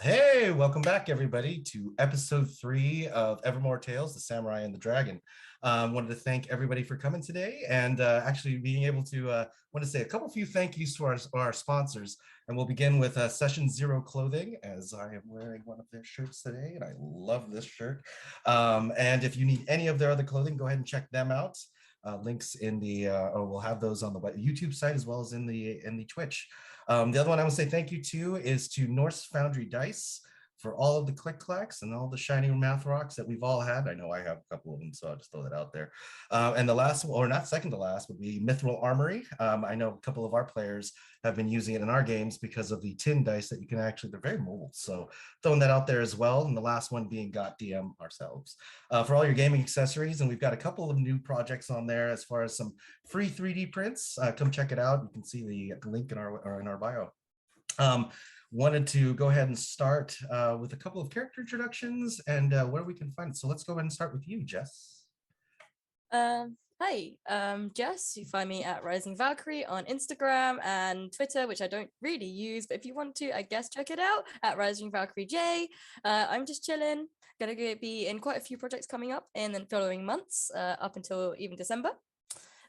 Hey, welcome back, everybody, to episode 3 of Evermore Tales, the Samurai and the Dragon. Wanted to thank everybody for coming today and actually being able to want to say a few thank yous to our sponsors. And we'll begin with Session Zero Clothing, as I am wearing one of their shirts today, and I love this shirt. And if you need any of their other clothing, go ahead and check them out. Links in the, we'll have those on the YouTube site as well as in the Twitch. The other one I want to say thank you to is to Norse Foundry Dice for all of the click clacks and all the shiny math rocks that we've all had. I know I have a couple of them, so I'll just throw that out there. And the last, or not second to last, would be Mithril Armory. I know a couple of our players have been using it in our games because of the tin dice that you can actually, they're very mobile. So throwing that out there as well. And the last one being Got DM ourselves. For all your gaming accessories, and we've got a couple of new projects on there as far as some free 3D prints. Come check it out. You can see the link in our bio. Wanted to go ahead and start with a couple of character introductions and where we can find it. So let's go ahead and start with you, Jess. Hi, Jess. You find me at Rising Valkyrie on Instagram and Twitter, which I don't really use, but if you want to, I guess check it out at Rising Valkyrie J. I'm just chilling. Gonna be in quite a few projects coming up in the following months, up until even December.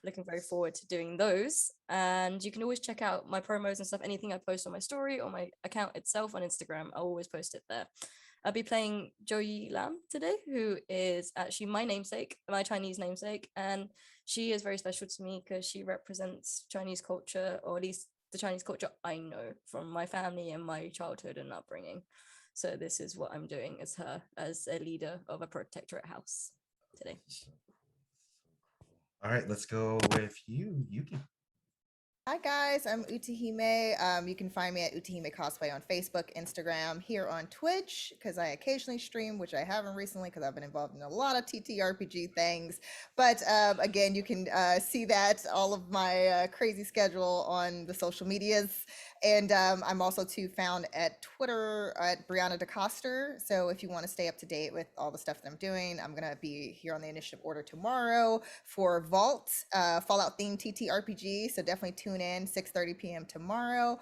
Looking very forward to doing those. And you can always check out my promos and stuff. Anything I post on my story or my account itself on Instagram, I'll always post it there. I'll be playing Joey Lam today, who is actually my namesake, my Chinese namesake. And she is very special to me because she represents Chinese culture, or at least the Chinese culture I know from my family and my childhood and upbringing. So this is what I'm doing as her, as a leader of a protectorate house today. All right, let's go with you, Yuki. Hi guys, I'm Utahime. You can find me at Utahime Cosplay on Facebook, Instagram, here on Twitch, because I occasionally stream, which I haven't recently because I've been involved in a lot of TTRPG things. But again, you can see that, all of my crazy schedule on the social medias. And I'm also found at Twitter at Brianna DeCoster. So if you want to stay up to date with all the stuff that I'm doing, I'm going to be here on the initiative order tomorrow for Vault, Fallout themed TTRPG. So definitely tune in 6:30 p.m. tomorrow.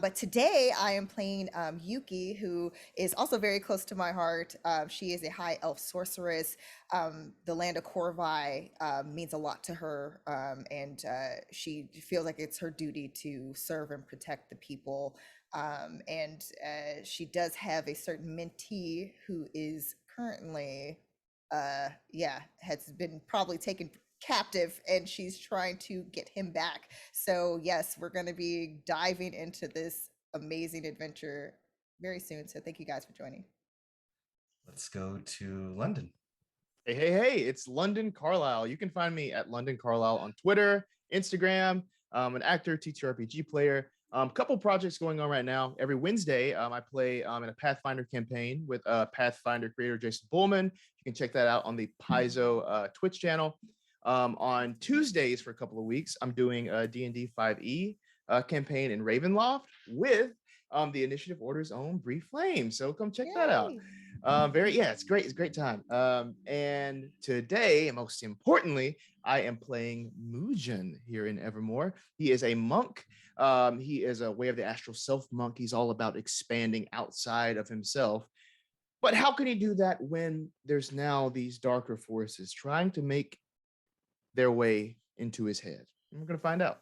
But today I am playing Yuki, who is also very close to my heart. She is a high elf sorceress. The land of Qorvi means a lot to her, and she feels like it's her duty to serve and protect the people. And she does have a certain mentee who is currently, has been probably taken captive, and she's trying to get him back. So yes, we're going to be diving into this amazing adventure very soon. So thank you guys for joining. Let's go to London. Hey, it's London Carlisle. You can find me at London Carlisle on Twitter, Instagram. An actor, TTRPG player. Couple projects going on right now. Every Wednesday, I play in a Pathfinder campaign with Pathfinder creator Jason Bullman. You can check that out on the Paizo Twitch channel. On Tuesdays for a couple of weeks, I'm doing a D&D 5e campaign in Ravenloft with the Initiative Order's own Bree Flame. So come check that out. It's great. It's a great time. And today, and most importantly, I am playing Mujun here in Evermore. He is a monk. He is a Way of the Astral Self monk. He's all about expanding outside of himself. But how can he do that when there's now these darker forces trying to make their way into his head? And we're going to find out.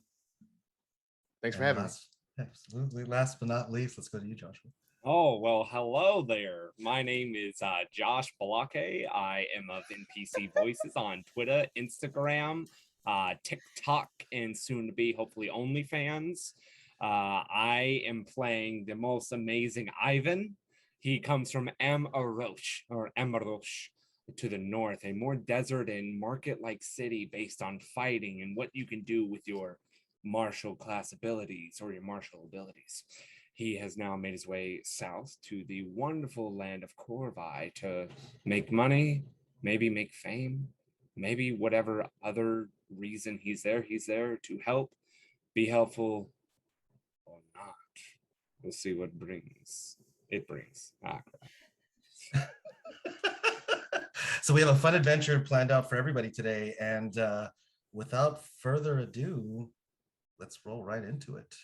Thanks for having me. Absolutely. Last but not least, let's go to you, Joshua. Oh, well, hello there. My name is Josh Balake. I am of NPC Voices on Twitter, Instagram, TikTok, and soon to be hopefully OnlyFans. I am playing the most amazing Ivan. He comes from Amarosh to the north, a more desert and market-like city based on fighting and what you can do with your martial class abilities or your martial abilities. He has now made his way south to the wonderful land of Qorvi to make money, maybe make fame, maybe whatever other reason he's there to help, be helpful, or not. We'll see what it brings. So we have a fun adventure planned out for everybody today. And without further ado, let's roll right into it.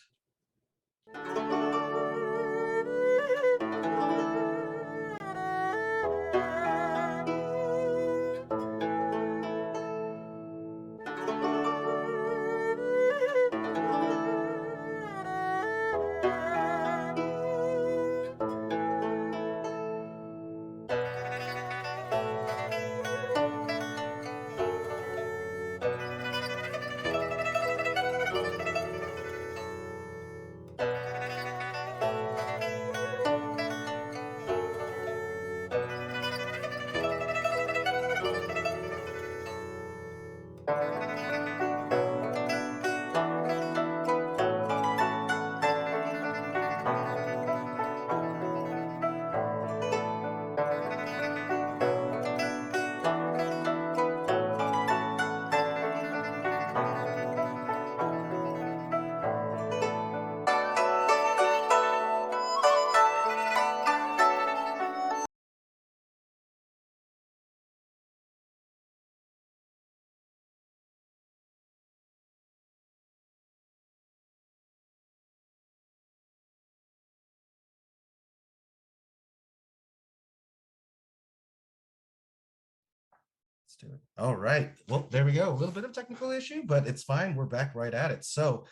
Let's do it. All right. Well, there we go. A little bit of technical issue, but it's fine. We're back right at it. So,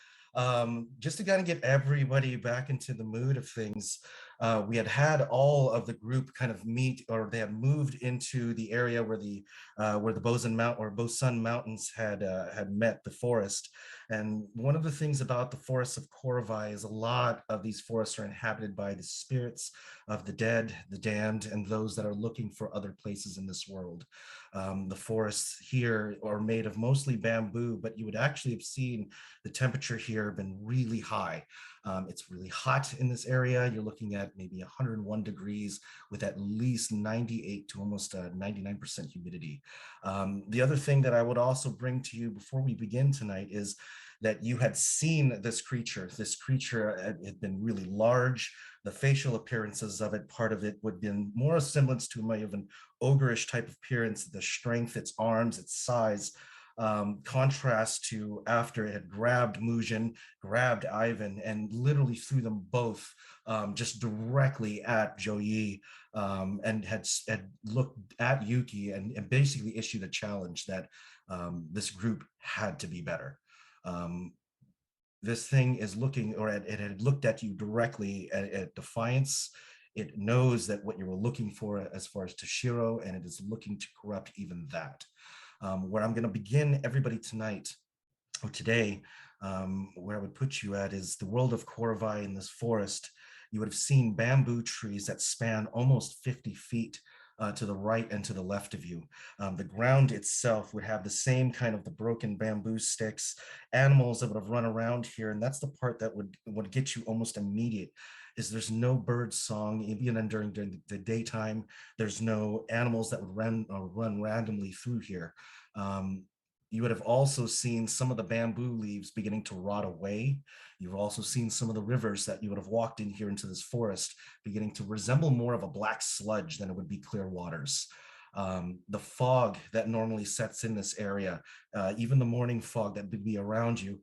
just to kind of get everybody back into the mood of things, we had all of the group kind of meet, or they had moved into the area where the Bosun Mountains had met the forest. And one of the things about the forests of Qorvi is a lot of these forests are inhabited by the spirits of the dead, the damned, and those that are looking for other places in this world. The forests here are made of mostly bamboo, but you would actually have seen the temperature here been really high. It's really hot in this area. You're looking at maybe 101 degrees with at least 98 to almost 99% humidity. The other thing that I would also bring to you before we begin tonight is that you had seen this creature. This creature had been really large. The facial appearances of it, part of it would have been more a semblance to maybe of an ogreish type of appearance, the strength, its arms, its size, contrast to after it had grabbed Mujun, grabbed Ivan, and literally threw them both just directly at Joyi, and had looked at Yuki and basically issued a challenge that this group had to be better. This thing is looking, or it had looked at you directly at defiance. It knows that what you were looking for as far as Toshiro, and it is looking to corrupt even that. Where I'm going to begin everybody tonight, or today, where I would put you at is the world of Qorvi in this forest. You would have seen bamboo trees that span almost 50 feet to the right and to the left of you. The ground itself would have the same kind of the broken bamboo sticks, animals that would have run around here. And that's the part that would get you almost immediate, is there's no bird song, even during the daytime. There's no animals that would run randomly through here. You would have also seen some of the bamboo leaves beginning to rot away. You've also seen some of the rivers that you would have walked in here into this forest beginning to resemble more of a black sludge than it would be clear waters. The fog that normally sets in this area, even the morning fog that would be around you,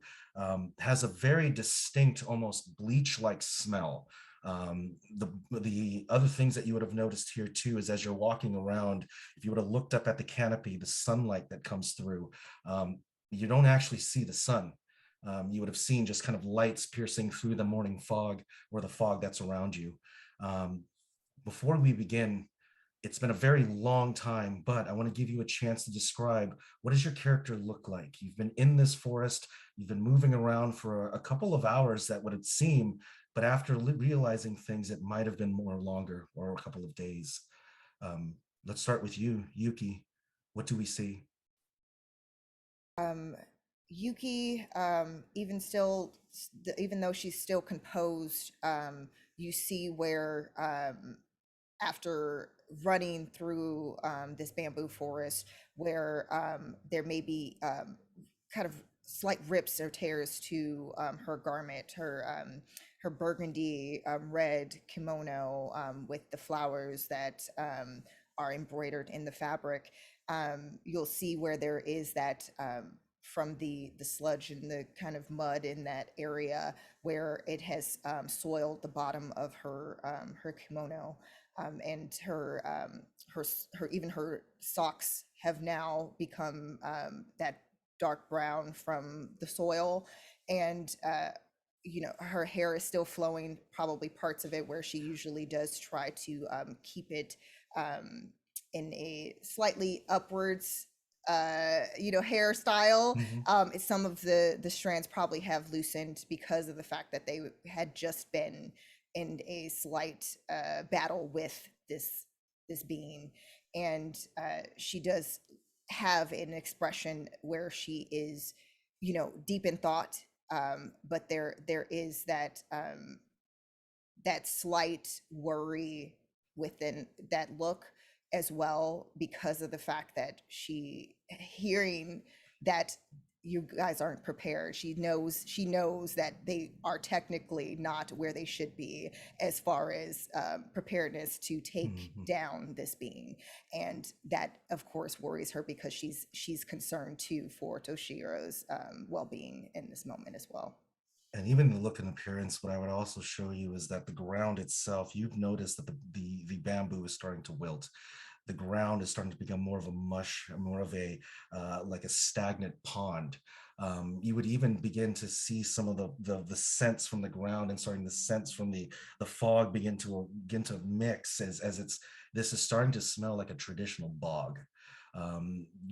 has a very distinct, almost bleach-like smell. The other things that you would have noticed here too is as you're walking around, if you would have looked up at the canopy, the sunlight that comes through, you don't actually see the sun. You would have seen just kind of lights piercing through the morning fog or the fog that's around you. Before we begin, it's been a very long time, but I want to give you a chance to describe, what does your character look like? You've been in this forest, you've been moving around for a couple of hours, that would seem, but after realizing things, it might have been more longer, or a couple of days. Let's start with you, Yuki. What do we see? Yuki, even though she's still composed, you see where after running through this bamboo forest, where there may be kind of slight rips or tears to her garment, her burgundy red kimono with the flowers that are embroidered in the fabric. You'll see where there is that from the sludge and the kind of mud in that area, where it has soiled the bottom of her kimono, and even her socks have now become that dark brown from the soil. And her hair is still flowing, probably parts of it where she usually does try to keep it in a slightly upwards hairstyle. Some of the strands probably have loosened because of the fact that they had just been in a slight battle with this being. And she does have an expression where she is deep in thought, but there is that slight worry within that look as well, because of the fact that she hearing that you guys aren't prepared. She knows that they are technically not where they should be as far as preparedness to take down this being. And that of course worries her, because she's concerned too for Toshiro's well-being in this moment as well. And even the look and appearance, what I would also show you is that the ground itself, you've noticed that the bamboo is starting to wilt. the ground is starting to become more of a mush, more of a like a stagnant pond. You would even begin to see some of the scents from the ground and starting the scents from the fog begin to mix as this is starting to smell like a traditional bog.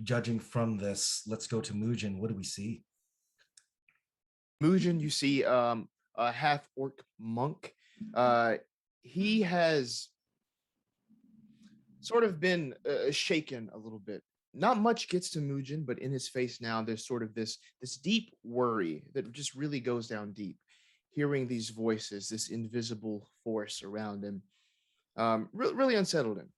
Judging from this, let's go to Mujin. What do we see? Mujin, you see a half orc monk. He has sort of been shaken a little bit. Not much gets to Mujin, but in his face now, there's sort of this deep worry that just really goes down deep. Hearing these voices, this invisible force around him, really unsettled him.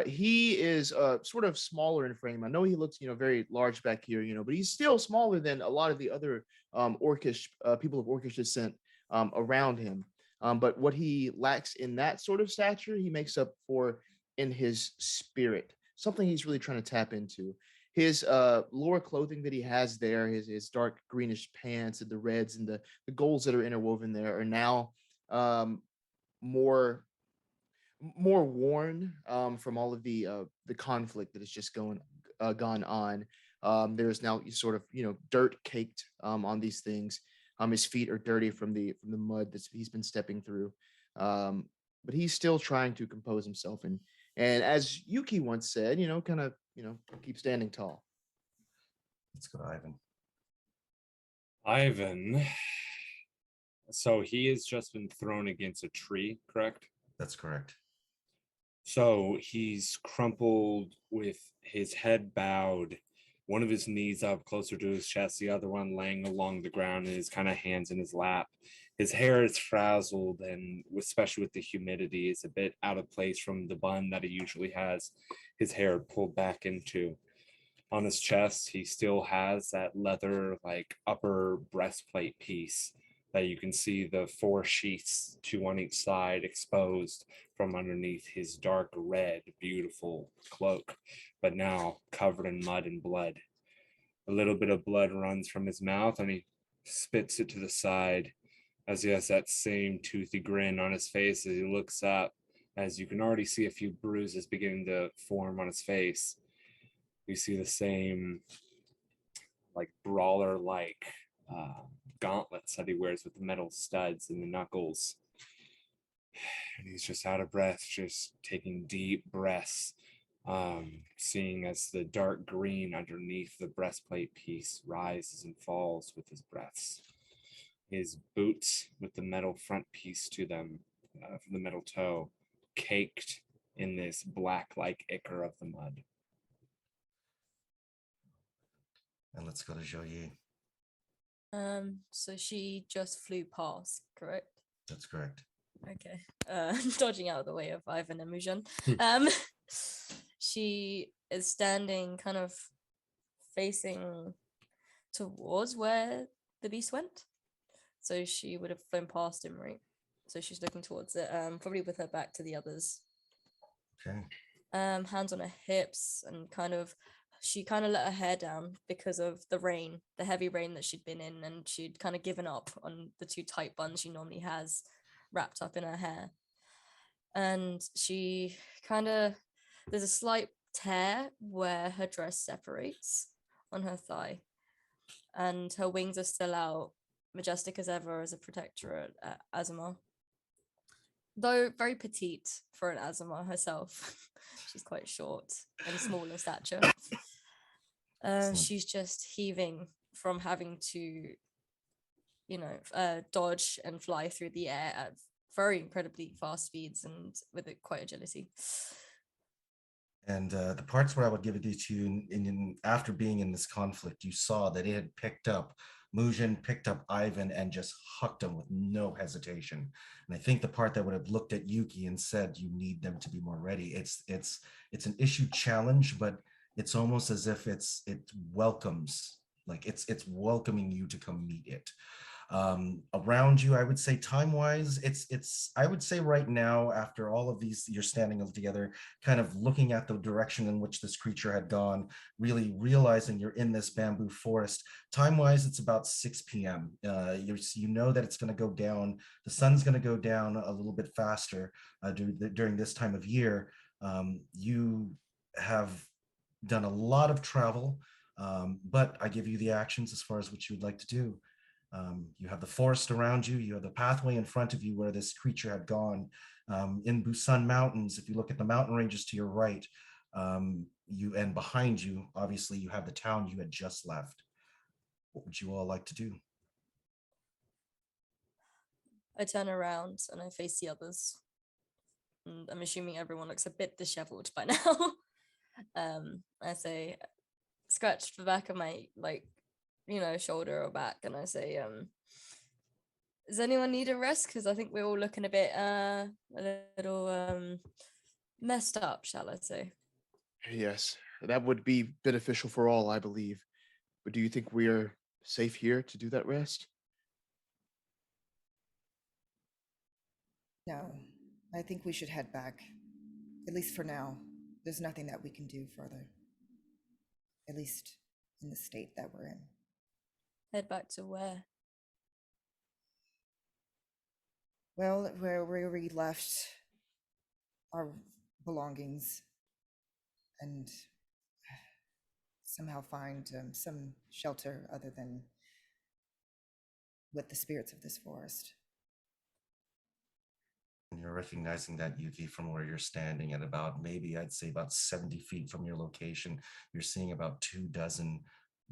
He is sort of smaller in frame. I know he looks, very large back here, but he's still smaller than a lot of the other orcish people of orcish descent around him. But what he lacks in that sort of stature, he makes up for in his spirit, something he's really trying to tap into. His lower clothing that he has there, his dark greenish pants and the reds and the golds that are interwoven there are now more worn from all of the conflict that has just gone on. There's now sort of dirt caked on these things. His feet are dirty from the mud that he's been stepping through, but he's still trying to compose himself and as Yuki once said, kind of keep standing tall. Let's go to Ivan. Ivan. So he has just been thrown against a tree, correct? That's correct. So he's crumpled with his head bowed, one of his knees up closer to his chest, the other one laying along the ground, and his kind of hands in his lap. His hair is frazzled, and especially with the humidity, is a bit out of place from the bun that he usually has his hair pulled back into. On his chest, he still has that leather, like upper breastplate piece that you can see the 4 sheaths, 2 on each side, exposed from underneath his dark red, beautiful cloak, but now covered in mud and blood. A little bit of blood runs from his mouth, and he spits it to the side as he has that same toothy grin on his face as he looks up, as you can already see a few bruises beginning to form on his face. You see the same like brawler like gauntlets that he wears with the metal studs and the knuckles. And he's just out of breath, just taking deep breaths, seeing as the dark green underneath the breastplate piece rises and falls with his breaths. His boots with the metal front piece to them, from the metal toe, caked in this black like ichor of the mud. And let's go to Joyi. So she just flew past, correct? That's correct. Okay. Dodging out of the way of Ivan and Mujun. She is standing kind of facing towards where the beast went. So she would have flown past him, right? So she's looking towards it, probably with her back to the others. Okay. Hands on her hips, and she kind of let her hair down because of the rain, the heavy rain that she'd been in, and she'd kind of given up on the 2 tight buns she normally has wrapped up in her hair. And she there's a slight tear where her dress separates on her thigh, and her wings are still out, majestic as ever as a protectorate at Azamar. Though very petite for an Azamar herself. She's quite short and small in stature. She's just heaving from having to, dodge and fly through the air at very incredibly fast speeds and with quite agility. And the parts where I would give it to you after being in this conflict, you saw that it had picked up Mujin, picked up Ivan, and just hucked him with no hesitation. And I think the part that would have looked at Yuki and said, "You need them to be more ready." It's an issue challenge, but it's almost as if it welcomes, like it's welcoming you to come meet it. Around you, I would say time-wise, I would say right now, after all of these, you're standing together, kind of looking at the direction in which this creature had gone, really realizing you're in this bamboo forest. Time-wise, it's about 6 p.m. You know that it's going to go down. The sun's going to go down a little bit faster during this time of year. You have done a lot of travel, but I give you the actions as far as what you would like to do. You have the forest around you. You have the pathway in front of you where this creature had gone. In Busan Mountains, if you look at the mountain ranges to your right, and behind you, obviously, you have the town you had just left. What would you all like to do? I turn around and I face the others. And I'm assuming everyone looks a bit disheveled by now. I say, scratch the back of my shoulder or back, and I say, does anyone need a rest? Because I think we're all looking a bit a little messed up, shall I say. Yes, that would be beneficial for all, I believe. But do you think we are safe here to do that rest? No, I think we should head back. At least for now. There's nothing that we can do further. At least in the state that we're in. Head back to where? Well, where we left our belongings and somehow find some shelter other than with the spirits of this forest. And you're recognizing that, Yuki, from where you're standing at about, maybe I'd say about 70 feet from your location. You're seeing about 24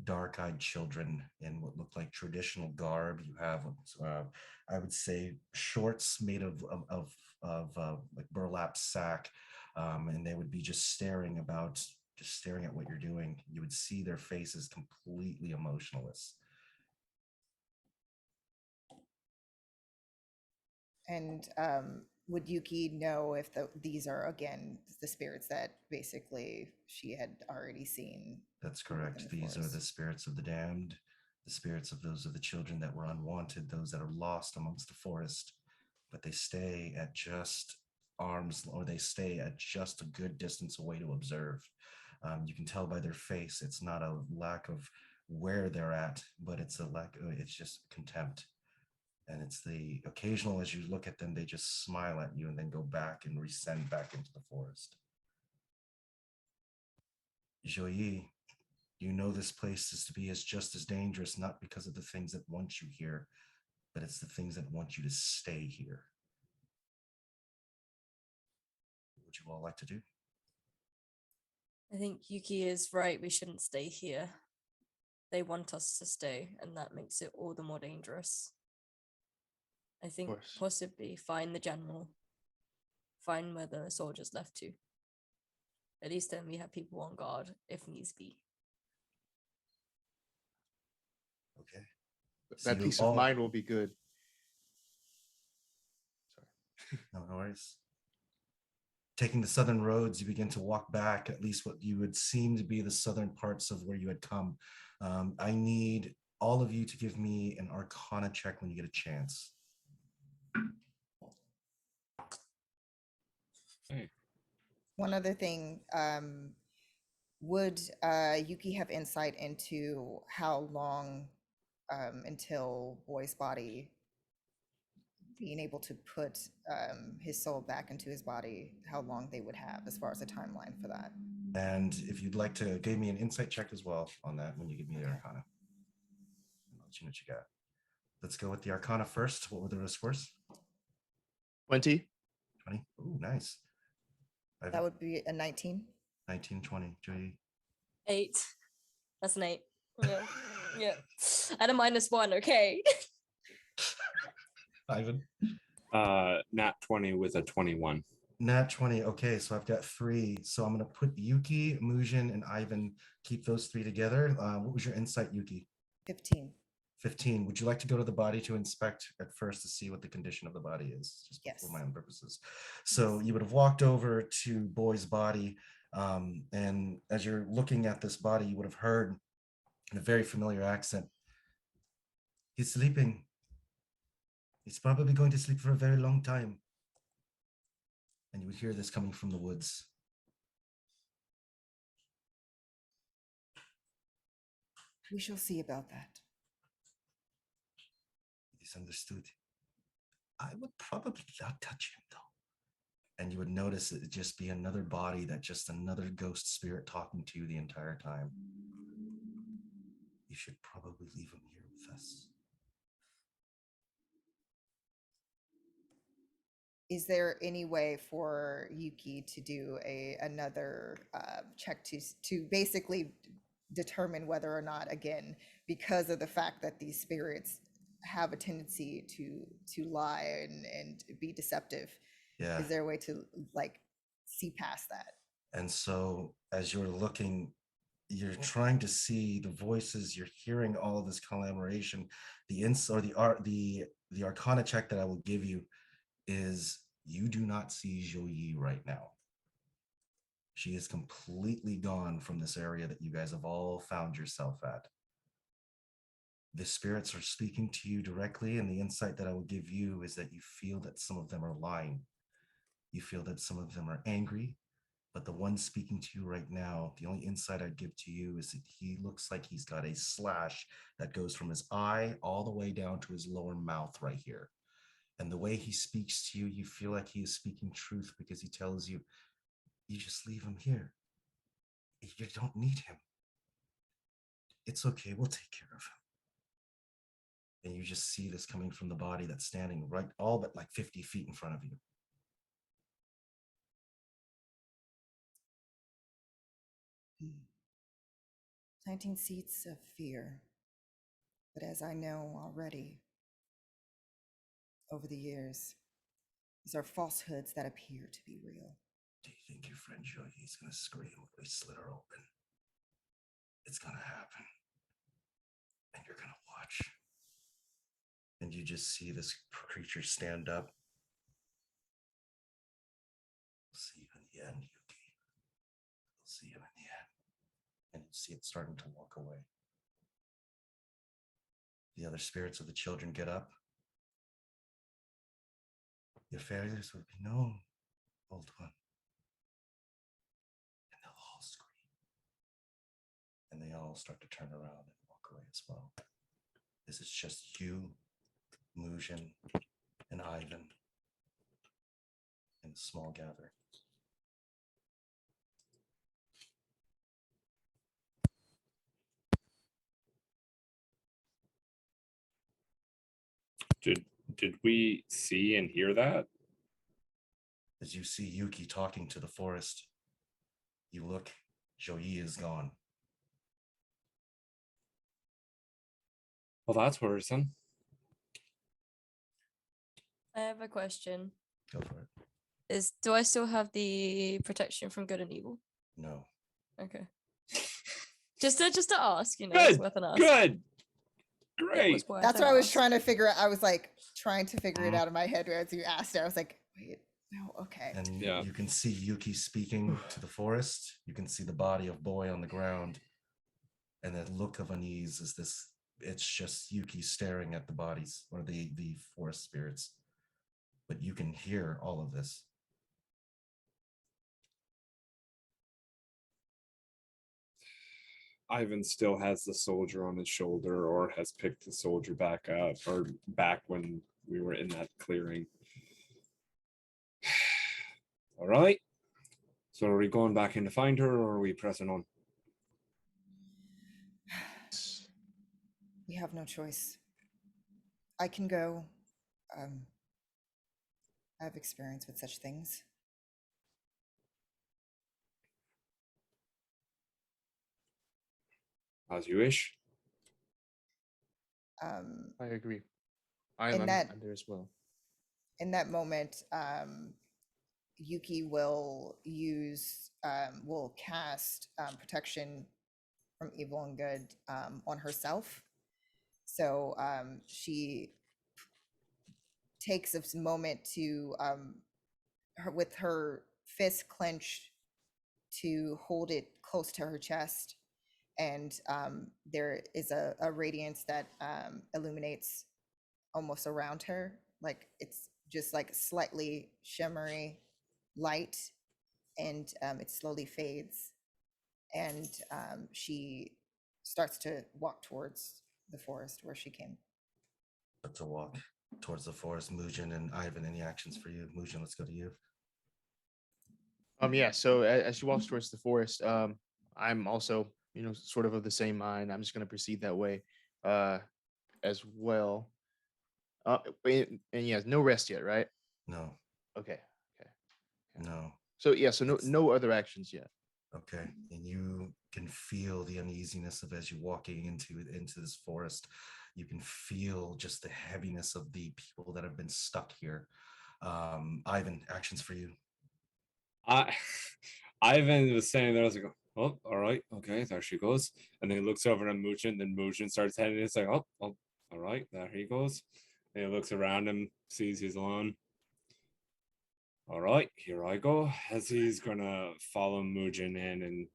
dark-eyed children in what look like traditional garb. You have, I would say, shorts made of like burlap sack, and they would be just staring at what you're doing. You would see their faces completely emotionless. And would Yuki know if these are, again, the spirits that basically she had already seen? That's correct. These are the spirits of the damned, the spirits of those of the children that were unwanted, those that are lost amongst the forest, but they stay at just they stay at just a good distance away to observe. You can tell by their face, it's not a lack of where they're at, but it's it's just contempt. And it's the occasional, as you look at them, they just smile at you and then go back and rescend back into the forest. Joyi, you know this place is to be just as dangerous, not because of the things that want you here, but it's the things that want you to stay here. What would you all like to do? I think Yuki is right. We shouldn't stay here. They want us to stay, and that makes it all the more dangerous. I think possibly find the general, find where the soldiers left to. At least then we have people on guard if needs be. Okay. That peace of mind will be good. Sorry. No worries. Taking the southern roads, you begin to walk back, at least what you would seem to be the southern parts of where you had come. I need all of you to give me an Arcana check when you get a chance. One other thing, would Yuki have insight into how long until Boy's body being able to put his soul back into his body, how long they would have as far as a timeline for that? And if you'd like to give me an insight check as well on that when you give me the Arcana. I'll let you know what you got. Let's go with the Arcana first. What were the scores? 20. 20. Ooh, nice. That would be a 19. 19, 20. Joey. 8. That's an 8. Yeah. Yeah. At a -1, okay. Ivan. Nat 20 with a 21. Nat 20. Okay, so I've got 3. So I'm going to put Yuki, Mujun, and Ivan. Keep those 3 together. What was your insight, Yuki? 15. 15. Would you like to go to the body to inspect at first to see what the condition of the body is? Just yes. For my own purposes. So you would have walked over to Boy's body, and as you're looking at this body, you would have heard in a very familiar accent, "He's sleeping. He's probably going to sleep for a very long time." And you would hear this coming from the woods. We shall see about that. It is understood. I would probably not touch him, though. And you would notice it would just be another body, that just another ghost spirit talking to you the entire time. You should probably leave him here with us. Is there any way for Yuki to do another check to basically determine whether or not, again, because of the fact that these spirits have a tendency to lie and be deceptive? Yeah. Is there a way to like see past that? And so as you're looking, you're trying to see the voices, you're hearing all of this collaboration. The arcana check that I will give you is you do not see Zhou right now. She is completely gone from this area that you guys have all found yourself at. The spirits are speaking to you directly, and the insight that I will give you is that you feel that some of them are lying. You feel that some of them are angry, but the one speaking to you right now, the only insight I'd give to you is that he looks like he's got a slash that goes from his eye all the way down to his lower mouth right here. And the way he speaks to you, you feel like he is speaking truth, because he tells you, you just leave him here. You don't need him. It's okay, we'll take care of him. And you just see this coming from the body that's standing right all but like 50 feet in front of you. Planting seeds of fear. But as I know already, over the years, these are falsehoods that appear to be real. Do you think your friend Yuki is going to scream when we slit her open? It's going to happen. And you're going to watch. And you just see this creature stand up. We'll see you in the end, Yuki. We'll see you in the end. And you see it starting to walk away. The other spirits of the children get up. Your failures would be known, old one. And they'll all scream. And they all start to turn around and walk away as well. This is just you, Mujun, and Ivan in a small gathering. Did we see and hear that? As you see Yuki talking to the forest, you look, Zhou is gone. Well, that's worrisome. I have a question. Go for it. Do I still have the protection from good and evil? No. Okay. Just to ask, Good. it's worth an ask. Good. It Great. was worth That's an what I was ask. trying to figure out. I was like trying to figure it out in my head as you asked it. I was like, wait, no, okay. And Yeah. you can see Yuki speaking to the forest. You can see the body of Boy on the ground. And that look of unease is this, it's just Yuki staring at the bodies, or the forest spirits. But you can hear all of this. Ivan still has the soldier on his shoulder, or has picked the soldier back up, or back when we were in that clearing. All right. So are we going back in to find her, or are we pressing on? We have no choice. I can go. I have experience with such things. As you wish. I agree. In I'm that- there as well. In that moment, Yuki will will cast protection from evil and good on herself. So she takes a moment to with her fist clenched to hold it close to her chest, and there is a radiance that illuminates almost around her, like it's just like slightly shimmery light, and it slowly fades, and she starts to walk towards the forest where she came. But to walk towards the forest, Mujun and Ivan, any actions for you? Mujun, let's go to you. Yeah. So as she walks towards the forest, I'm also, sort of the same mind. I'm just gonna proceed that way, uh, as well. And yeah, no rest yet, right? No, Okay. Okay. Yeah. no. So yeah, so It's no other actions yet. okay. And you can feel the uneasiness of as you're walking into this forest. You can feel just the heaviness of the people that have been stuck here. Ivan, actions for you. I Ivan was standing there. I was like, oh, all right, okay, there she goes. And then he looks over at Mujun. Then Mujun starts heading. It's like, oh, all right, there he goes. And he looks around him, sees he's alone. All right, here I go. As he's gonna follow Mujin in, and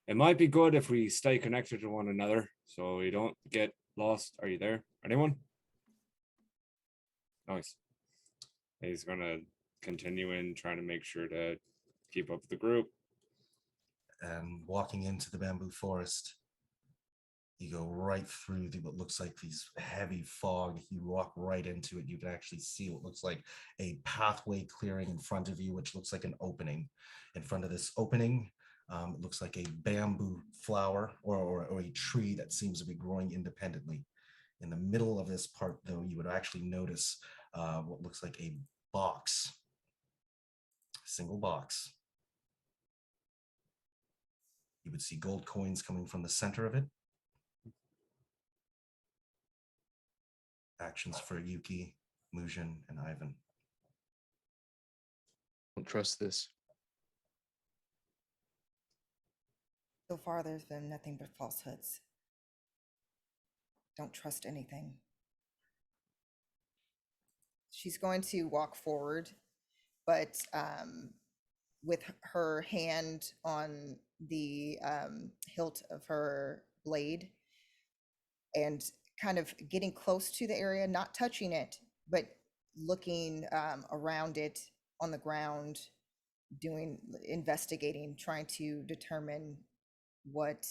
it might be good if we stay connected to one another so we don't get lost. Are you there? Anyone? Nice. He's gonna continue in trying to make sure to keep up with the group. And walking into the bamboo forest, you go right through what looks like these heavy fog. You walk right into it. You can actually see what looks like a pathway clearing in front of you, which looks like an opening. In front of this opening, it looks like a bamboo flower or a tree that seems to be growing independently. In the middle of this part, though, you would actually notice what looks like a box, a single box. You would see gold coins coming from the center of it. Actions for Yuki, Mujin, and Ivan. Don't trust this. So far, there's been nothing but falsehoods. Don't trust anything. She's going to walk forward, but with her hand on the hilt of her blade and kind of getting close to the area, not touching it, but looking around it on the ground, investigating, trying to determine what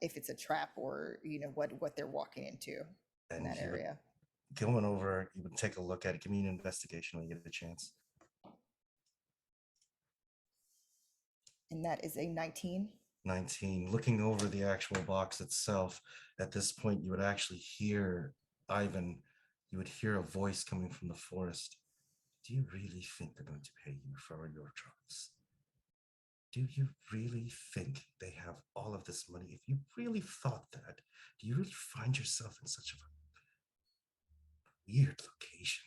if it's a trap or what they're walking into in that area. Going over, you would take a look at it. Give me an investigation when you get a chance. And that is a 19. 19. Looking over the actual box itself, at this point, you would actually hear Ivan. You would hear a voice coming from the forest. Do you really think they're going to pay you for your troubles? Do you really think they have all of this money? If you really thought that, do you really find yourself in such a weird location?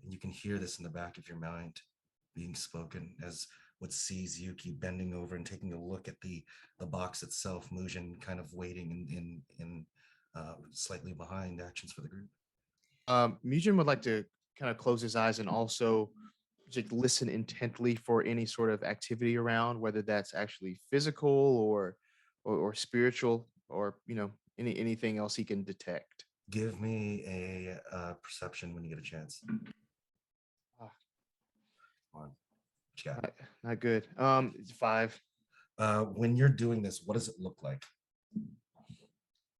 And you can hear this in the back of your mind being spoken as what sees Yuki bending over and taking a look at the box itself, Mujin kind of waiting in slightly behind. Actions for the group. Mujin would like to kind of close his eyes and also just listen intently for any sort of activity around, whether that's actually physical or spiritual or anything else he can detect. Give me a perception when you get a chance. Ah. Come on. What you got? Not good. It's 5. When you're doing this, what does it look like?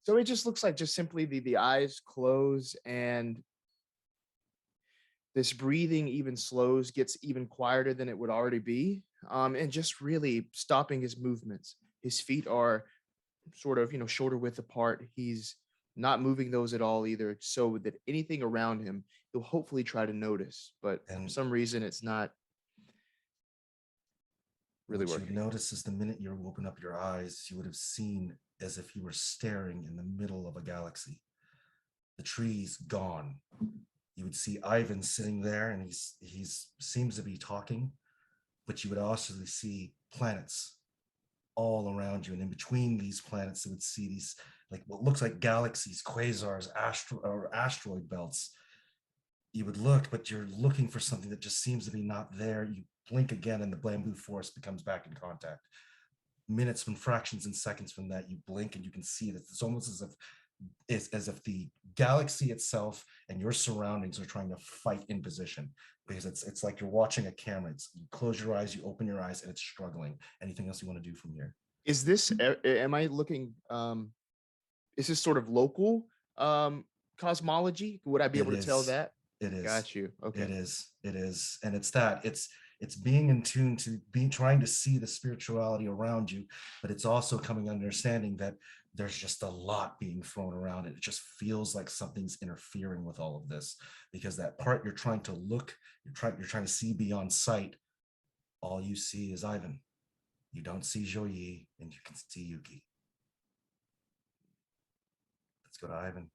So it just looks like just simply the eyes close and this breathing even slows, gets even quieter than it would already be, and just really stopping his movements. His feet are sort of, shoulder width apart. He's not moving those at all either, so that anything around him, he'll hopefully try to notice. But for some reason, it's not really what working. you notice is the minute you open up your eyes, you would have seen as if you were staring in the middle of a galaxy. The trees gone. You would see Ivan sitting there, and he's seems to be talking, but you would also see planets all around you, and in between these planets, you would see these like what looks like galaxies, quasars, asteroid belts. You would look, but you're looking for something that just seems to be not there. You blink again, and the bamboo forest becomes back in contact. Minutes from fractions and seconds from that, you blink, and you can see that it's almost as if the galaxy itself and your surroundings are trying to fight in position, because it's like you're watching a camera. You close your eyes, you open your eyes, and it's struggling. Anything else you want to do from here? Is this? Am I looking? Is this sort of local cosmology? Would I be able to tell that? It is. Got you. Okay. It is. And it's It's being in tune to being trying to see the spirituality around you, but it's also coming understanding that there's just a lot being thrown around. It just feels like something's interfering with all of this, because that part you're trying to look, you're trying to see beyond sight. All you see is Ivan. You don't see Joyi, and you can see Yuki. Let's go to Ivan.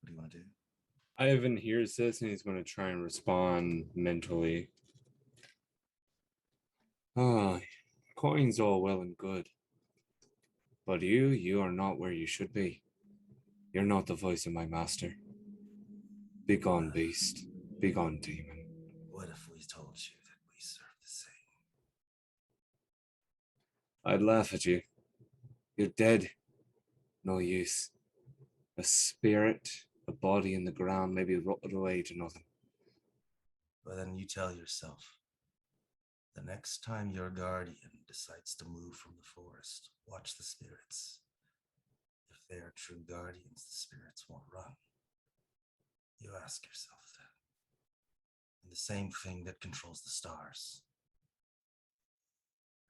What do you want to do? Ivan hears this and he's going to try and respond mentally. Ah, coins all well and good. But you are not where you should be. You're not the voice of my master. Begone, beast. Begone, demon. What if we told you that we serve the same? I'd laugh at you. You're dead. No use. A spirit, a body in the ground, maybe rotted away to nothing. Well, then you tell yourself. The next time your guardian decides to move from the forest, watch the spirits. If they are true guardians, the spirits won't run. You ask yourself that. And the same thing that controls the stars.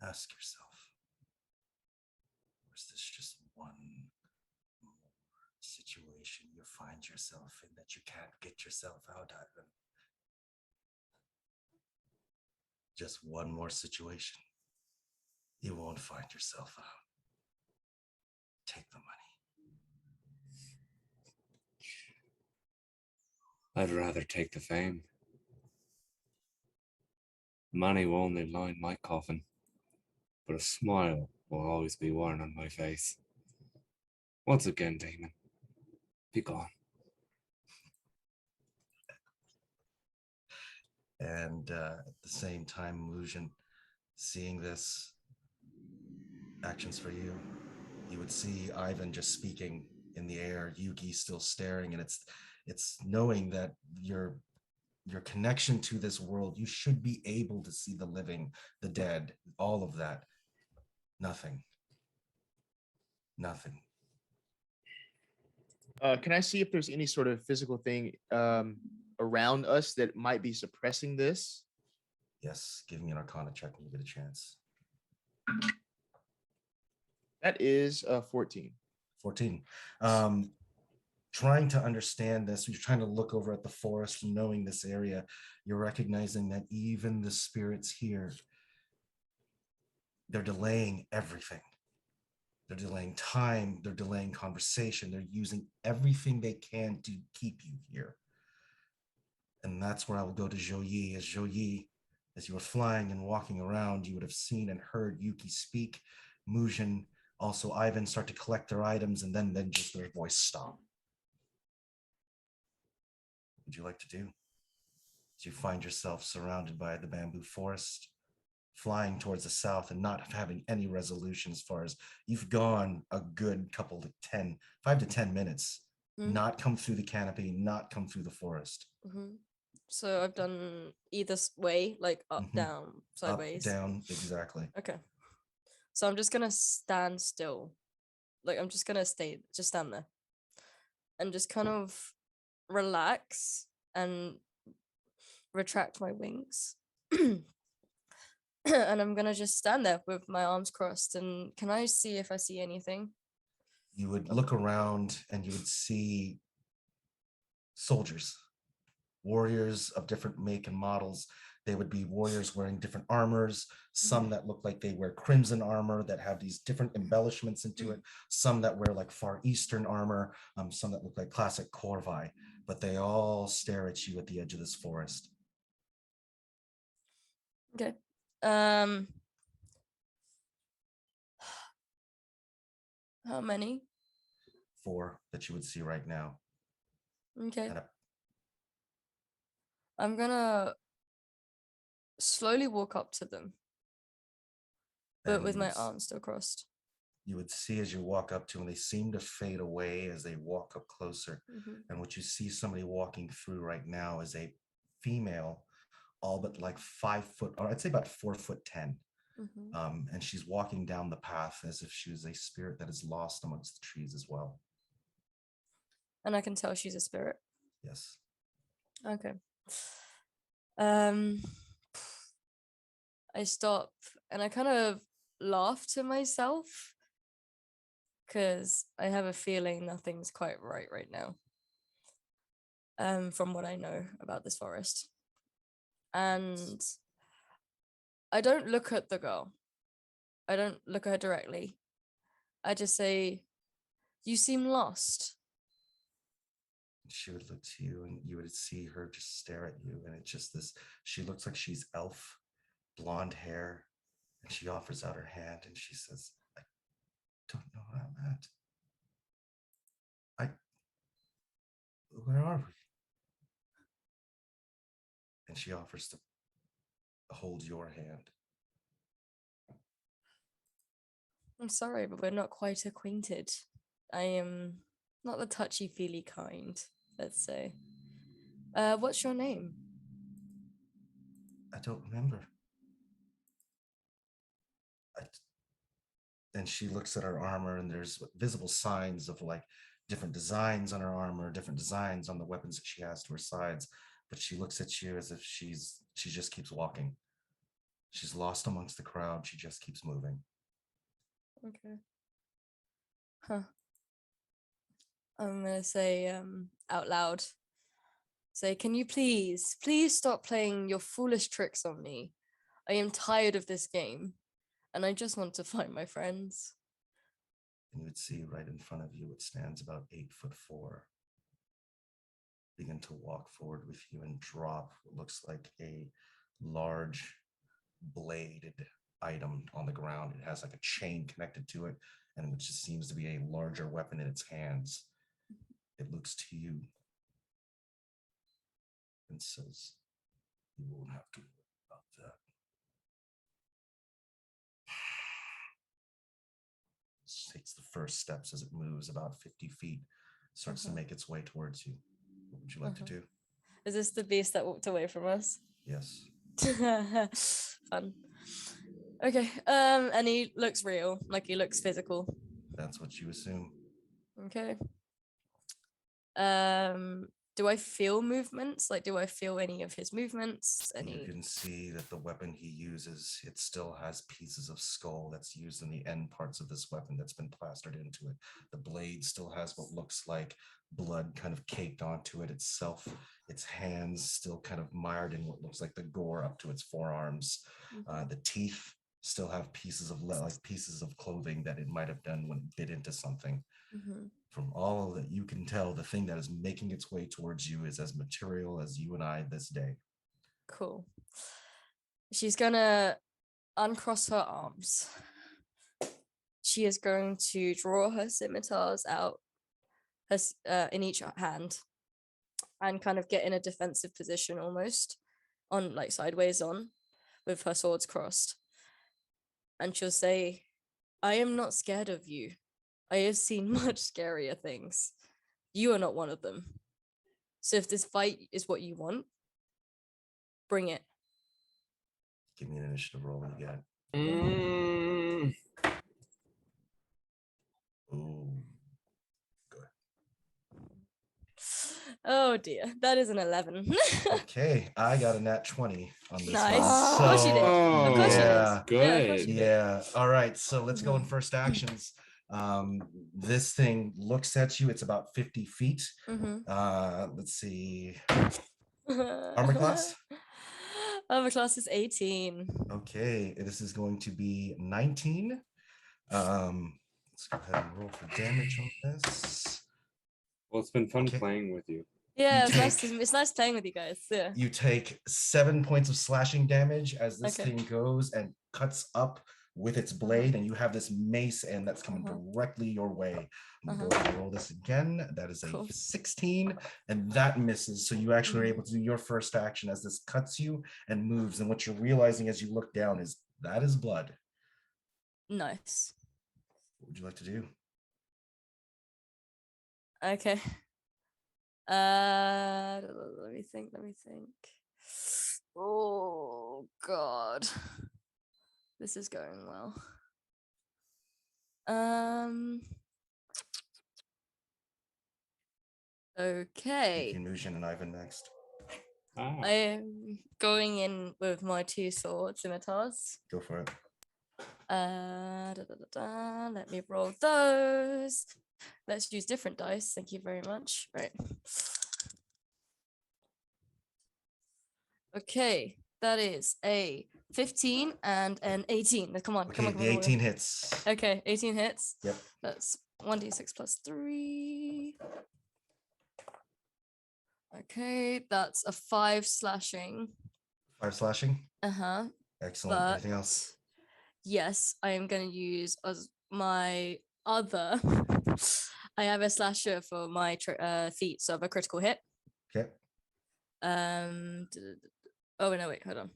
Ask yourself, or is this just one more situation you find yourself in that you can't get yourself out of? Just one more situation. You won't find yourself out. Take the money. I'd rather take the fame. Money will only line my coffin, but a smile will always be worn on my face. Once again, demon, be gone. And at the same time, Mujun, seeing this, actions for you. You would see Ivan just speaking in the air, Yuki still staring, and it's knowing that your connection to this world, you should be able to see the living, the dead, all of that. Nothing. Nothing. Can I see if there's any sort of physical thing around us that might be suppressing this? Yes, give me an Arcana check when you get a chance. That is 14. 14. Trying to understand this, you're trying to look over at the forest, knowing this area, you're recognizing that even the spirits here, they're delaying everything. They're delaying time, they're delaying conversation, they're using everything they can to keep you here. And that's where I will go to Joyi. As Joyi, as you were flying and walking around, you would have seen and heard Yuki speak, Mujun, also Ivan start to collect their items, and then just their voice stop. What would you like to do? As you find yourself surrounded by the bamboo forest, flying towards the south and not having any resolution, as far as you've gone a good couple to 5 to 10 minutes, not come through the canopy, not come through the forest. So I've done either way, like up, down, sideways. Up, down, exactly. Okay. So I'm just gonna stand still. Like I'm just gonna stand there. And just kind of relax and retract my wings. And I'm gonna just stand there with my arms crossed. And can I see if I see anything? You would look around and you would see soldiers, warriors of different make and models. They would be warriors wearing different armors, some that look like they wear crimson armor that have these different embellishments into it, some that wear like Far Eastern armor, some that look like classic Qorvi, but they all stare at you at the edge of this forest. Okay. How many? 4 that you would see right now. Okay. I'm gonna slowly walk up to them, but with my arms still crossed. You would see as you walk up to them, they seem to fade away as they walk up closer. And what you see somebody walking through right now is a female, all but like 5 foot, or I'd say about 4'10". And she's walking down the path as if she was a spirit that is lost amongst the trees as well. And I can tell she's a spirit. Yes. Okay. I stop and I kind of laugh to myself because I have a feeling nothing's quite right now. From what I know about this forest. And I don't look at the girl. I don't look at her directly. I just say, "You seem lost." She would look to you and you would see her just stare at you. And it's just this, she looks like she's elf, blonde hair. And she offers out her hand and she says, "I don't know where I'm at. Where are we?" And she offers to hold your hand. I'm sorry, but we're not quite acquainted. I am not the touchy-feely kind, let's say. What's your name? I don't remember. And she looks at her armor and there's visible signs of like different designs on her armor, different designs on the weapons that she has to her sides. But she looks at you as if she just keeps walking. She's lost amongst the crowd. She just keeps moving. Okay. Huh. I'm gonna say out loud. Say, "Can you please stop playing your foolish tricks on me? I am tired of this game, and I just want to find my friends." And you would see right in front of you, it stands about 8'4", begin to walk forward with you and drop what looks like a large bladed item on the ground. It has like a chain connected to it, and it just seems to be a larger weapon in its hands. It looks to you and says, "You won't have to worry about that." It takes the first steps as it moves about 50 feet, starts to make its way towards you. What would you like to do? Is this the beast that walked away from us? Yes. Fun. Okay. And he looks real, like he looks physical. That's what you assume. Okay. Do I feel movements? Like, do I feel any of his movements? You can see that the weapon he uses, it still has pieces of skull that's used in the end parts of this weapon that's been plastered into it. The blade still has what looks like blood kind of caked onto it itself. Its hands still kind of mired in what looks like the gore up to its forearms. The teeth still have pieces of pieces of clothing that it might have done when it bit into something. From all that you can tell, the thing that is making its way towards you is as material as you and I this day. Cool. She's gonna uncross her arms. She is going to draw her scimitars out in each hand and kind of get in a defensive position almost on like sideways on with her swords crossed. And she'll say, "I am not scared of you. I have seen much scarier things. You are not one of them. So if this fight is what you want, bring it." Give me an initiative roll when you get. Ooh. Good. Oh dear, that is an 11. Okay, I got a nat 20 on this Nice. one. Of course you did. Of course you did. Yeah. Good. Yeah, of course you did. Yeah. All right. So let's go in first actions. This thing looks at you. It's about 50 feet. Let's see. Armor class? Armor class is 18. Okay. This is going to be 19. Let's go ahead and roll for damage on this. Well, it's been fun playing with you. Yeah, it's nice playing with you guys. Yeah. You take 7 points of slashing damage as this thing goes and cuts up with its blade, and you have this mace end that's coming directly your way. I'm going to roll this again. That is a 16, and that misses. So you actually are able to do your first action as this cuts you and moves. And what you're realizing as you look down is that is blood. Nice. What would you like to do? Okay. Let me think. Oh God. This is going well. Okay. Mujun and Ivan next. Ah. I'm going in with my 2 sword scimitars. Go for it. Let me roll those. Let's use different dice. Thank you very much. Right. Okay, that is a 15 and an 18. Come on, come Okay, on, come the on. 18 hits. Okay, 18 hits. Yep. That's 1d6 plus 3. Okay, that's a 5 slashing. 5 slashing. Uh-huh. Excellent. But Anything else? yes, I am going to use as my other. I have a slasher for my feet, so I have a critical hit. Okay. Oh no, wait, hold on.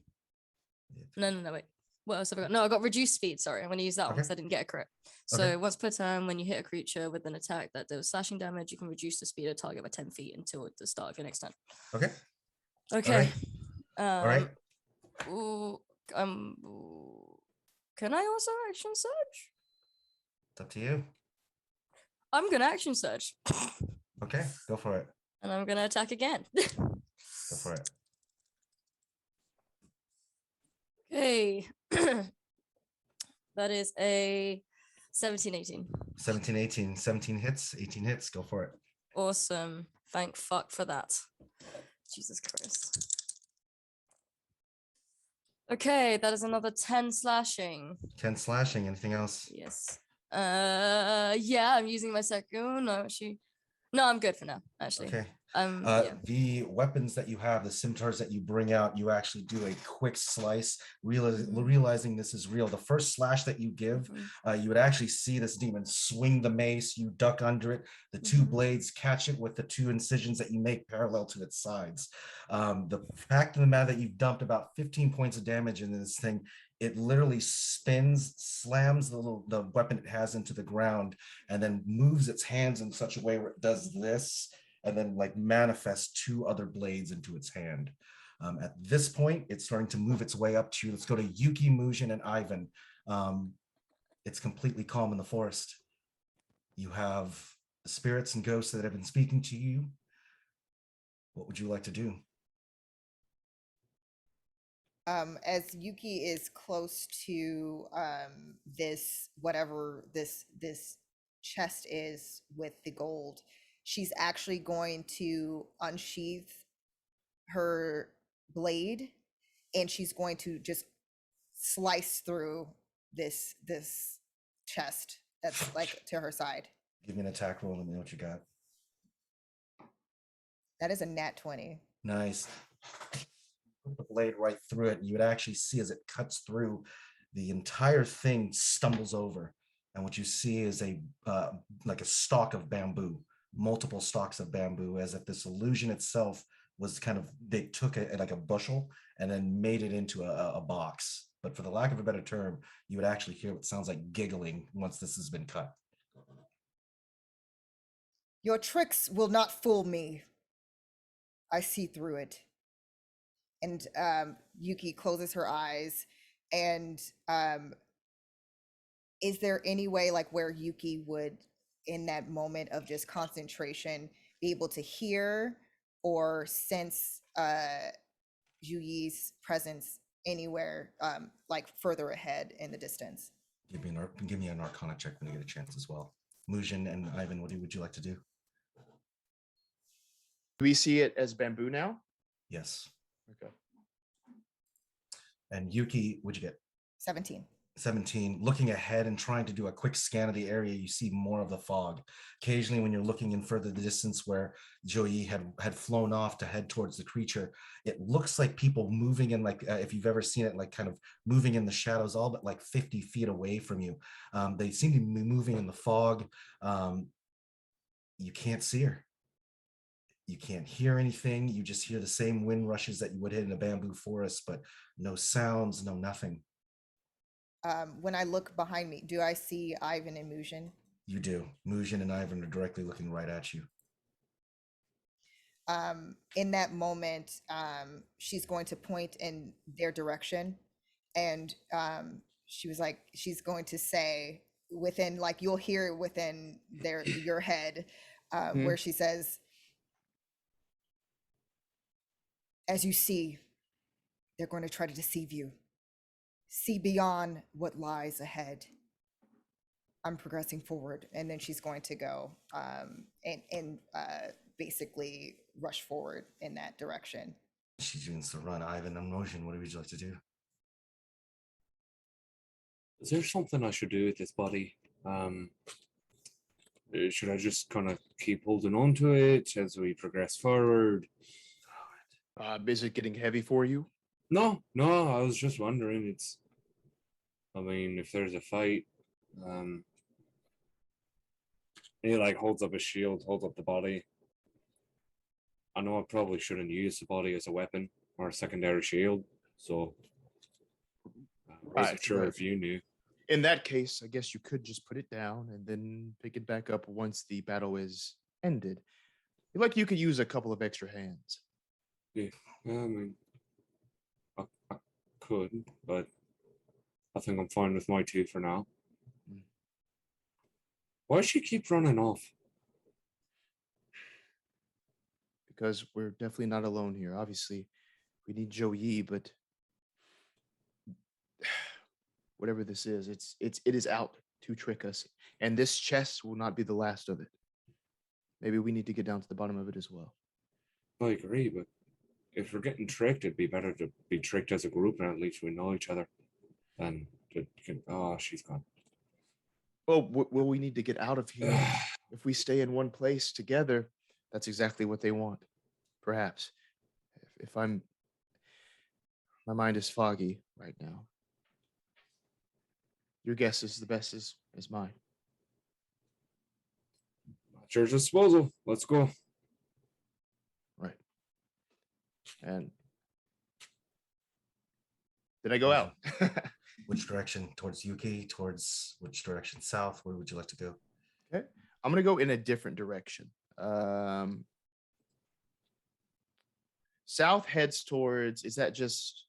No, wait. What else have I got? No, I got reduced speed. Sorry, I'm going to use that one because I didn't get a crit. So Okay. once per turn, when you hit a creature with an attack that does slashing damage, you can reduce the speed of target by 10 feet until the start of your next turn. Okay. Okay. All right. Ooh, can I also action surge? It's up to you. I'm gonna action surge. Okay, go for it. And I'm gonna attack again. Go for it. Okay. That is a 17, 18. 17, 18. 17 hits, 18 hits. Go for it. Awesome. Thank fuck for that. Jesus Christ. Okay, that is another 10 slashing. 10 slashing. Anything else? Yes. Yeah, I'm using my second. No, I'm good for now, actually. Okay. Yeah. The weapons that you have, the scimitars that you bring out, you actually do a quick slice, realizing this is real. The first slash that you give, you would actually see this demon swing the mace, you duck under it, the 2 blades catch it with the 2 incisions that you make parallel to its sides. The fact of the matter that you've dumped about 15 points of damage into this thing, it literally spins, slams the weapon it has into the ground, and then moves its hands in such a way where it does this, and then like manifests 2 other blades into its hand. At this point, it's starting to move its way up to you. Let's go to Yuki, Mujun, and Ivan. It's completely calm in the forest. You have spirits and ghosts that have been speaking to you. What would you like to do? As Yuki is close to this, whatever this chest is with the gold, she's actually going to unsheath her blade, and she's going to just slice through this chest that's like to her side. Give me an attack roll and let me know what you got. That is a nat 20. Nice. Put the blade right through it, and you would actually see as it cuts through, the entire thing stumbles over, and what you see is like a stalk of bamboo, multiple stalks of bamboo, as if this illusion itself was kind of, they took it like a bushel and then made it into a box. But for the lack of a better term, you would actually hear what sounds like giggling once this has been cut. Your tricks will not fool me. I see through it. And Yuki closes her eyes. And is there any way, like, where Yuki would, in that moment of just concentration, be able to hear or sense Yuyi's presence anywhere, like further ahead in the distance? Give me an Arcana check when you get a chance as well. Mujin and Ivan, what would you like to do? Do we see it as bamboo now? Yes. Okay. And Yuki, what'd you get? 17. 17. Looking ahead and trying to do a quick scan of the area, you see more of the fog. Occasionally, when you're looking in further the distance where Joey had flown off to head towards the creature, it looks like people moving in, like if you've ever seen it, like kind of moving in the shadows, all but like 50 feet away from you. They seem to be moving in the fog. You can't see her. You can't hear anything. You just hear the same wind rushes that you would hit in a bamboo forest, but no sounds, no nothing. When I look behind me, do I see Ivan and Mujin? You do. Mujin and Ivan are directly looking right at you. In that moment, she's going to point in their direction, and she was like, she's going to say within, like, you'll hear it within your head, where she says, as you see, they're going to try to deceive you. See beyond what lies ahead. I'm progressing forward, and then she's going to go and basically rush forward in that direction. She begins to run. Ivan, on motion. What would you like to do? Is there something I should do with this body? Should I just kind of keep holding on to it as we progress forward? Is it getting heavy for you? No, I was just wondering. I mean, if there's a fight, he like holds up his shield, holds up the body. I know I probably shouldn't use the body as a weapon or a secondary shield, so I wasn't sure if you knew. In that case, I guess you could just put it down and then pick it back up once the battle is ended. Like you could use a couple of extra hands. Yeah, I mean, I could, but I think I'm fine with my two for now. Why does she keep running off? Because we're definitely not alone here. Obviously, we need Joey, but whatever this is, it is out to trick us, and this chest will not be the last of it. Maybe we need to get down to the bottom of it as well. I agree, but if we're getting tricked, it'd be better to be tricked as a group, and at least we know each other. Than to she's gone. Well, we need to get out of here. If we stay in one place together, that's exactly what they want. Perhaps, if my mind is foggy right now. Your guess is the best as mine. At your disposal. Let's go. Right. And then I go out. Which direction? Towards Yuki? Towards which direction? South? Where would you like to go? Okay. I'm going to go in a different direction. South heads towards, is that just...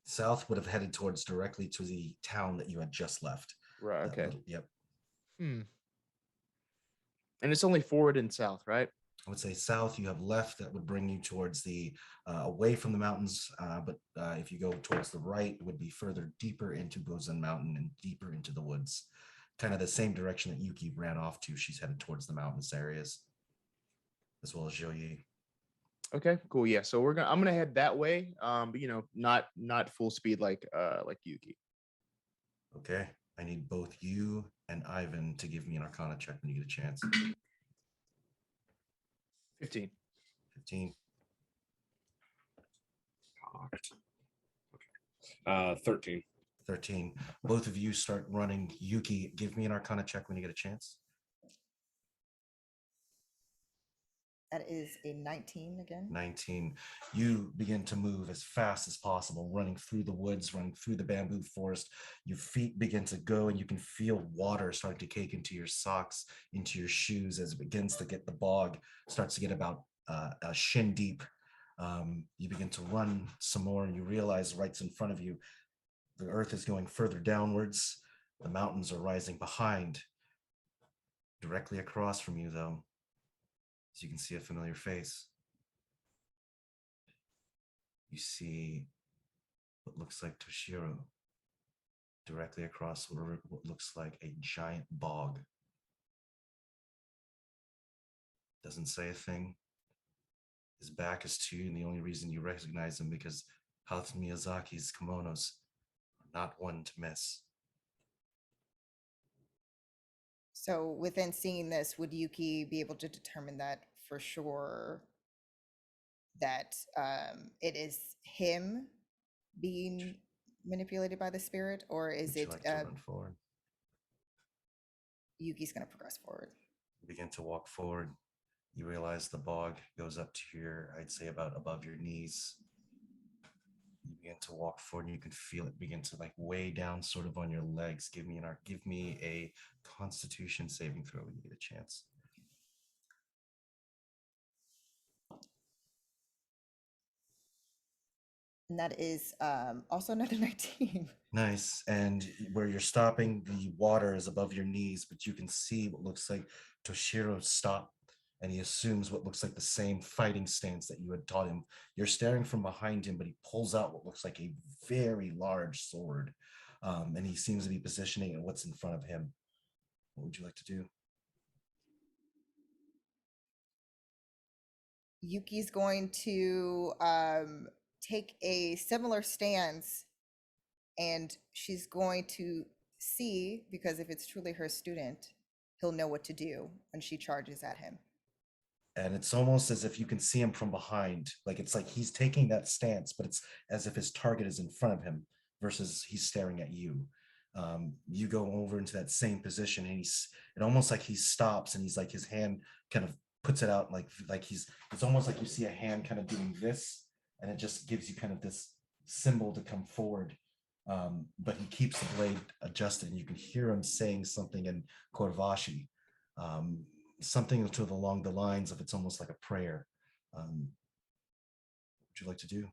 South would have headed towards directly to the town that you had just left. Right, okay. Yep. And it's only forward and south, right? I would say south you have left. That would bring you towards the away from the mountains, but if you go towards the right, it would be further deeper into Gozan Mountain and deeper into the woods, kind of the same direction that Yuki ran off to. She's headed towards the mountainous areas, as well as Joyi. Okay, cool. Yeah, so I'm gonna head that way, but not full speed like Yuki. Okay, I need both you and Ivan to give me an Arcana check when you get a chance. 15. 15. 13. 13. Both of you start running. Yuki, give me an Arcana check when you get a chance. That is a 19 again. 19. You begin to move as fast as possible, running through the woods, running through the bamboo forest. Your feet begin to go, and you can feel water starting to cake into your socks, into your shoes, as it begins to get the bog, starts to get about a shin deep. You begin to run some more, and you realize right in front of you, the earth is going further downwards. The mountains are rising behind. Directly across from you, though, as you can see a familiar face. You see what looks like Toshiro directly across what looks like a giant bog. Doesn't say a thing. His back is to you, and the only reason you recognize him because Haruto Miyazaki's kimonos are not one to miss. So within seeing this, would Yuki be able to determine that for sure that it is him being manipulated by the spirit, or is it like to run forward? Yuki's going to progress forward. You begin to walk forward. You realize the bog goes up to your, I'd say about above your knees. You begin to walk forward, and you can feel it begin to like weigh down sort of on your legs. Give me a Constitution saving throw when you get a chance. And that is also another 19. Nice. And where you're stopping, the water is above your knees, but you can see what looks like Toshiro stop and he assumes what looks like the same fighting stance that you had taught him. You're staring from behind him, but he pulls out what looks like a very large sword, and he seems to be positioning it what's in front of him. What would you like to do? Yuki's going to take a similar stance, and she's going to see, because if it's truly her student, he'll know what to do when she charges at him. And it's almost as if you can see him from behind. Like it's like he's taking that stance, but it's as if his target is in front of him versus he's staring at you. You go over into that same position, and it almost like he stops, and he's like his hand kind of puts it out like it's almost like you see a hand kind of doing this, and it just gives you kind of this symbol to come forward. But he keeps the blade adjusted, and you can hear him saying something in Qorvi. Something along the lines of it's almost like a prayer. What would you like to do?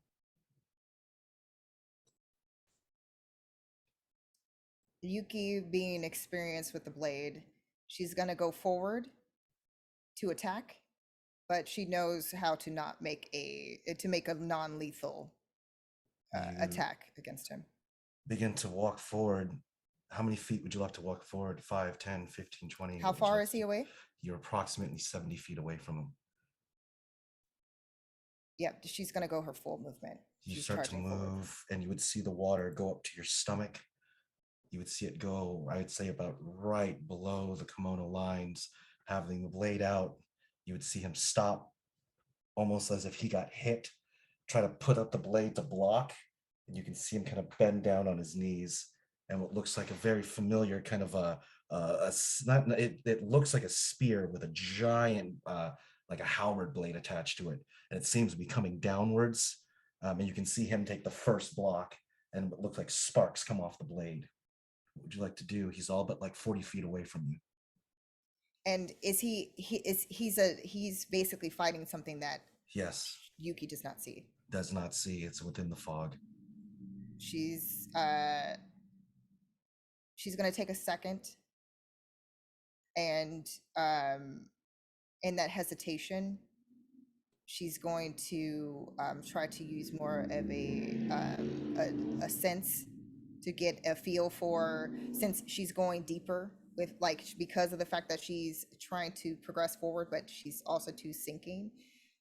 Yuki, being experienced with the blade, she's going to go forward to attack, but she knows how to not make a non-lethal attack against him. Begin to walk forward. How many feet would you like to walk forward? 5, 10, 15, 20? How far is he away? You're approximately 70 feet away from him. Yep, she's going to go her full movement. You start to move forward, and you would see the water go up to your stomach. You would see it go, I would say, about right below the kimono lines, having the blade out. You would see him stop, almost as if he got hit, try to put up the blade to block, and you can see him kind of bend down on his knees, and what looks like a very familiar kind of it looks like a spear with a giant like a halberd blade attached to it, and it seems to be coming downwards, and you can see him take the first block, and it looks like sparks come off the blade. What would you like to do? He's all but like 40 feet away from you. And he's basically fighting something that yes, Yuki does not see. Does not see. It's within the fog. She's going to take a second, and in that hesitation, she's going to try to use more of a sense to get a feel for, since she's going deeper with, like, because of the fact that she's trying to progress forward, but she's also too sinking.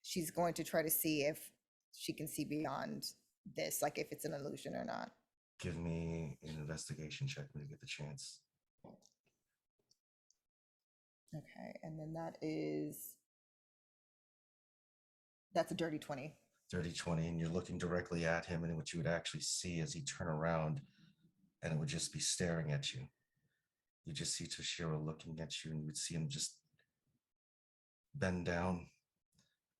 She's going to try to see if she can see beyond this, like if it's an illusion or not. Give me an investigation check when you get the chance. Okay, and then that's a dirty 20. Dirty 20, and you're looking directly at him, and what you would actually see is he turn around, and it would just be staring at you. You just see Toshiro looking at you, and you would see him just bend down,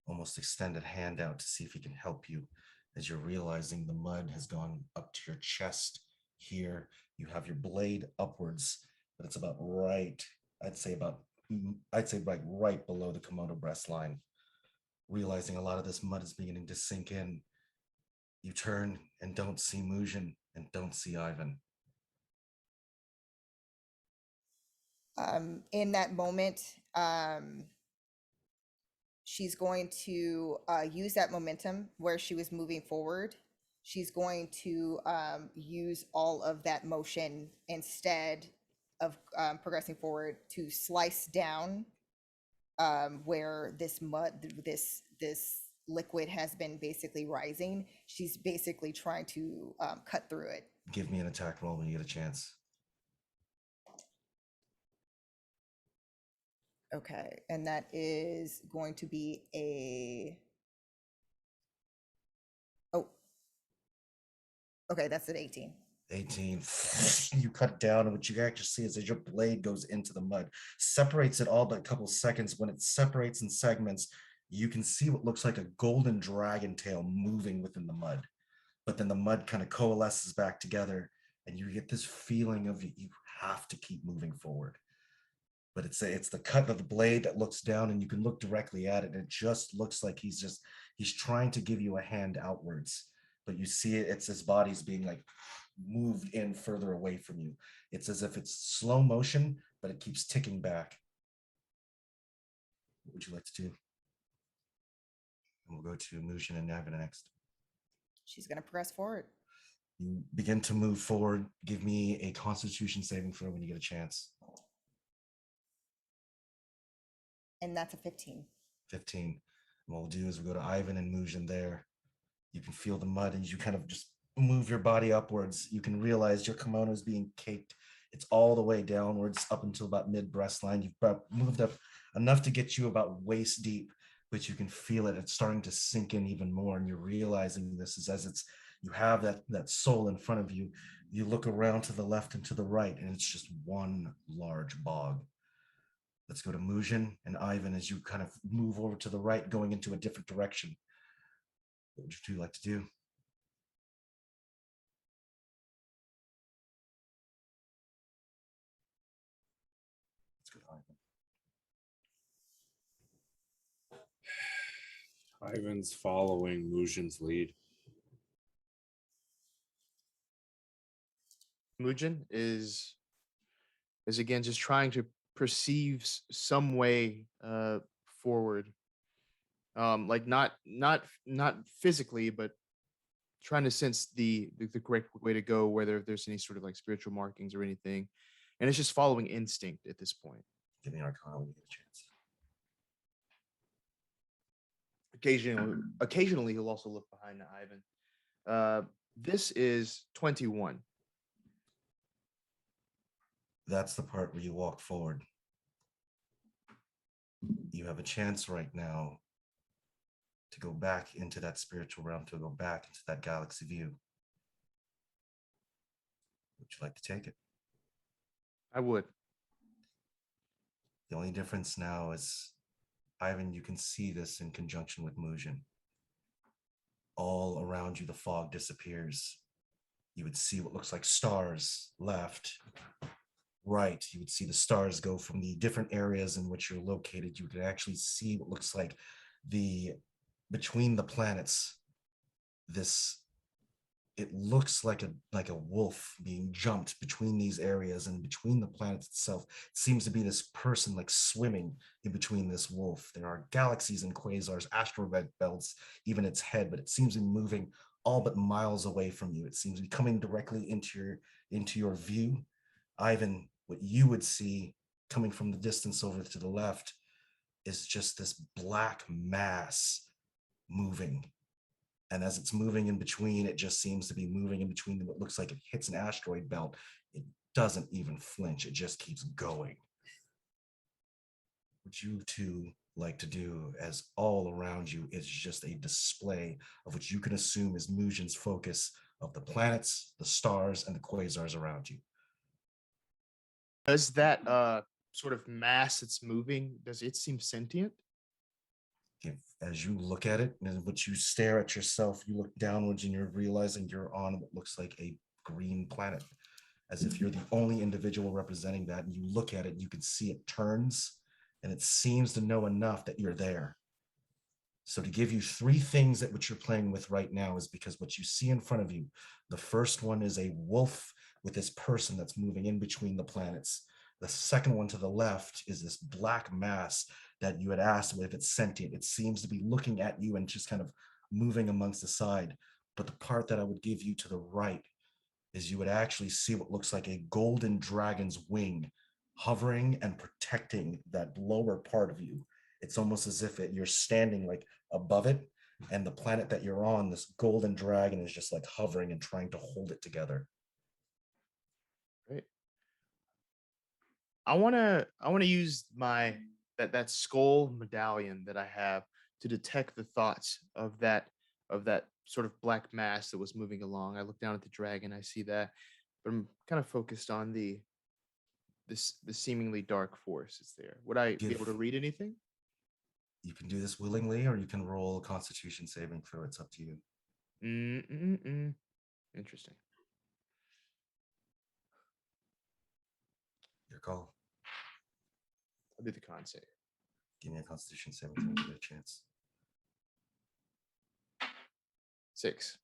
almost extend a hand out to see if he can help you, as you're realizing the mud has gone up to your chest here. You have your blade upwards, but it's about right, I'd say like right below the kimono breast line. Realizing a lot of this mud is beginning to sink in, you turn and don't see Mujun and don't see Ivan. In that moment, she's going to use that momentum where she was moving forward. She's going to use all of that motion instead of progressing forward to slice down where this mud, this liquid has been basically rising. She's basically trying to cut through it. Give me an attack roll when you get a chance. Okay, and that is going to be okay, that's an 18. 18. You cut down, and what you actually see is as your blade goes into the mud, separates it all but a couple seconds. When it separates in segments, you can see what looks like a golden dragon tail moving within the mud. But then the mud kind of coalesces back together, and you get this feeling of you have to keep moving forward. But it's the cut of the blade that looks down, and you can look directly at it, and it just looks like he's trying to give you a hand outwards. But you see it's his body's being like moved in further away from you. It's as if it's slow motion, but it keeps ticking back. would you like to do? And we'll go to Mujun and Navin next. She's gonna progress forward. You begin to move forward. Give me a Constitution saving throw when you get a chance. And that's a 15. 15. And what we'll do is we'll go to Ivan and Mujin there. You can feel the mud and you kind of just move your body upwards. You can realize your kimono is being caked. It's all the way downwards up until about mid-breast line. You've moved up enough to get you about waist deep, but you can feel it. It's starting to sink in even more. And you're realizing this is as you have that soul in front of you. You look around to the left and to the right, and it's just one large bog. Let's go to Mujin and Ivan as you kind of move over to the right, going into a different direction. What would you two like to do? Let's go to Ivan. Ivan's following Mujin's lead. Mujin is again just trying to perceive some way forward, like not physically, but trying to sense the correct way to go, whether there's any sort of like spiritual markings or anything, and it's just following instinct at this point. Give me Arcana when you get a chance. Occasionally he'll also look behind Ivan. This is 21. That's the part where you walk forward. You have a chance right now to go back into that spiritual realm, to go back into that galaxy view. Would you like to take it? I would. The only difference now is, Ivan, you can see this in conjunction with Mujin. All around you, the fog disappears. You would see what looks like stars left, right. You would see the stars go from the different areas in which you're located. You could actually see what looks like between the planets. It looks like a wolf being jumped between these areas, and between the planets itself. It seems to be this person like swimming in between this wolf. There are galaxies and quasars, asteroid belts, even its head, but it seems to be moving all but miles away from you. It seems to be coming directly into your view. Ivan, what you would see coming from the distance over to the left is just this black mass moving. And as it's moving in between, it just seems to be moving in between what looks like it hits an asteroid belt. It doesn't even flinch. It just keeps going. What you two like to do, as all around you is just a display of what you can assume is Mujin's focus of the planets, the stars, and the quasars around you. Does that sort of mass that's moving, does it seem sentient? As you look at it, and what you stare at yourself, you look downwards and you're realizing you're on what looks like a green planet, as if you're the only individual representing that. And you look at it, you can see it turns, and it seems to know enough that you're there. So to give you three things that what you're playing with right now is because what you see in front of you, the first one is a wolf with this person that's moving in between the planets. The second one to the left is this black mass that you had asked if it's sentient. It seems to be looking at you and just kind of moving amongst the side. But the part that I would give you to the right is you would actually see what looks like a golden dragon's wing hovering and protecting that lower part of you. It's almost as if you're standing like above it, and the planet that you're on, this golden dragon is just like hovering and trying to hold it together. Great. I wanna use that skull medallion that I have to detect the thoughts of that sort of black mass that was moving along. I look down at the dragon, I see that, but I'm kind of focused on the seemingly dark force that's there. Would I be able to read anything? You can do this willingly, or you can roll a Constitution saving throw. It's up to you. Interesting. Your call. I'll do the con save. Give me a Constitution saving throw to get a chance. 6.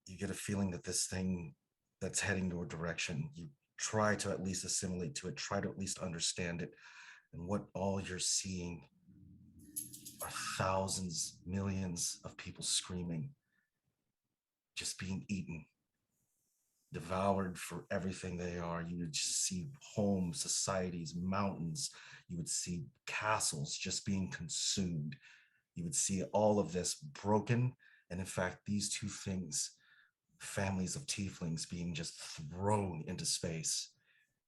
You get a feeling that this thing that's heading your direction, you try to at least assimilate to it, try to at least understand it. And what all you're seeing are thousands, millions of people screaming, just being eaten, devoured for everything they are. You would just see homes, societies, mountains. You would see castles just being consumed. You would see all of this broken. And in fact, these two things, families of tieflings being just thrown into space.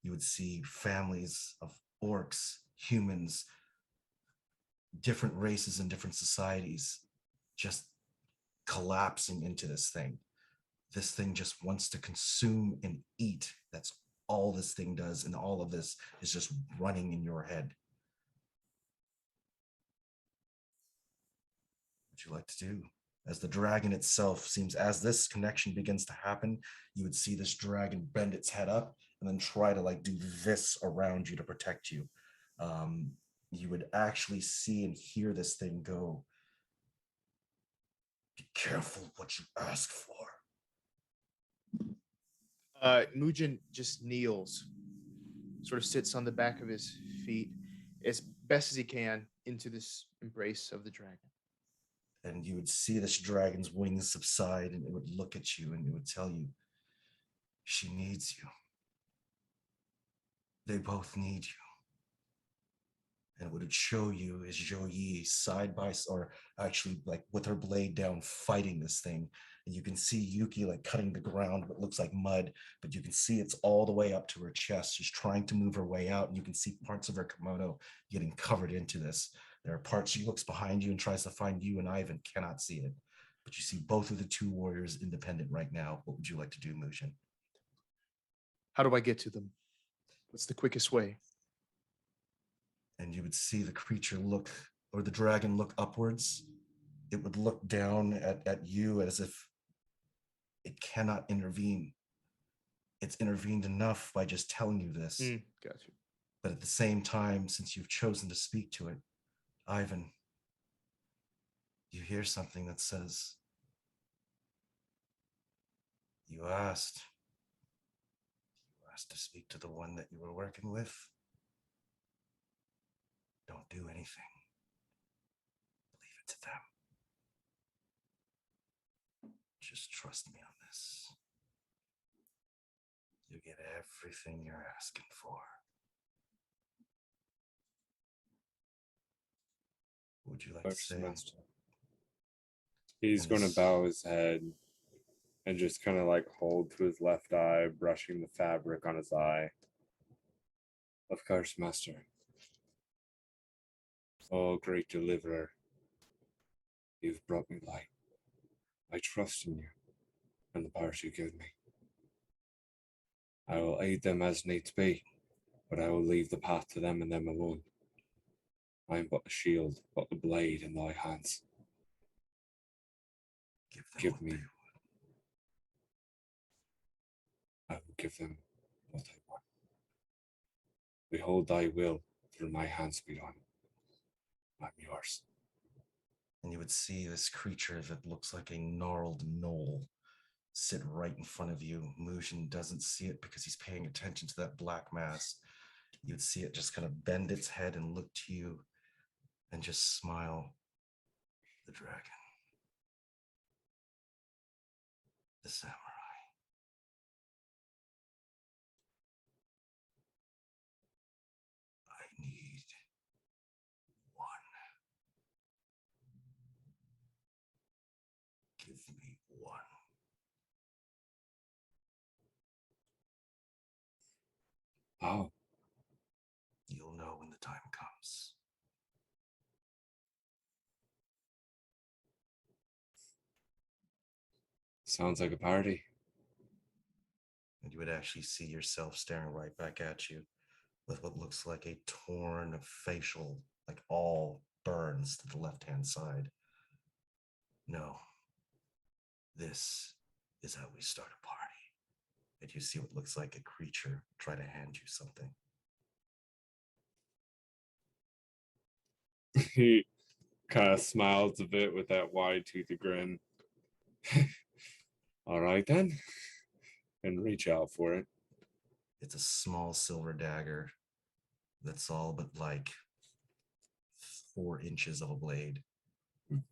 You would see families of orcs, humans, different races and different societies just collapsing into this thing. This thing just wants to consume and eat. That's all this thing does. And all of this is just running in your head. What would you like to do? As the dragon itself seems, as this connection begins to happen, you would see this dragon bend its head up and then try to like do this around you to protect you. You would actually see and hear this thing go, be careful what you ask for. Mujun just kneels, sort of sits on the back of his feet as best as he can into this embrace of the dragon. And you would see this dragon's wings subside and it would look at you and it would tell you, she needs you. They both need you. And what it would show you is Joyi side by side, or actually like with her blade down fighting this thing. And you can see Yuki like cutting the ground, what looks like mud, but you can see it's all the way up to her chest. She's trying to move her way out, and you can see parts of her kimono getting covered into this. There are parts she looks behind you and tries to find you, and Ivan cannot see it. But you see both of the two warriors independent right now. What would you like to do, Mujin? How do I get to them? What's the quickest way? And you would see the creature look, or the dragon look upwards. It would look down at you as if it cannot intervene. It's intervened enough by just telling you this. Got you. But at the same time, since you've chosen to speak to it, Ivan, you hear something that says, you asked to speak to the one that you were working with. Don't do anything. Leave it to them. Just trust me on this. You get everything you're asking for. What would you like to say? Master. He's going to bow his head and just kind of like hold to his left eye, brushing the fabric on his eye. Of course, Master. Oh, great deliverer. You've brought me light. I trust in you and the powers you give me. I will aid them as needs be, but I will leave the path to them and them alone. I am but a shield, but a blade in thy hands. Give me. I will give them what I want. Behold thy will through my hands be done. I'm yours. And you would see this creature that looks like a gnarled knoll sit right in front of you. Mujin doesn't see it because he's paying attention to that black mass. You'd see it just kind of bend its head and look to you and just smile. The dragon. The samurai. I need one. Give me one. Oh. You'll know when the time comes. Sounds like a party. And you would actually see yourself staring right back at you with what looks like a torn facial, like all burns to the left-hand side. No, this is how we start a party. And you see what looks like a creature try to hand you something. He kind of smiles a bit with that wide-toothed grin. All right, then. And reach out for it. It's a small silver dagger. that's all but like 4 inches of a blade. You'll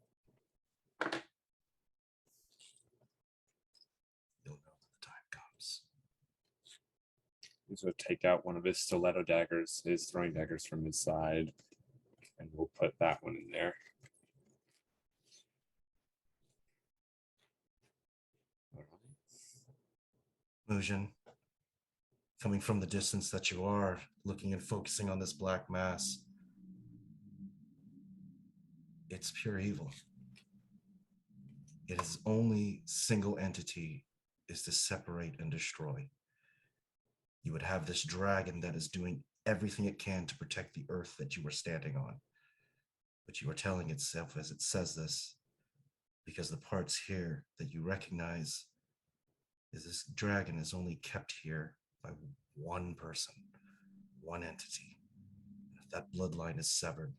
know when the time comes. So take out one of his stiletto daggers, his throwing daggers from his side, and we'll put that one in there. Mujun, coming from the distance that you are, looking and focusing on this black mass, it's pure evil. Its only single entity is to separate and destroy. You would have this dragon that is doing everything it can to protect the earth that you are standing on. But you are telling itself as it says this, because the parts here that you recognize is this dragon is only kept here by one person, one entity. And if that bloodline is severed,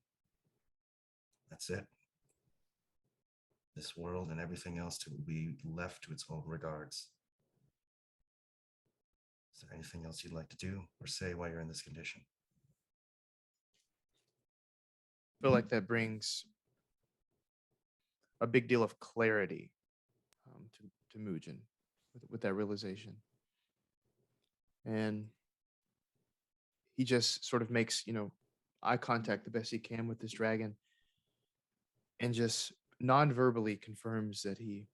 that's it. This world and everything else will be left to its own regards. Is there anything else you'd like to do or say while you're in this condition? I feel like that brings a big deal of clarity to Mujin with that realization. And he just sort of makes, eye contact the best he can with this dragon and just non-verbally confirms that he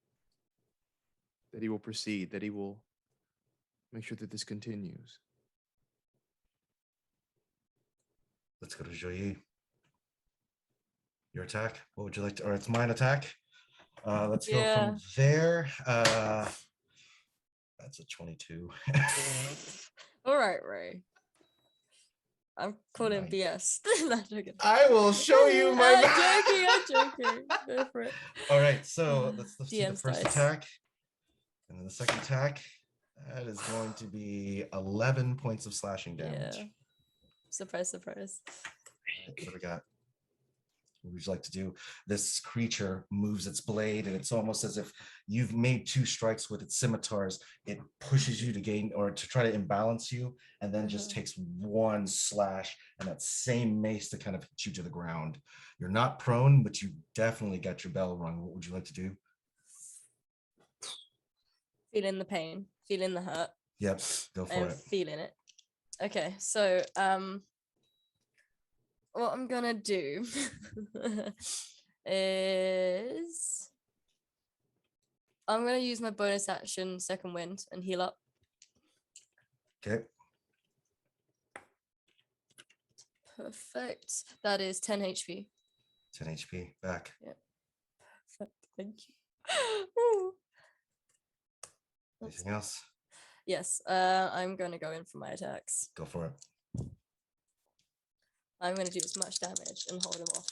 will proceed, that he will make sure that this continues. Let's go to Joyi. Your attack. What would you like to, or it's mine attack. Let's go from there. That's a 22. All right, Ray. I'm calling BS. Not joking. I will show you my I'm joking. Go for it. All right, so let's see the DM's first dice. attack. And then the second attack. That is going to be 11 points of slashing damage. Yeah. Surprise, surprise. What do we got? What would you like to do? This creature moves its blade, and it's almost as if you've made 2 strikes with its scimitars. It pushes you to gain or to try to imbalance you, and then just takes 1 slash and that same mace to kind of hit you to the ground. You're not prone, but you definitely got your bell rung. What would you like to do? Feeling the pain, feeling the hurt. Yep, go for it. Feeling it. Okay, so what I'm gonna do is I'm gonna use my bonus action second wind and heal up. Okay. Perfect. That is 10 HP. 10 HP back. Yep. Perfect. Thank you. Anything else? Yes. I'm gonna go in for my attacks. Go for it. I'm going to do as much damage and hold him off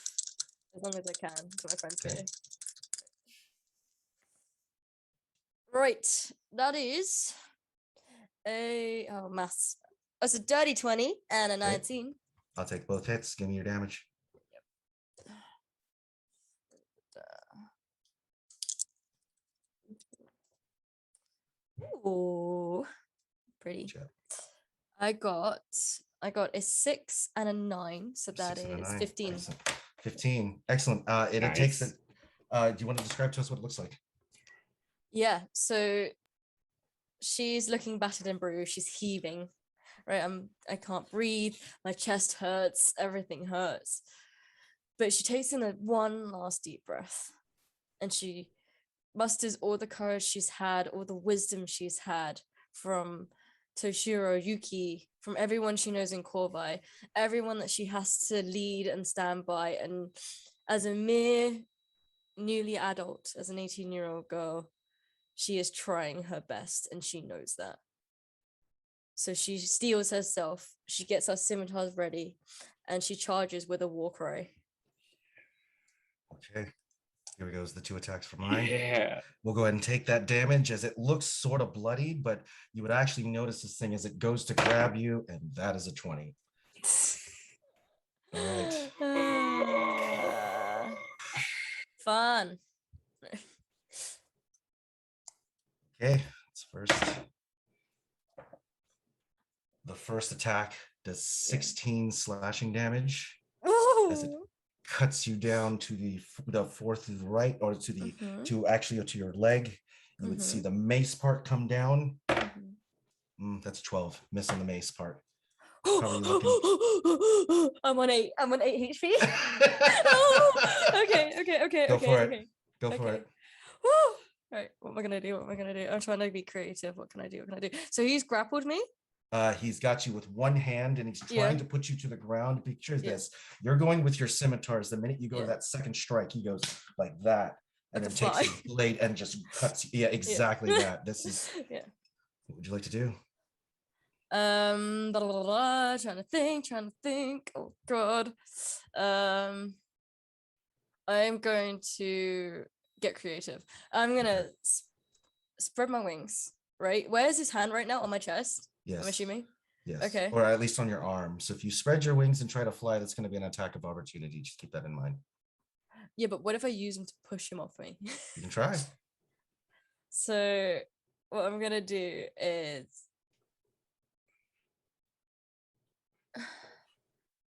as long as I can to my friends here. Right, that is maths. That's a dirty 20 and a 19. I'll take both hits. Give me your damage. Ooh, pretty. I got a 6 and a 9, so that is 15. Excellent. 15. Excellent. It takes it. Do you want to describe to us what it looks like? Yeah, so she's looking battered and bruised. She's heaving. Right, I can't breathe. My chest hurts. Everything hurts. But she takes in one last deep breath, and she musters all the courage she's had, all the wisdom she's had from Toshiro, Yuki, from everyone she knows in Qorvi, everyone that she has to lead and stand by. And as a mere newly adult, as an 18-year-old girl, she is trying her best, and she knows that. So she steels herself, she gets her scimitars ready, and she charges with a war cry. Okay. Here goes the 2 attacks for mine. Yeah. We'll go ahead and take that damage as it looks sort of bloodied, but you would actually notice this thing as it goes to grab you, and that is a 20. All right. Fun. Okay, it's first. The first attack does 16 slashing damage as it Ooh. cuts you down to the fourth to the right, or to the to your leg. You would see the mace part come down. That's 12. Missing the mace part. Probably looking. I'm on 8. I'm on 8 HP. Oh, okay. Go for it. Go for it. Woo! Right, what am I gonna do? I'm trying to be creative. What can I do? So he's grappled me. He's got you with one hand and he's trying to put you to the ground. Picture this. You're going with your scimitars. The minute you go to that second strike, he goes like that and then takes his blade and just cuts you. Yeah, exactly that. This is what would you like to do? Trying to think. Oh god. I'm going to get creative. I'm gonna spread my wings. Right? Where's his hand right now? On my chest? Yes. I'm assuming. Yes. Okay. Or at least on your arm. So if you spread your wings and try to fly, that's going to be an attack of opportunity. Just keep that in mind. Yeah, but what if I use him to push him off me? You can try. So what I'm gonna do is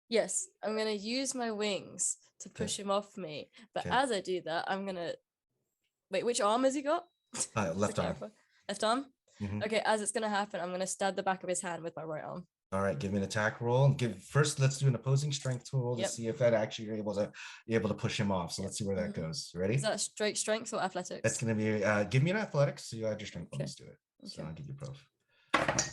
yes, I'm gonna use my wings to push him off me. But as I do that, I'm gonna wait. Which arm has he got? Left arm. Left arm. Okay, as it's gonna happen, I'm gonna stab the back of his hand with my right arm. All right, give me an attack roll. First, let's do an opposing strength roll to see if that actually you're able to push him off. So let's see where that goes. Ready? Is that straight strength or athletics? That's gonna be give me an athletics. So you add your strength bonus to it. So I'll give you both. Okay.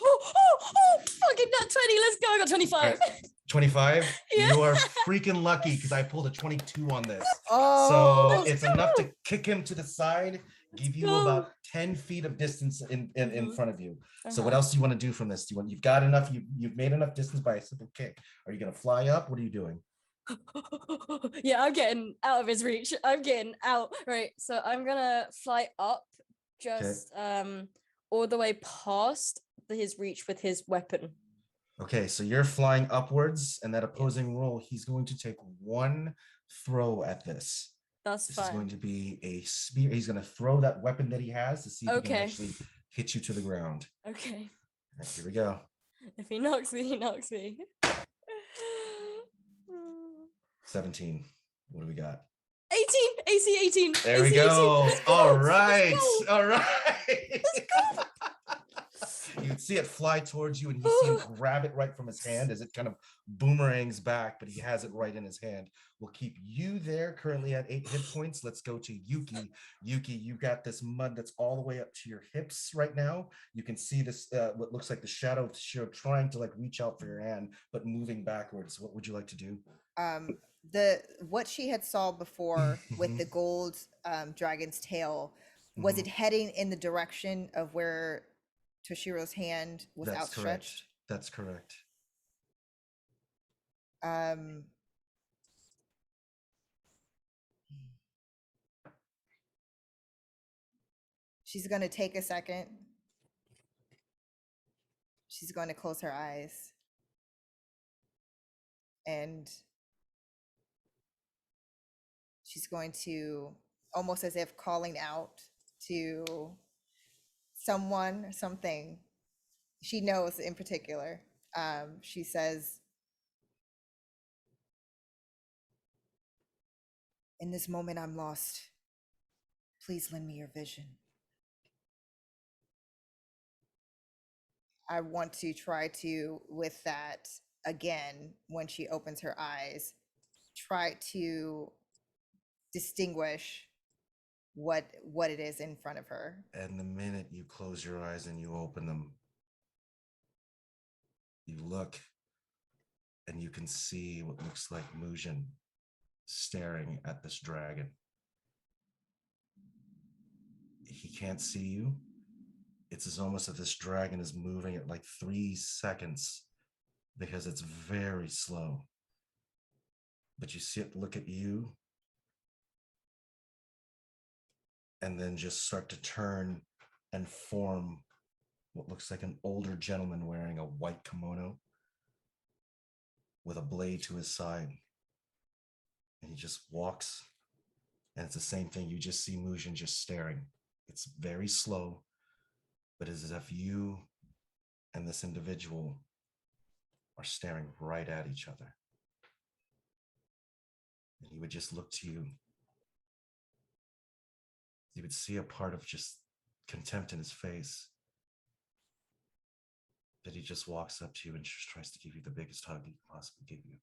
Oh, fucking nut 20. Let's go. I got 25. Right. 25. Yeah. You are freaking lucky because I pulled a 22 on this. Oh, so it's enough to kick him to the side, give you about 10 feet of distance in front of you. So what else do you want to do from this? You've got enough, you've made enough distance by a simple kick. Are you gonna fly up? What are you doing? Yeah, I'm getting out of his reach. I'm getting out. Right. So I'm gonna fly up just all the way past his reach with his weapon. Okay, so you're flying upwards, and that opposing roll, he's going to take one throw at this. This is going to be a spear. He's going to throw that weapon that he has to see if he can actually hit you to the ground. Okay. All right, here we go. If he knocks me, he knocks me. 17. What do we got? 18. AC 18. There we go. All right. All right. You'd see it fly towards you, and you see him grab it right from his hand as it kind of boomerangs back, but he has it right in his hand. We'll keep you there, currently at 8 hit points. Let's go to Yuki. Yuki, you got this mud that's all the way up to your hips right now. You can see this, what looks like the shadow of Shiro trying to like reach out for your hand, but moving backwards. What would you like to do? What she had saw before with the gold dragon's tail, was it heading in the direction of where Toshiro's hand was outstretched? That's correct. She's going to take a second. She's going to close her eyes. And she's going to, almost as if calling out to someone, something she knows in particular. She says, "In this moment, I'm lost. Please lend me your vision." I want to try to, with that, again, when she opens her eyes, try to distinguish what it is in front of her. And the minute you close your eyes and you open them, you look and you can see what looks like Mujun staring at this dragon. He can't see you. It's almost as if this dragon is moving at like 3 seconds because it's very slow. But you see it look at you and then just start to turn and form what looks like an older gentleman wearing a white kimono with a blade to his side. And he just walks, and it's the same thing. You just see Mujun just staring. It's very slow, but it's as if you and this individual are staring right at each other. And he would just look to you. You would see a part of just contempt in his face. That he just walks up to you and just tries to give you the biggest hug he can possibly give you.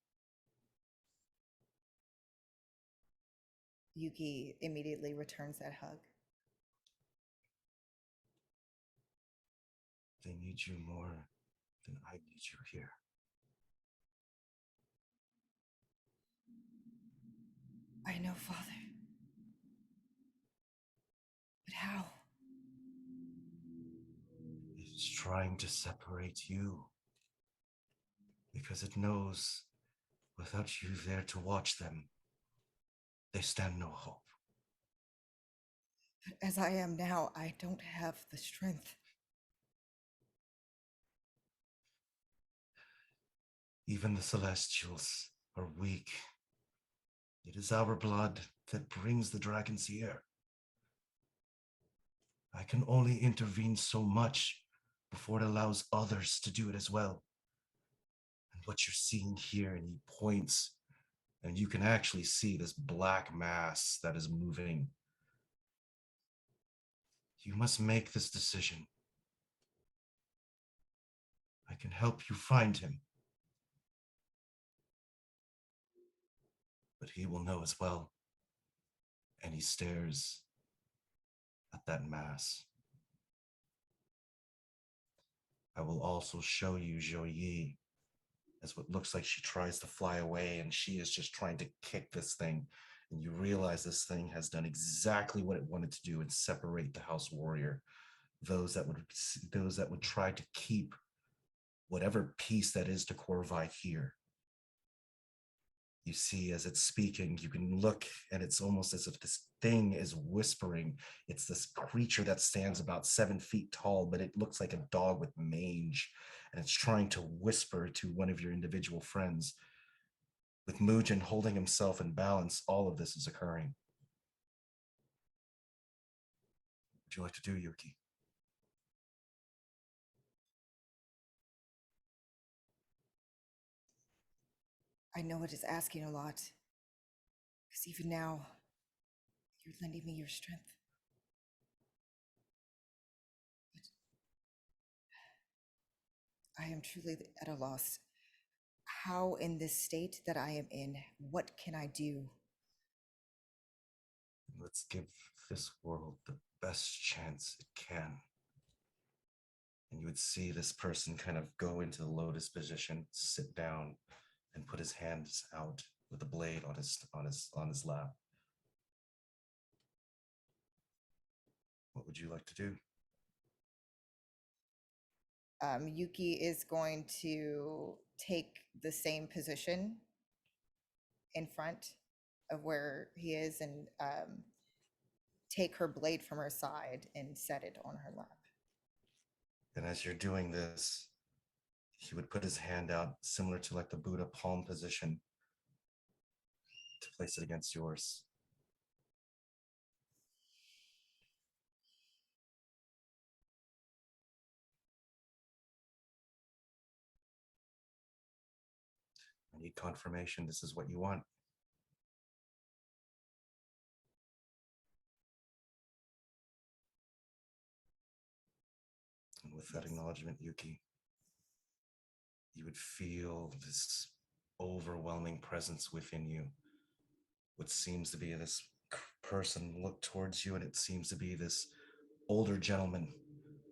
Yuki immediately returns that hug. They need you more than I need you here. I know, Father. But how? It's trying to separate you. Because it knows without you there to watch them, they stand no hope. But as I am now, I don't have the strength. Even the Celestials are weak. It is our blood that brings the dragons here. I can only intervene so much before it allows others to do it as well. And what you're seeing here, and he points, and you can actually see this black mass that is moving. You must make this decision. I can help you find him. But he will know as well. And he stares at that mass. I will also show you Zhou Yi as what looks like she tries to fly away, and she is just trying to kick this thing. And you realize this thing has done exactly what it wanted to do and separate the House Warrior. Those that would try to keep whatever piece that is to Qorvi here. You see, as it's speaking, you can look, and it's almost as if this thing is whispering. It's this creature that stands about 7 feet tall, but it looks like a dog with mange, and it's trying to whisper to one of your individual friends. With Mujun holding himself in balance, all of this is occurring. What would you like to do, Yuki? I know it is asking a lot. Because even now, you're lending me your strength. But I am truly at a loss. How, in this state that I am in, what can I do? Let's give this world the best chance it can. And you would see this person kind of go into the lotus position, sit down, and put his hands out with a blade on his lap. What would you like to do? Yuki is going to take the same position in front of where he is and take her blade from her side and set it on her lap. And as you're doing this, he would put his hand out, similar to like the Buddha palm position, to place it against yours. I need confirmation this is what you want. And with that acknowledgement, Yuki, you would feel this overwhelming presence within you. What seems to be this person look towards you, and it seems to be this older gentleman.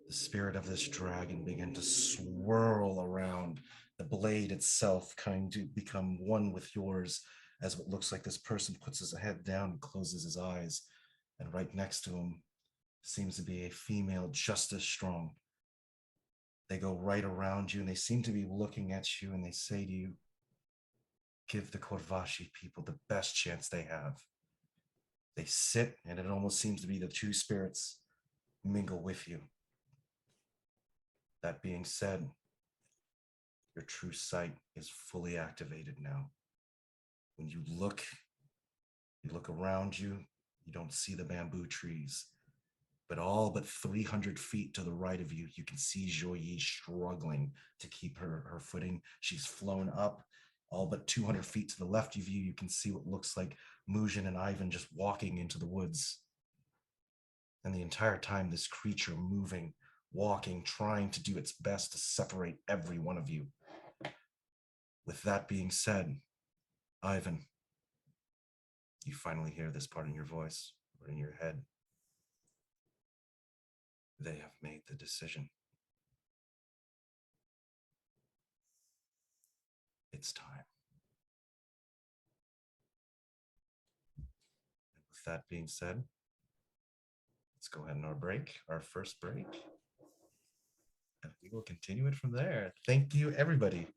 The spirit of this dragon began to swirl around the blade itself, kind to become one with yours, as what looks like this person puts his head down and closes his eyes. And right next to him seems to be a female just as strong. They go right around you and they seem to be looking at you, and they say to you, give the Qorvashi people the best chance they have. They sit, and it almost seems to be the two spirits mingle with you. That being said, your true sight is fully activated now. When you look around you, you don't see the bamboo trees. But all but 300 feet to the right of you, you can see Joyi struggling to keep her footing. She's flown up. All but 200 feet to the left of you, you can see what looks like Mujun and Ivan just walking into the woods. And the entire time, this creature moving, walking, trying to do its best to separate every one of you. With that being said, Ivan, you finally hear this part in your voice or in your head. They have made the decision. It's time. And with that being said, let's go ahead and our first break. And we will continue it from there. Thank you, everybody.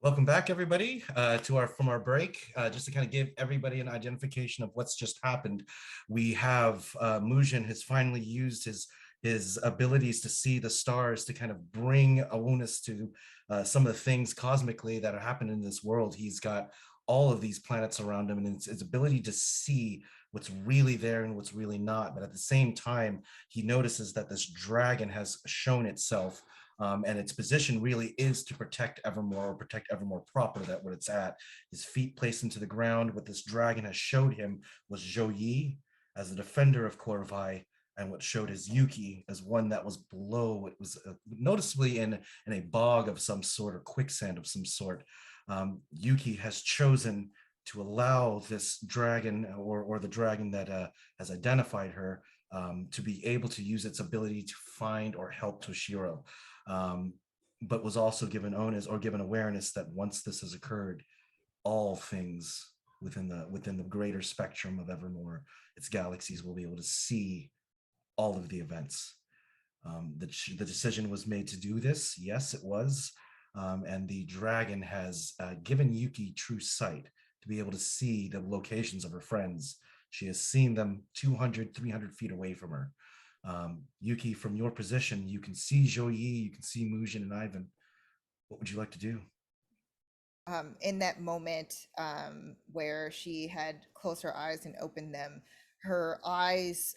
Welcome back, everybody, to our break. Just to kind of give everybody an identification of what's just happened, we have Mujun has finally used his abilities to see the stars to kind of bring awareness to some of the things cosmically that are happening in this world. He's got all of these planets around him, and his ability to see what's really there and what's really not. But at the same time, he notices that this dragon has shown itself, and its position really is to protect Evermore, or protect Evermore proper, that what it's at. His feet placed into the ground. What this dragon has showed him was Zhou as the defender of Qorvi, and what showed his Yuki as one that was below. It was noticeably in a bog of some sort, or quicksand of some sort. Yuki has chosen to allow this dragon, or the dragon that has identified her, to be able to use its ability to find or help Toshiro, but was also given onus, or given awareness, that once this has occurred, all things within the greater spectrum of Evermore, its galaxies, will be able to see all of the events. The decision was made to do this. Yes, it was. And the dragon has given Yuki true sight to be able to see the locations of her friends. She has seen them 200, 300 feet away from her. Yuki, from your position, you can see Zhou Yi, you can see Mujin and Ivan. What would you like to do? In that moment where she had closed her eyes and opened them, her eyes,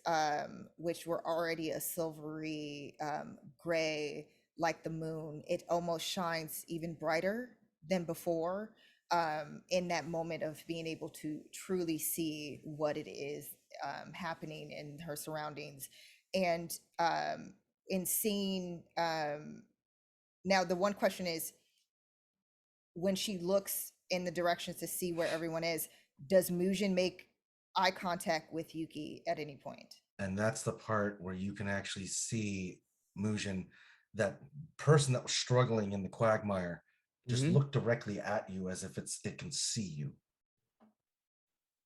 which were already a silvery gray like the moon, it almost shines even brighter than before, in that moment of being able to truly see what it is happening in her surroundings. And in seeing, now the one question is, when she looks in the directions to see where everyone is, does Mujin make eye contact with Yuki at any point? And that's the part where you can actually see Mujin, that person that was struggling in the quagmire, just look directly at you as if it can see you.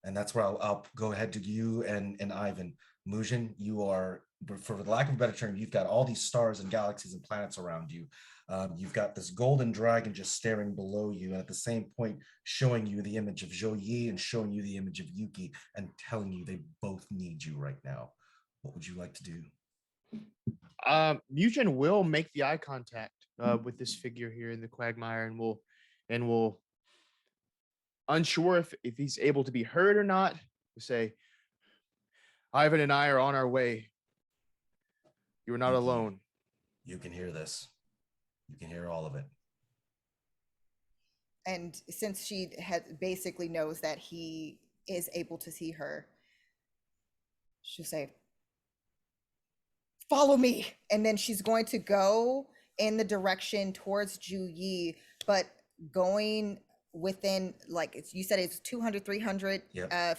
And that's where I'll go ahead to you and Ivan. Mujin, you are, for the lack of a better term, you've got all these stars and galaxies and planets around you. You've got this golden dragon just staring below you, and at the same point showing you the image of Zhou Yi and showing you the image of Yuki, and telling you they both need you right now. What would you like to do? Mujin will make the eye contact with this figure here in the quagmire, and will, unsure if he's able to be heard or not, say, Ivan and I are on our way. You are not Yuki, alone. You can hear this. You can hear all of it. And since she basically knows that he is able to see her, she'll say, follow me. And then she's going to go in the direction towards Zhu Yi, but going within, like you said, it's 200, 300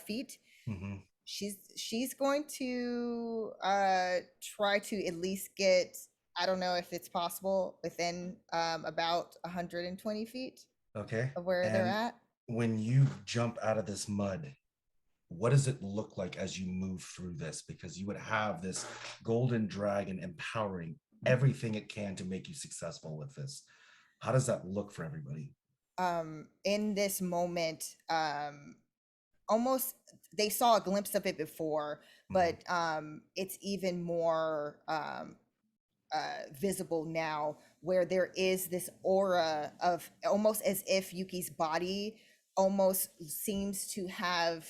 feet. Mm-hmm. She's going to try to at least get, I don't know if it's possible, within about 120 feet of where they're at. When you jump out of this mud, what does it look like as you move through this? Because you would have this golden dragon empowering everything it can to make you successful with this. How does that look for everybody? In this moment, almost, they saw a glimpse of it before, but it's even more visible now, where there is this aura of, almost as if Yuki's body almost seems to have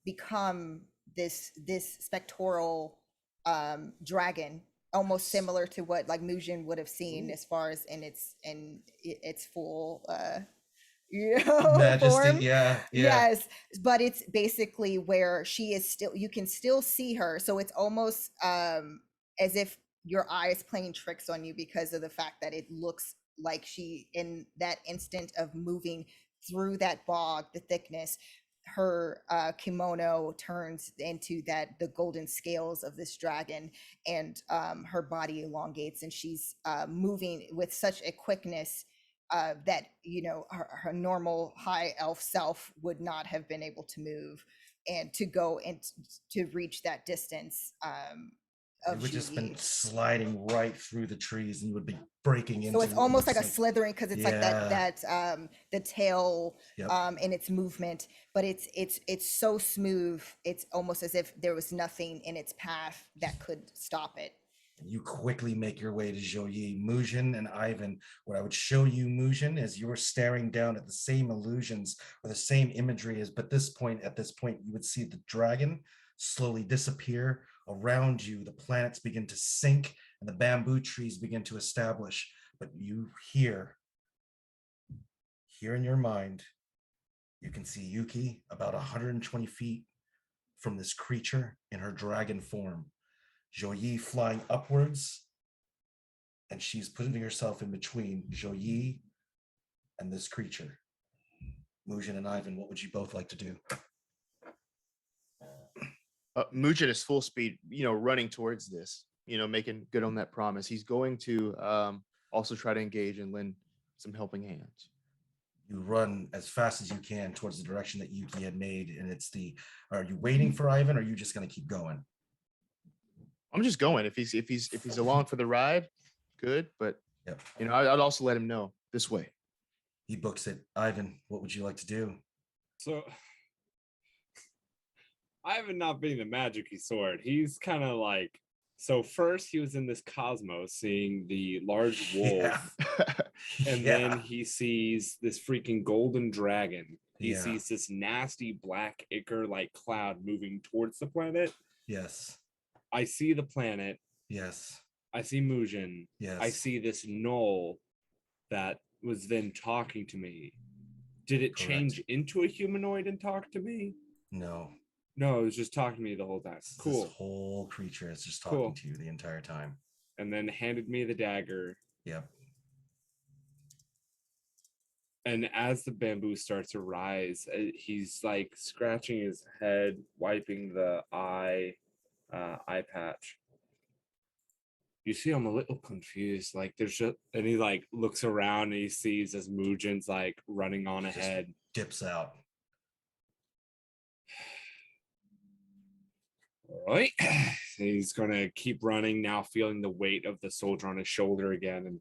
become this spectral dragon, almost similar to what like Mujin would have seen as far as in its full Majesty, form. yeah. Yes, but it's basically where she is still, you can still see her, so it's almost as if your eye is playing tricks on you, because of the fact that it looks like she, in that instant of moving through that bog, the thickness, her kimono turns into the golden scales of this dragon, and her body elongates, and she's moving with such a quickness that, you know, her normal high elf self would not have been able to move, and to go and to reach that distance of It would just been Zhuyi. sliding right through the trees, and you would be breaking into. So it's what almost like a looks slithering because it's like that the tail Yep. in its movement, but it's so smooth. It's almost as if there was nothing in its path that could stop it. You quickly make your way to Joyi, Mujun, and Ivan. What I would show you, Mujun, is you were staring down at the same illusions or the same imagery as, but at this point, you would see the dragon slowly disappear around you. The planets begin to sink and the bamboo trees begin to establish. But you here in your mind, you can see Yuki about 120 feet from this creature in her dragon form. Joyi flying upwards, and she's putting herself in between Joyi and this creature. Mujin and Ivan, what would you both like to do? Mujin is full speed, running towards this, making good on that promise. He's going to also try to engage and lend some helping hands. You run as fast as you can towards the direction that Yuki had made, and are you waiting for Ivan, or are you just going to keep going? I'm just going. If he's along for the ride, good. But yep. I'd also let him know this way. He books it. Ivan, what would you like to do? So Ivan not being the magic-y sort, he's kind of like, so first he was in this cosmos seeing the large wolf, and then he sees this freaking golden dragon. He sees this nasty black ichor-like cloud moving towards the planet. Yes. I see the planet. Yes. I see Mujin. Yes. I see this knoll that was then talking to me. Did it change into a humanoid and talk to me? No. No, it was just talking to me the whole time. Cool. This whole creature is just talking to you the entire time. And then handed me the dagger. Yep. And as the bamboo starts to rise, he's like scratching his head, wiping the eye patch. You see, I'm a little confused. Like, there's just, and he like looks around and he sees as Mujin's like running on ahead. Dips out. All right. He's gonna keep running now, feeling the weight of the soldier on his shoulder again. And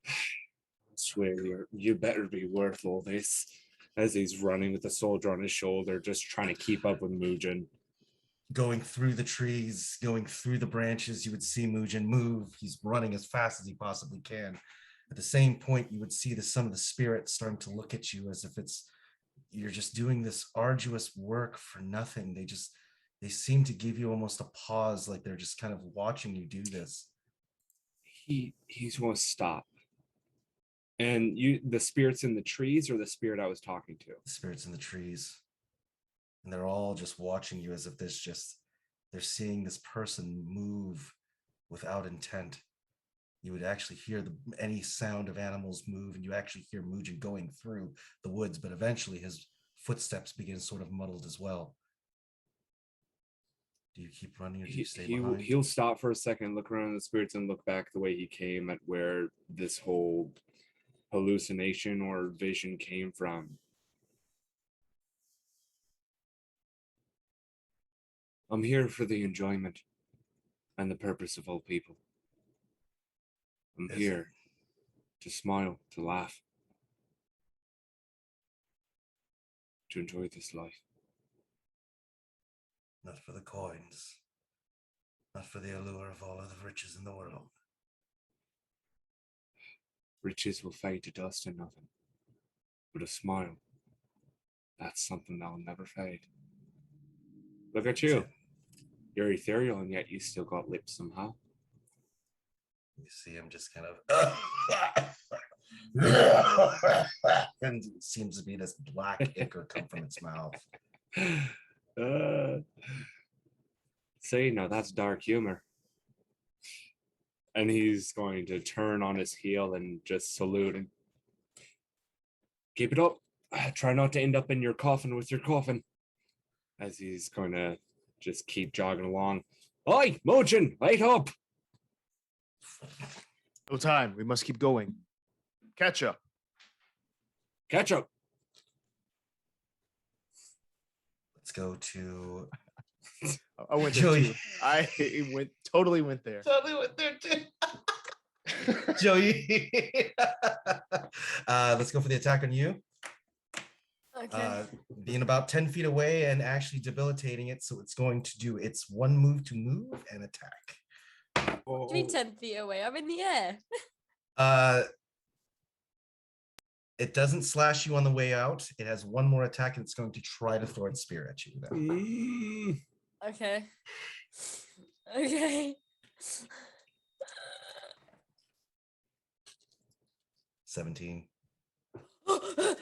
I swear, you better be worth all this. As he's running with the soldier on his shoulder, just trying to keep up with Mujin. Going through the trees, going through the branches, you would see Mujin move. He's running as fast as he possibly can. At the same point, you would see some of the spirits starting to look at you as if you're just doing this arduous work for nothing. They seem to give you almost a pause, like they're just kind of watching you do this. He's going to stop. And the spirits in the trees, or the spirit I was talking to? The spirits in the trees. And they're all just watching you as if they're seeing this person move without intent. You would actually hear any sound of animals move, and you actually hear Mujin going through the woods, but eventually his footsteps begin sort of muddled as well. Do you keep running, or do you stay behind? He'll stop for a second, look around the spirits, and look back the way he came at where this whole hallucination or vision came from. I'm here for the enjoyment and the purpose of all people. I'm here to smile, to laugh, to enjoy this life. Not for the coins, not for the allure of all of the riches in the world. Riches will fade to dust and nothing, but a smile, that's something that'll never fade. Look at you. You're ethereal, and yet you still got lips somehow. You see him just kind of and it seems to be this black ichor come from its mouth. See, now that's dark humor. And he's going to turn on his heel and just salute and keep it up. Try not to end up in your coffin with your coffin. As he's going to just keep jogging along. Oi, Mujin, wait up! No time. We must keep going. Catch up. Catch up. Let's go to I went there Joey. too. I totally went there. Totally went there too. Joey. Let's go for the attack on you. Okay. Being about 10 feet away and actually debilitating it. So it's going to do its one move to move and attack. What do you mean 10 feet away? I'm in the air. It doesn't slash you on the way out. It has one more attack and it's going to try to throw its spear at you. Now. Okay. Okay. 17. Okay.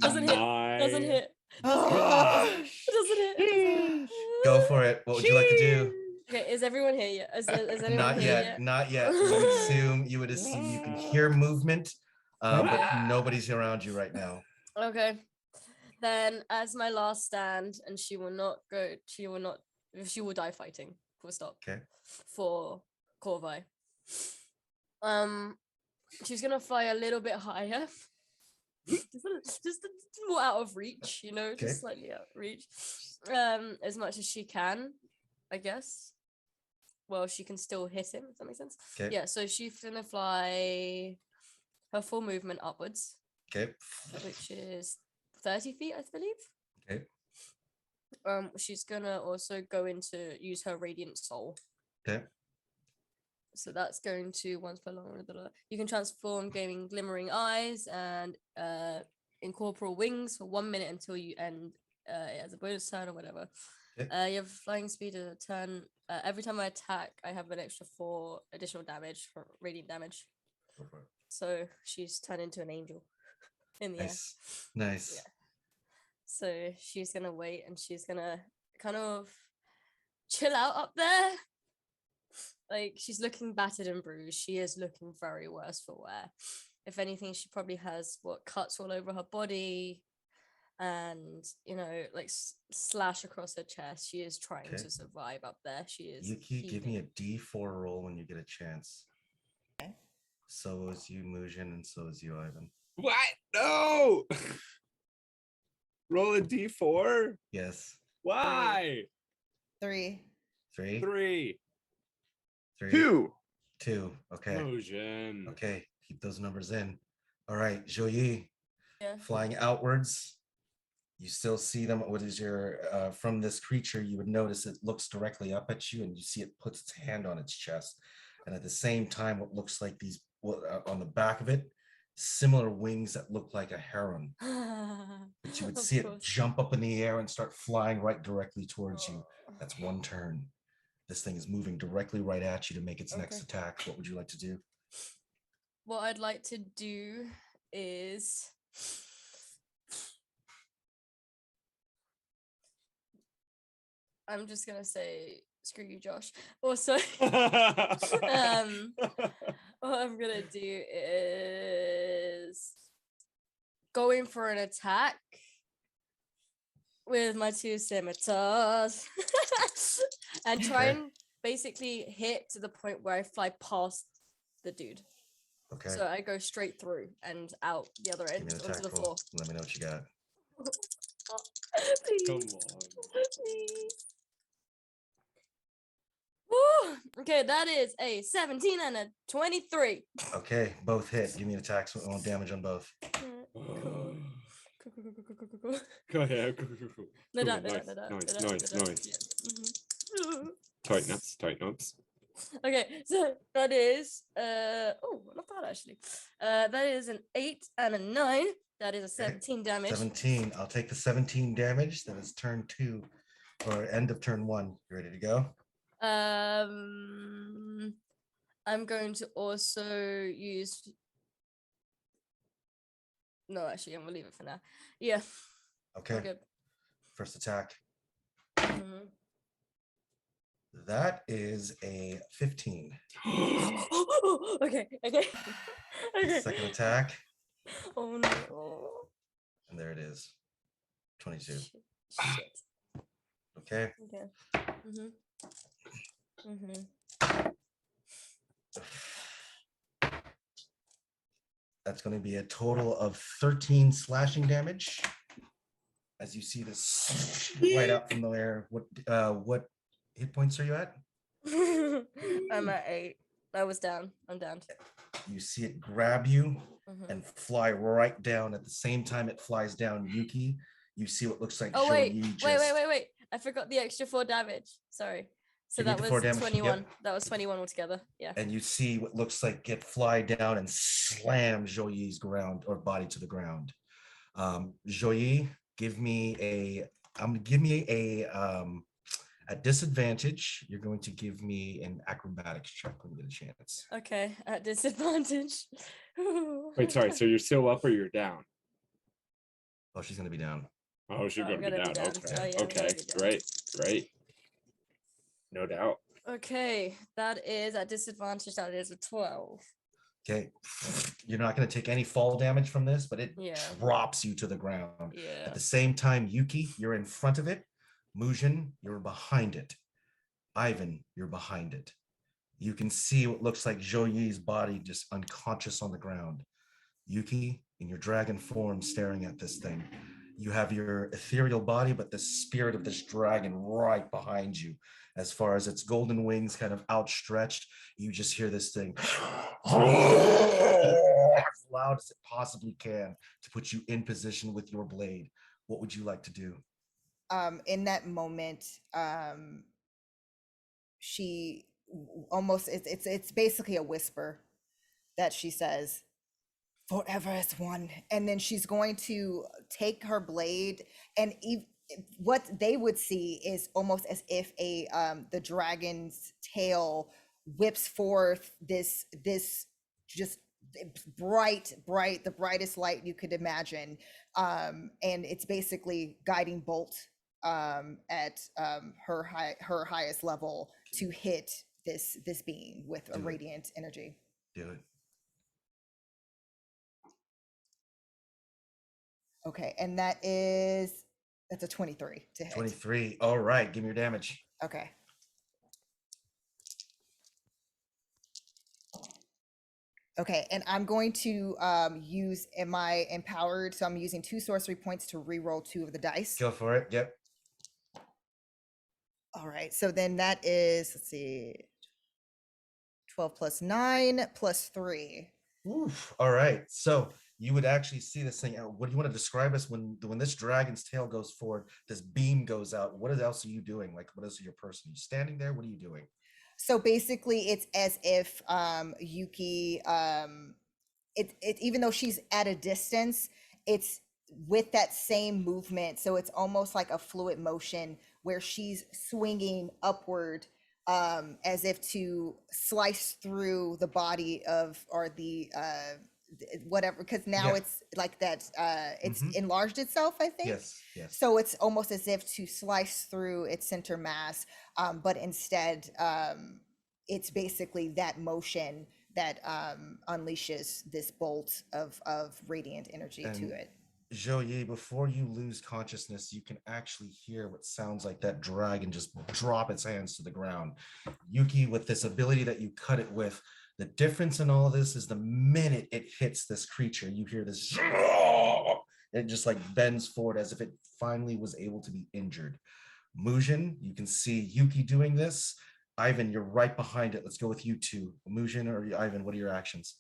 Doesn't hit. Doesn't hit. Gosh. Doesn't hit. Go for it. What would you like to do? Okay, is everyone here yet? Is anyone Not here yet. Not yet. You would assume you can hear movement, but nobody's around you right now. Okay. Then as my last stand, and she will die fighting. Full stop. Okay. For Qorvi. She's gonna fly a little bit higher. just more out of reach, you know, Okay. just slightly out of reach. As much as she can, I guess. Well, she can still hit him, if that makes sense. Okay. Yeah, so she's gonna fly her full movement upwards, Okay. which is 30 feet, I believe. Okay. She's gonna also use her radiant soul. Okay. So that's going to once per long. You can transform, gaining glimmering eyes and incorporeal wings for 1 minute until you end as a bonus turn or whatever. Okay. You have flying speed of a turn. Every time I attack, I have an extra 4 additional damage for radiant damage. Go for it. So she's turned into an angel in the Nice. Nice. Yeah. So she's gonna wait and she's gonna kind of chill out up there. Like, she's looking battered and bruised. She is looking very worse for wear. If anything, she probably has cuts all over her body and, you know, like slash across her chest. She is trying Okay. to survive up there. She is Yuki, give me a heaving. D4 roll when you get a chance. Okay. So is you, Mujun, and so is you, Ivan. What? No. Roll a D4. Yes. Why? 3. 3. 3. 3. 2. 2. Okay. Mujun. Okay. Keep those numbers in. All right. Joyi, Yeah. flying outwards. You still see them. What is your from this creature? You would notice it looks directly up at you, and you see it puts its hand on its chest, and at the same time, what looks like these on the back of it, similar wings that look like a heron. But you would Of see it course. jump up in the air and start flying right directly towards you. That's one turn. This thing is moving directly right at you to make its next Okay. attack. What would you like to do? What I'd like to do is I'm just gonna say screw you, Josh. Also, what I'm gonna do is go in for an attack with my 2 scimitars and try Okay. and basically hit to the point where I fly past the dude. Okay. So I go straight through and out the other Give end me an onto attack the roll. floor. Let me know what you got. Please. Come on. Please. Woo! Okay, that is a 17 and a 23. Okay, both hit. Give me an attack damage on both. Cool. Go ahead. No, Nice, nice. Mhm. Tighten ups. Okay, so that is not bad actually. That is an 8 and a 9. That is a 17 damage. 17. I'll take the 17 damage. That is turn 2 or end of turn 1. You ready to go? I'm going to also use. No, actually, I'm gonna leave it for now. Yeah. Okay. Good. First attack. Mhm. That is a 15. Okay. Okay. Okay. Second attack. Oh no. And there it is. 22. Shit. Okay. Okay. Mhm. Mhm. That's going to be a total of 13 slashing damage as you see this right out from the air. What hit points are you at? I'm at 8. I was down. I'm down. You see it grab you Mhm. and fly right down. At the same time it flies down, Yuki, you see what looks like Oh wait, Joyi wait. I forgot the extra 4 damage. Sorry. So You get that the was 4 damage, 21. yep. That was 21 altogether. Yeah. And you see what looks like it fly down and slam Joyi's ground or body to the ground. Joyi, give me a at disadvantage. You're going to give me an acrobatics check when you get a chance. Okay, at disadvantage. Wait, sorry. So you're still up or you're down? Oh, she's going to be down. Oh, she's Oh, gonna be I'm down. gonna be down. Okay. Oh, yeah, I'm Okay. gonna be down. Great. No doubt. Okay, that is at disadvantage. That is a 12. Okay, you're not going to take any fall damage from this, but it Yeah. drops you to the ground. Yeah. At the same time, Yuki, you're in front of it. Mujun, you're behind it. Ivan, you're behind it. You can see what looks like Joyi's body just unconscious on the ground. Yuki, in your dragon form, staring at this thing. You have your ethereal body, but the spirit of this dragon right behind you. As far as its golden wings kind of outstretched, you just hear this thing as loud as it possibly can to put you in position with your blade. What would you like to do? In that moment, she almost it's basically a whisper that she says, "Forever as one," and then she's going to take her blade, and what they would see is almost as if the dragon's tail whips forth this just bright, the brightest light you could imagine, and it's basically guiding bolt at her highest level to hit this being with a radiant energy. Do it. Okay, and that's a 23 to hit. 23. All right, give me your damage. Okay. Okay, and I'm going to use, am I empowered? So I'm using 2 sorcery points to re-roll 2 of the dice. Go for it. Yep. All right, so then that is, let's see, 12 plus 9 plus 3. Oof. All right. So you would actually see this thing. What do you want to describe us when this dragon's tail goes forward, this beam goes out? What else are you doing? Like, what is your person? Are you standing there? What are you doing? So basically, it's as if Yuki, even though she's at a distance, it's with that same movement. So it's almost like a fluid motion where she's swinging upward, as if to slice through the body of, or the whatever, because now Yeah. it's like that, it's Mhm. enlarged itself, I think. Yes. Yes. So it's almost as if to slice through its center mass, but instead, it's basically that motion that unleashes this bolt of radiant energy And to it. Joye, before you lose consciousness, you can actually hear what sounds like that dragon just drop its hands to the ground. Yuki, with this ability that you cut it with, the difference in all of this is the minute it hits this creature, you hear this, it just like bends forward as if it finally was able to be injured. Mujin, you can see Yuki doing this. Ivan, you're right behind it. Let's go with you two. Mujin or Ivan, what are your actions?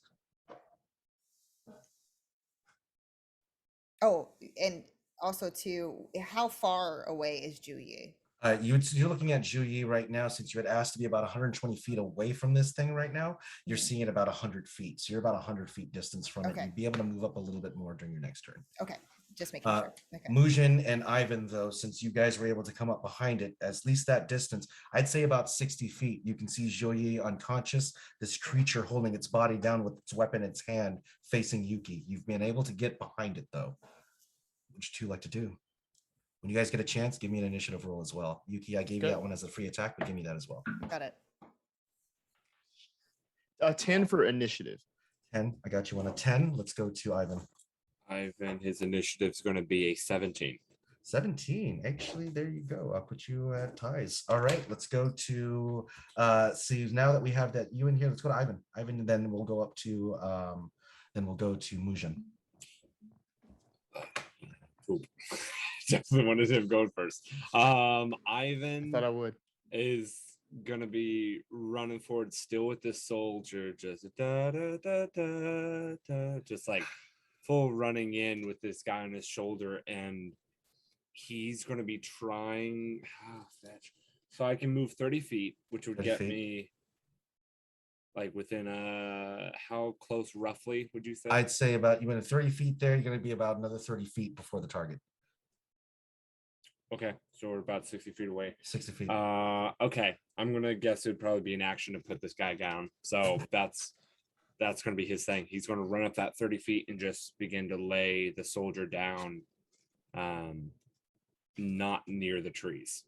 Oh, and also too, how far away is Juyi? You're looking at Juyi right now, since you had asked to be about 120 feet away from this thing right now, you're seeing it about 100 feet. So you're about 100 feet distance from it. Okay. You'd be able to move up a little bit more during your next turn. Okay, just making sure. Okay. Mujin and Ivan, though, since you guys were able to come up behind it, at least that distance, I'd say about 60 feet, you can see Joyi unconscious, this creature holding its body down with its weapon in its hand, facing Yuki. You've been able to get behind it, though. What would you two like to do? When you guys get a chance, give me an initiative roll as well. Yuki, I gave you that one as a free attack, but give me that as well. Got it. 10 for initiative. 10. I got you on a 10. Let's go to Ivan. Ivan, his initiative is going to be a 17. 17. Actually, there you go. I'll put you at ties. All right, let's go to see, now that we have that you in here, let's go to Ivan. Ivan, and then we'll go up to Mujin. Cool. definitely wanted him going first. Ivan Thought I would. is gonna be running forward still with this soldier, just just like full running in with this guy on his shoulder, and he's gonna be trying. So I can move 30 feet, which would 30 get feet. me like within how close roughly would you say? I'd say about, you went 30 feet there, you're going to be about another 30 feet before the target. Okay, so we're about 60 feet away. 60 feet. Okay, I'm gonna guess it'd probably be an action to put this guy down. So that's gonna be his thing. He's gonna run up that 30 feet and just begin to lay the soldier down, not near the trees.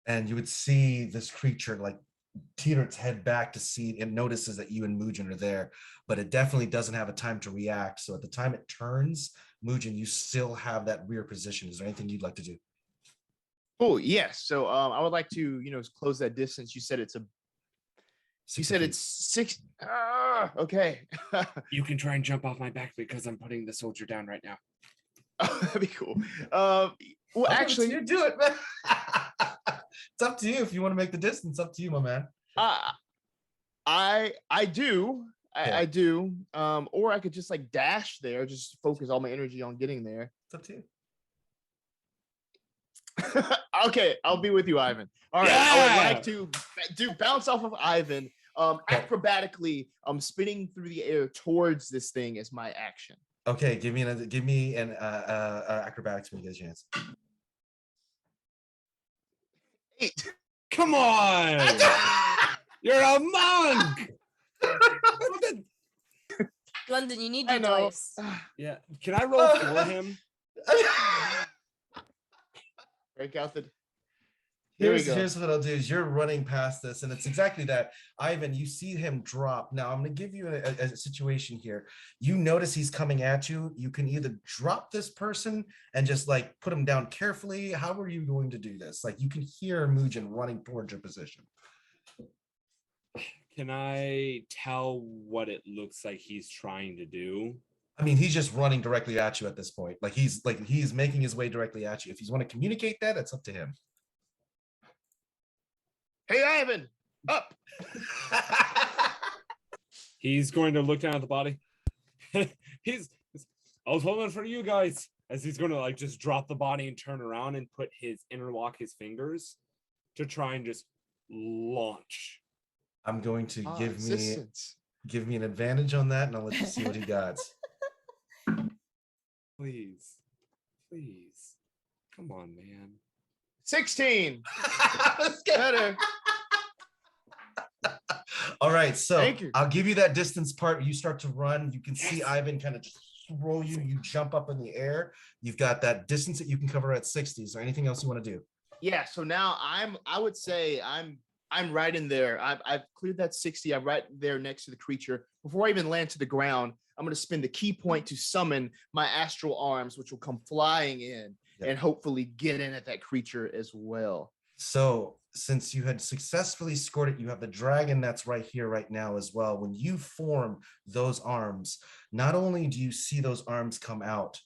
And you would see this creature like teeter its head back to see and notices that you and Mujun are there, but it definitely doesn't have a time to react. So at the time it turns, Mujun, you still have that rear position. Is there anything you'd like to do? Oh, yes. So I would like to, close that distance. You said it's 6. Okay. You can try and jump off my back because I'm putting the soldier down right now. Oh, that'd be cool. Well, actually, you do it, man. It's up to you if you want to make the distance. Up to you, my man. I do. Yeah. I do. Or I could just like dash there, just focus all my energy on getting there. It's up to you. Okay, I'll be with you, Ivan. All right, Yeah! I would like to bounce off of Ivan. Acrobatically, spinning through the air towards this thing as my action. Okay, give me an acrobatics when you get a chance. 8. Come on! You're a monk! London, you need I your know. dice. Yeah, can I roll for him? Break out the. Here we go. Here's what I'll do is you're running past this, and it's exactly that. Ivan, you see him drop. Now I'm going to give you a situation here. You notice he's coming at you. You can either drop this person and just like put him down carefully. How are you going to do this? Like you can hear Mujin running towards your position. Can I tell what it looks like he's trying to do? I mean, he's just running directly at you at this point. Like he's making his way directly at you. If you want to communicate that, it's up to him. Hey, Ivan, up. He's going to look down at the body. I was holding for you guys. As he's going to like just drop the body and turn around and interlock his fingers to try and just launch. I'm going to Assistance. give me an advantage on that, and I'll let you see what he got. Please. Come on, man. 16. Better. All right, so Thank you. I'll give you that distance part. You start to run. You can see Ivan kind of just throw you. You jump up in the air. You've got that distance that you can cover at 60. Is there anything else you want to do? Yeah. So now I would say I'm right in there. I've cleared that 60. I'm right there next to the creature. Before I even land to the ground, I'm going to spend the key point to summon my astral arms, which will come flying in and hopefully get in at that creature as well. So since you had successfully scored it, you have the dragon that's right here right now as well. When you form those arms, not only do you see those arms come out,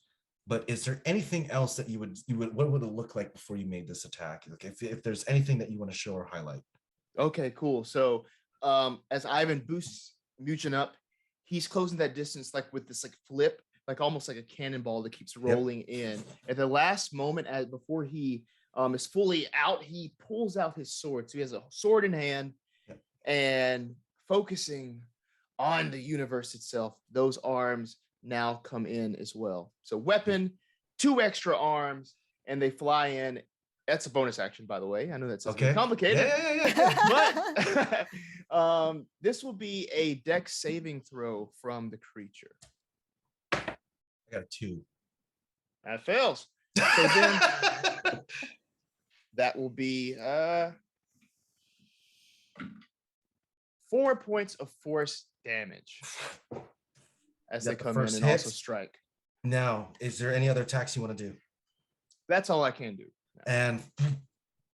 but is there anything else that you would what would it look like before you made this attack? Like if there's anything that you want to show or highlight. Okay, cool. So as Ivan boosts Mujin up, he's closing that distance like with this like flip, like almost like a cannonball that keeps rolling in. At the last moment, before he is fully out, he pulls out his sword. So he has a sword in hand and focusing on the universe itself. Those arms now come in as well. So weapon, 2 extra arms, and they fly in. That's a bonus action, by the way. I know that's complicated. Yeah. But this will be a dex saving throw from the creature. I got a 2. That fails. So then that will be 4 points of force damage as they come in and also strike. Now, is there any other attacks you want to do? That's all I can do. And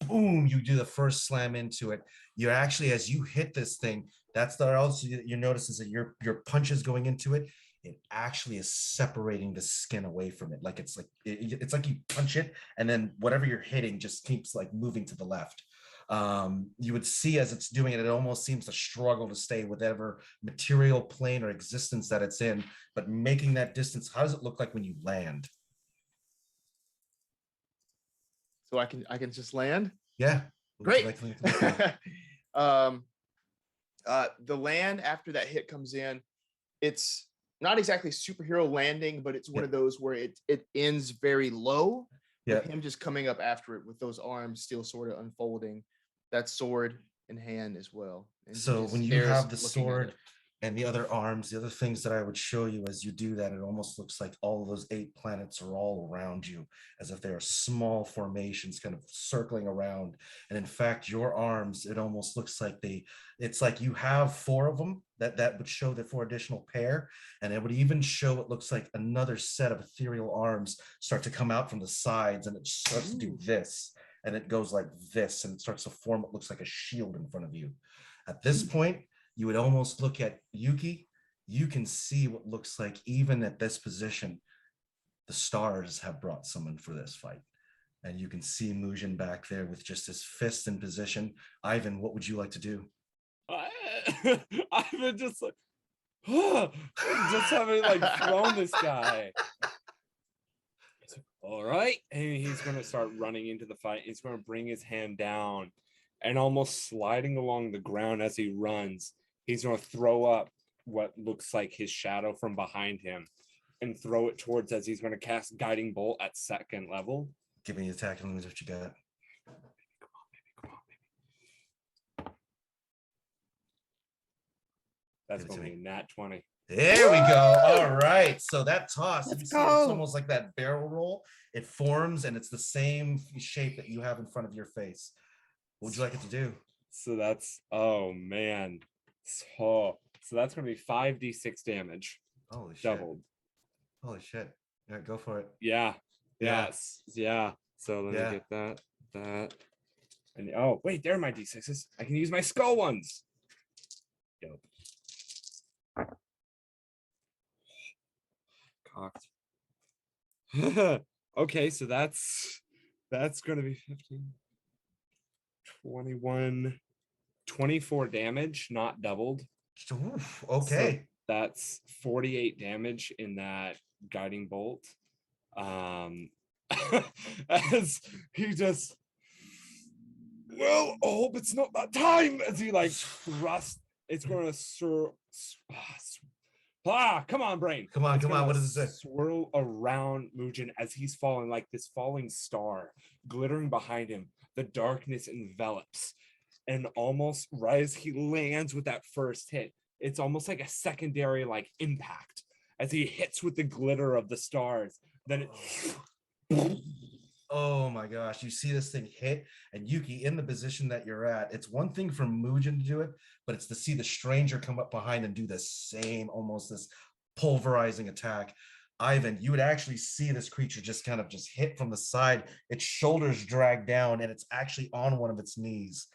boom, you do the first slam into it. You're actually, as you hit this thing, That's the also you notice is that your punches going into it, it actually is separating the skin away from it. Like it's like you punch it, and then whatever you're hitting just keeps like moving to the left. You would see as it's doing it, it almost seems to struggle to stay whatever material plane or existence that it's in, but making that distance. How does it look like when you land? So I can just land. Yeah. Great. Like um, the land after that hit comes in, it's not exactly superhero landing, but it's one of those where it ends very low. Yeah. With him just coming up after it with those arms still sort of unfolding, that sword in hand as well. And so when you have the sword and the other arms, the other things that I would show you as you do that, it almost looks like all of those 8 planets are all around you, as if they are small formations kind of circling around. And in fact, your arms, it almost looks like it's like you have 4 of them that would show the 4 additional pair. And it would even show, it looks like another set of ethereal arms start to come out from the sides, and it starts to do this. And it goes like this, and it starts to form what looks like a shield in front of you. At this point, you would almost look at Yuki. You can see what looks like, even at this position, the stars have brought someone for this fight. And you can see Mujun back there with just his fist in position. Ivan, what would you like to do? Ivan just like, just having like thrown this guy. All right, and he's going to start running into the fight. He's going to bring his hand down and almost sliding along the ground as he runs. He's going to throw up what looks like his shadow from behind him and throw it towards, as he's going to cast Guiding Bolt at 2nd level. Give me the attack and lose what you got. Come on. That's going to be a nat 20. There we go. All right. So that toss, Let's you see, go. it's almost like that barrel roll. It forms, and it's the same shape that you have in front of your face. What would you like it to do? So that's, oh man. So that's going to be 5d6 damage. Holy shit. Doubled. Holy shit. Yeah, go for it. Yeah. Yeah. Yes. Yeah. So let me get that. And oh, wait, there are my d6s. I can use my skull ones. Dope. Cocked. Okay, so that's going to be 15, 21, 24 damage, not doubled. Oof, okay. So that's 48 damage in that guiding bolt. As he just, well, I hope it's not that time, as he like thrusts. It's going to come on, brain. Come on. What does it say? Swirl around Mujin as he's falling, like this falling star glittering behind him. The darkness envelops, and almost right as he lands with that first hit, it's almost like a secondary like impact as he hits with the glitter of the stars. Then it Oh my gosh, you see this thing hit, and Yuki, in the position that you're at, it's one thing for Mujin to do it, but it's to see the stranger come up behind and do the same, almost this pulverizing attack. Ivan, you would actually see this creature just kind of just hit from the side, its shoulders drag down, and it's actually on one of its knees.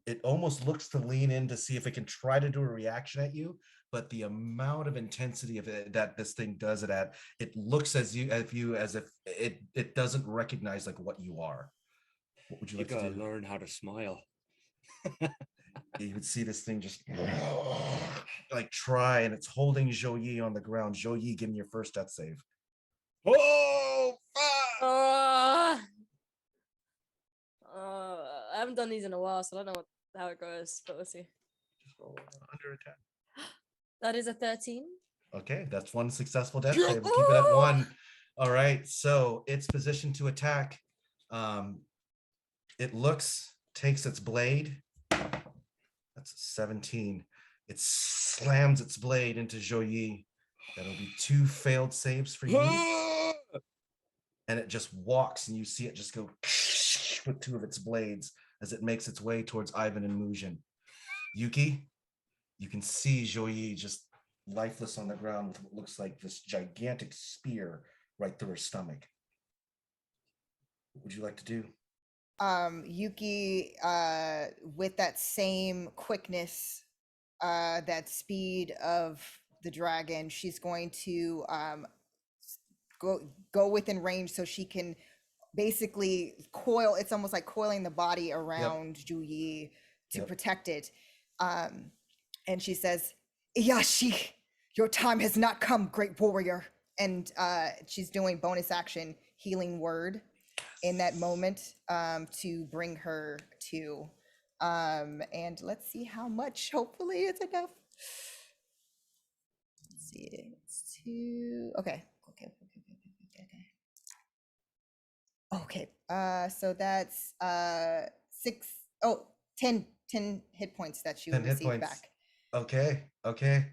It almost looks to lean in to see if it can try to do a reaction at you, but the amount of intensity of it that this thing does it at, it looks as if it doesn't recognize like what you are. What would you like to do? Learn how to smile. You would see this thing just like try, and it's holding Zhou Yi on the ground. Zhou Yi, give me your first death save. Oh, I haven't done these in a while, so I don't know how it goes, but we'll see. Just roll under attack. That is a 13. Okay, that's one successful death save. We'll keep it at 1. All right, so it's positioned to attack. It takes its blade. That's 17. It slams its blade into Zhou Yi. That'll be 2 failed saves for you. And it just walks, and you see it just go with 2 of its blades as it makes its way towards Ivan and Mujin. Yuki, you can see Zhou Yi just lifeless on the ground with what looks like this gigantic spear right through her stomach. What would you like to do? Yuki, with that same quickness, that speed of the dragon, she's going to go within range so she can basically coil. It's almost like coiling the body around Juyi to protect it. And she says, Iyashi, your time has not come, great warrior. And she's doing bonus action healing word in that moment to bring her to. And let's see how much. Hopefully it's enough. Let's see. It's 2. Okay. Okay. So that's 6. Oh, 10 hit points that you 10 hit receive points. back. Okay.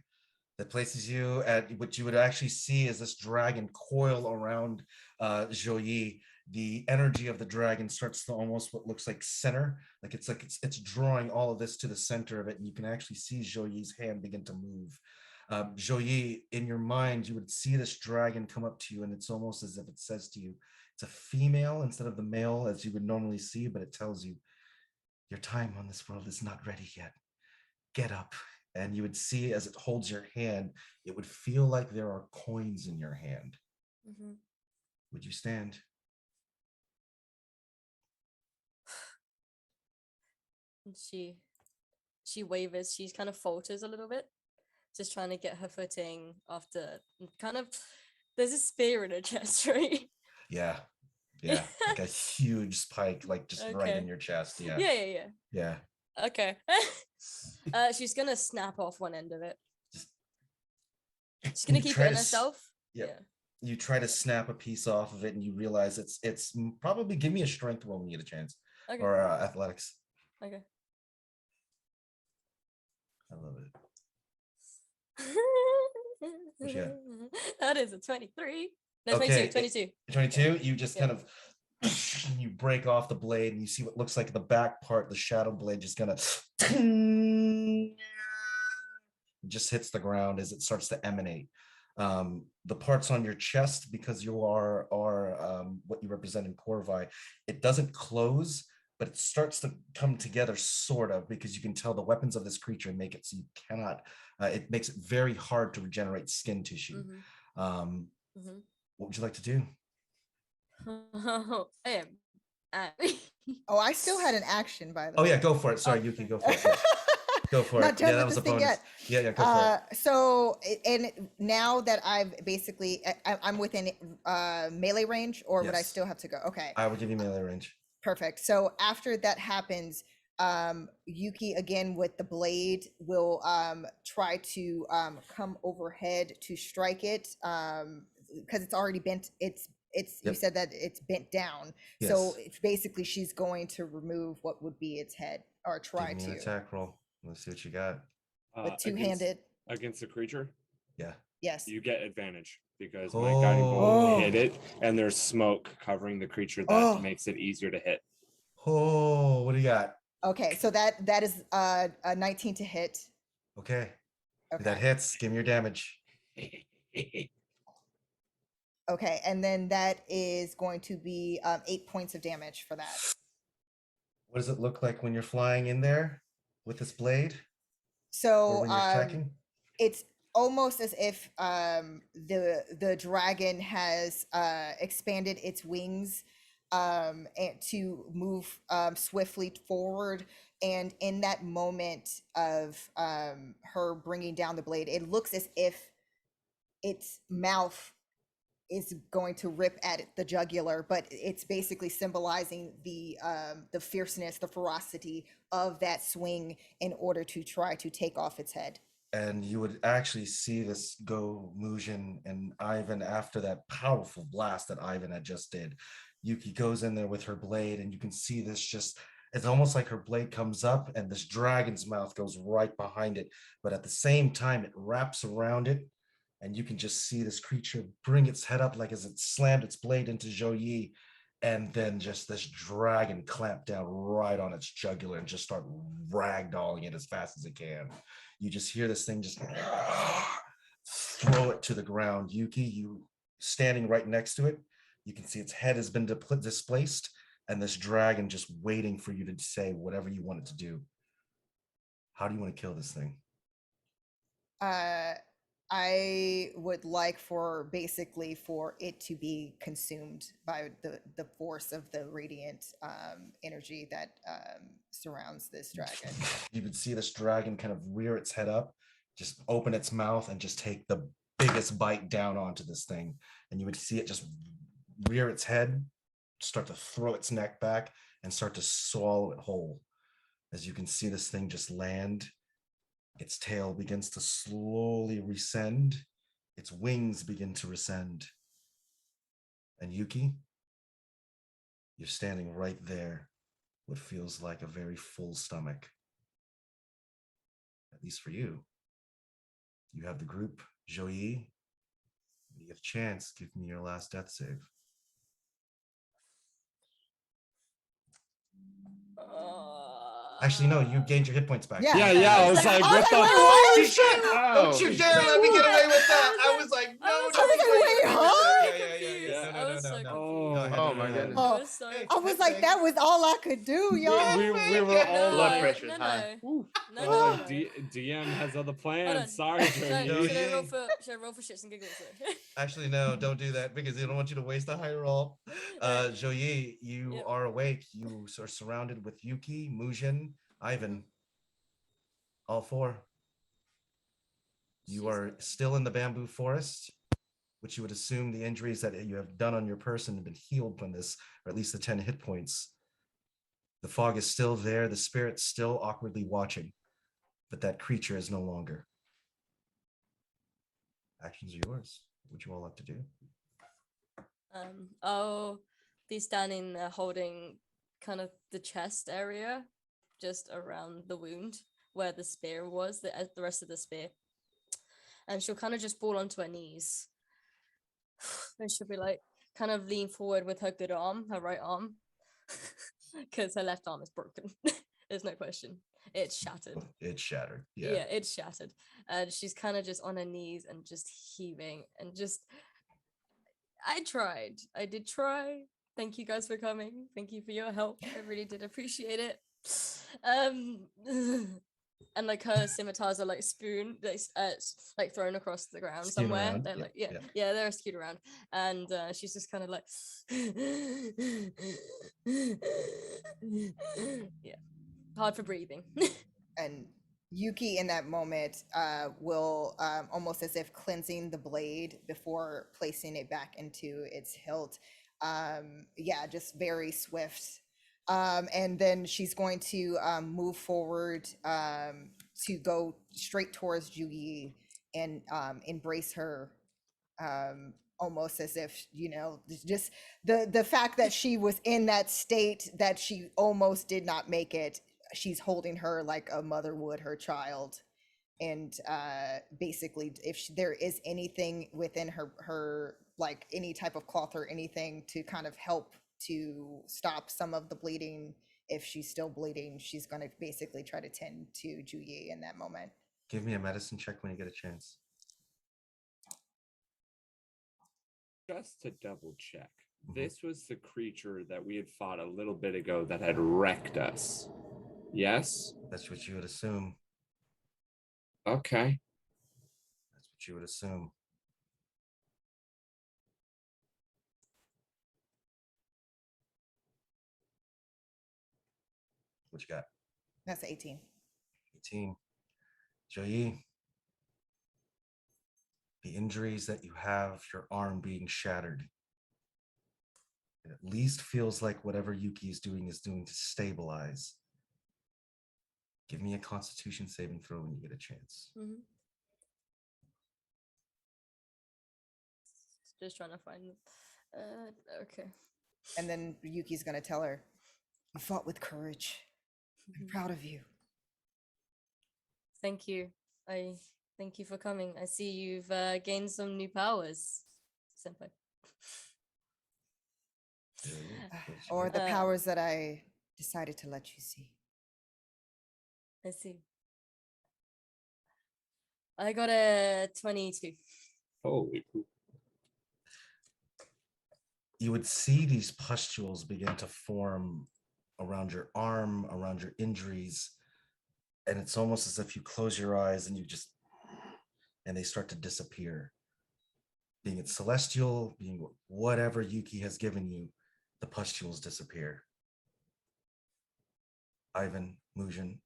That places you at what you would actually see as this dragon coil around Joyi. The energy of the dragon starts to almost what looks like center, like it's drawing all of this to the center of it, and you can actually see Joyi's hand begin to move. Joyi, in your mind, you would see this dragon come up to you, and it's almost as if it says to you, it's a female instead of the male as you would normally see, but it tells you, your time on this world is not ready yet. Get up. And you would see as it holds your hand, it would feel like there are coins in your hand. Mm-hmm. Would you stand? And she wavers. She kind of falters a little bit, just trying to get her footing after kind of. There's a spear in her chest, right? Yeah, like a huge spike, like just right in your chest. Yeah. Okay. She's gonna snap off one end of it. She's gonna keep it in herself. Yeah. You try to snap a piece off of it, and you realize it's probably, give me a strength roll when you get a chance, or athletics. Okay. I love it. What you got? That is a 23. No, Okay. 22. 22. You just kind of you break off the blade, and you see what looks like the back part, the shadow blade, just kind of just hits the ground as it starts to emanate. The parts on your chest, because you are what you represent in Qorvi, it doesn't close, but it starts to come together, sort of, because you can tell the weapons of this creature make it so you cannot. It makes it very hard to regenerate skin tissue. What would you like to do? I am. Oh, I still had an action, by the way. Oh yeah, go for it. Sorry, Yuki, go for it. Yeah. Go for Not it. done Yeah, that with was a this thing bonus. yet. Yeah, go for it. So, and now that I've basically, I'm within melee range, or would I Yes. still have to go? Okay. I will give you melee range. Perfect. So after that happens, Yuki again with the blade will try to come overhead to strike it because it's already bent. It's you said that it's bent down. Yes. So it's basically she's going to remove what would be its head, or try Give me to. an attack roll. Let's see what you got. With two-handed. Against the creature? Yeah. Yes. You get advantage because my guiding bolt hit it, and there's smoke covering the creature that makes it easier to hit. Oh, what do you got? Okay, so that is a 19 to hit. Okay. That hits. Give me your damage. Okay, and then that is going to be 8 points of damage for that. What does it look like when you're flying in there with this blade? So or when you're attacking? It's almost as if the dragon has expanded its wings and to move swiftly forward. And in that moment of her bringing down the blade, it looks as if its mouth is going to rip at the jugular, but it's basically symbolizing the fierceness, the ferocity of that swing in order to try to take off its head. And you would actually see this go Mujun and Ivan after that powerful blast that Ivan had just did. Yuki goes in there with her blade, and you can see this just, it's almost like her blade comes up and this dragon's mouth goes right behind it. But at the same time, it wraps around it, and you can just see this creature bring its head up like as it slammed its blade into Joyi, and then just this dragon clamp down right on its jugular and just start ragdolling it as fast as it can. You just hear this thing just throw it to the ground. Yuki, you standing right next to it, you can see its head has been displaced, and this dragon just waiting for you to say whatever you want it to do. How do you want to kill this thing? Uh, I would like for basically for it to be consumed by the force of the radiant energy that surrounds this dragon. You would see this dragon kind of rear its head up, just open its mouth, and just take the biggest bite down onto this thing. And you would see it just rear its head, start to throw its neck back, and start to swallow it whole. As you can see this thing just land, its tail begins to slowly rescend, its wings begin to rescend. And Yuki, you're standing right there, what feels like a very full stomach. At least for you. You have the group, Joey. You have a chance, give me your last death save. Actually, no, you gained your hit points back. Yeah. I was like, what the? Holy shit! Don't you dare let me get away with that! I was like, no, I was don't like, you wait, huh? Yeah. I was so No. Oh, Go ahead, oh go my ahead. goodness. Oh, was so Hey, I was like, that was all I could do, y'all. we were all Blood like, pressure no, high. no, no, oh, no. DM has other Hold on. plans. Sorry, Should I, Joey. should I roll for shits and giggles though? Actually, no, don't do that because they don't want you to waste a high roll. Joey, you Yep. are awake. You are surrounded with Yuki, Mujun, Ivan. All four. You are still in the bamboo forest, which you would assume the injuries that you have done on your person have been healed from this, or at least the 10 hit points. The fog is still there, the spirit's still awkwardly watching, but that creature is no longer. Actions are yours. What would you all like to do? I'll be standing there holding kind of the chest area, just around the wound where the spear was, the rest of the spear. And she'll kind of just fall onto her knees. And she'll be like, kind of lean forward with her good arm, her right arm, because her left arm is broken. There's no question. It's shattered. It's shattered. Yeah, it's shattered. And she's kind of just on her knees and just heaving and just. I tried. I did try. Thank you guys for coming. Thank you for your help. I really did appreciate it. And like her scimitars are like like thrown across the ground Skewed somewhere. around. They're Yeah, like they're skewed around, and she's just kind of like hard for breathing. And Yuki in that moment will almost as if cleansing the blade before placing it back into its hilt. Just very swift. And then she's going to move forward to go straight towards Juyi and embrace her, almost as if, just the fact that she was in that state that she almost did not make it. She's holding her like a mother would her child. And basically, if there is anything within her like any type of cloth or anything to kind of help to stop some of the bleeding, if she's still bleeding, she's going to basically try to tend to Juyi in that moment. Give me a medicine check when you get a chance. Just to double check, this was the creature that we had fought a little bit ago that had wrecked us. Yes? That's what you would assume. Okay. That's what you would assume. What you got? That's 18. 18. Joyi, the injuries that you have, your arm being shattered, it at least feels like whatever Yuki is doing to stabilize. Give me a Constitution saving throw when you get a chance. Mm-hmm. Just trying to find okay. And then Yuki's going to tell her, "You fought with courage. I'm proud of you." Thank you. I thank you for coming. I see you've gained some new powers, senpai. Or the powers that I decided to let you see. I see. I got a 22. Holy poop. You would see these pustules begin to form around your arm, around your injuries. And it's almost as if you close your eyes and you just and they start to disappear. Being it celestial, being whatever Yuki has given you, the pustules disappear. Ivan, Mujun,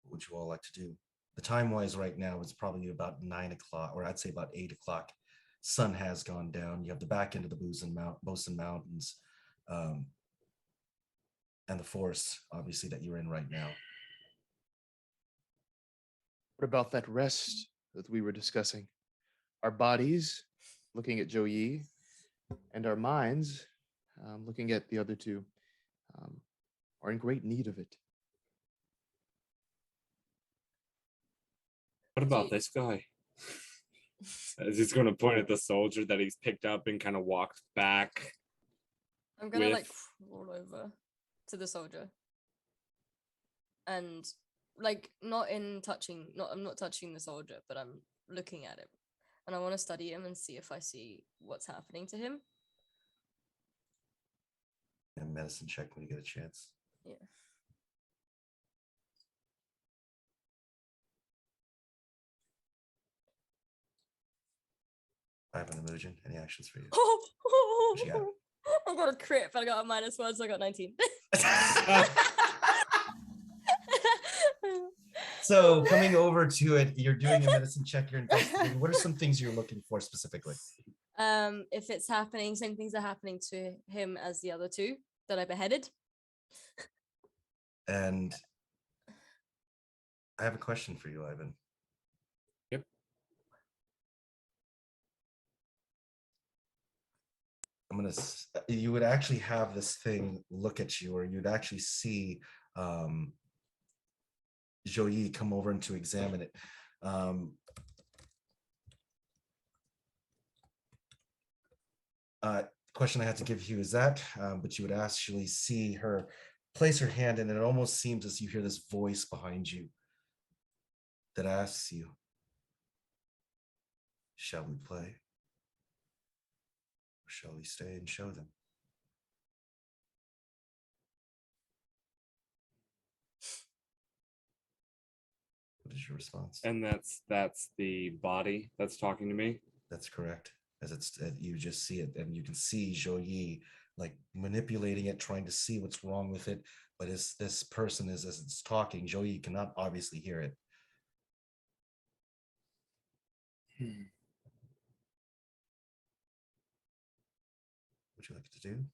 what would you all like to do? The time-wise right now is probably about 9 o'clock, or I'd say about 8 o'clock. Sun has gone down. You have the back end of the Bosun Mountains, and the forest, obviously, that you're in right now. What about that rest that we were discussing? Our bodies, looking at Zhou Yi, and our minds, looking at the other two, are in great need of it. What about this guy? As he's going to point at the soldier that he's picked up and kind of walked back. I'm gonna with- like roll over to the soldier, and like I'm not touching the soldier, but I'm looking at him, and I want to study him and see if I see what's happening to him. And medicine check when you get a chance. Yeah. Ivan and Mujun, any actions for you? What you got? I got a crit, but I got a -1, so I got 19. So coming over to it, you're doing a medicine check, you're investigating. What are some things you're looking for specifically? If it's happening, same things are happening to him as the other two that I beheaded. And I have a question for you, Ivan. Yep. You would actually have this thing look at you, or you'd actually see Zhou Yi come over and to examine it. Question I had to give you is that, but you would actually see her place her hand, and it almost seems as you hear this voice behind you that asks you, shall we play? Or shall we stay and show them? What is your response? And that's the body that's talking to me. That's correct. As you just see it, and you can see Zhou Yi like manipulating it, trying to see what's wrong with it. But as this person as it's talking, Zhou Yi cannot obviously hear it. Would you like to do?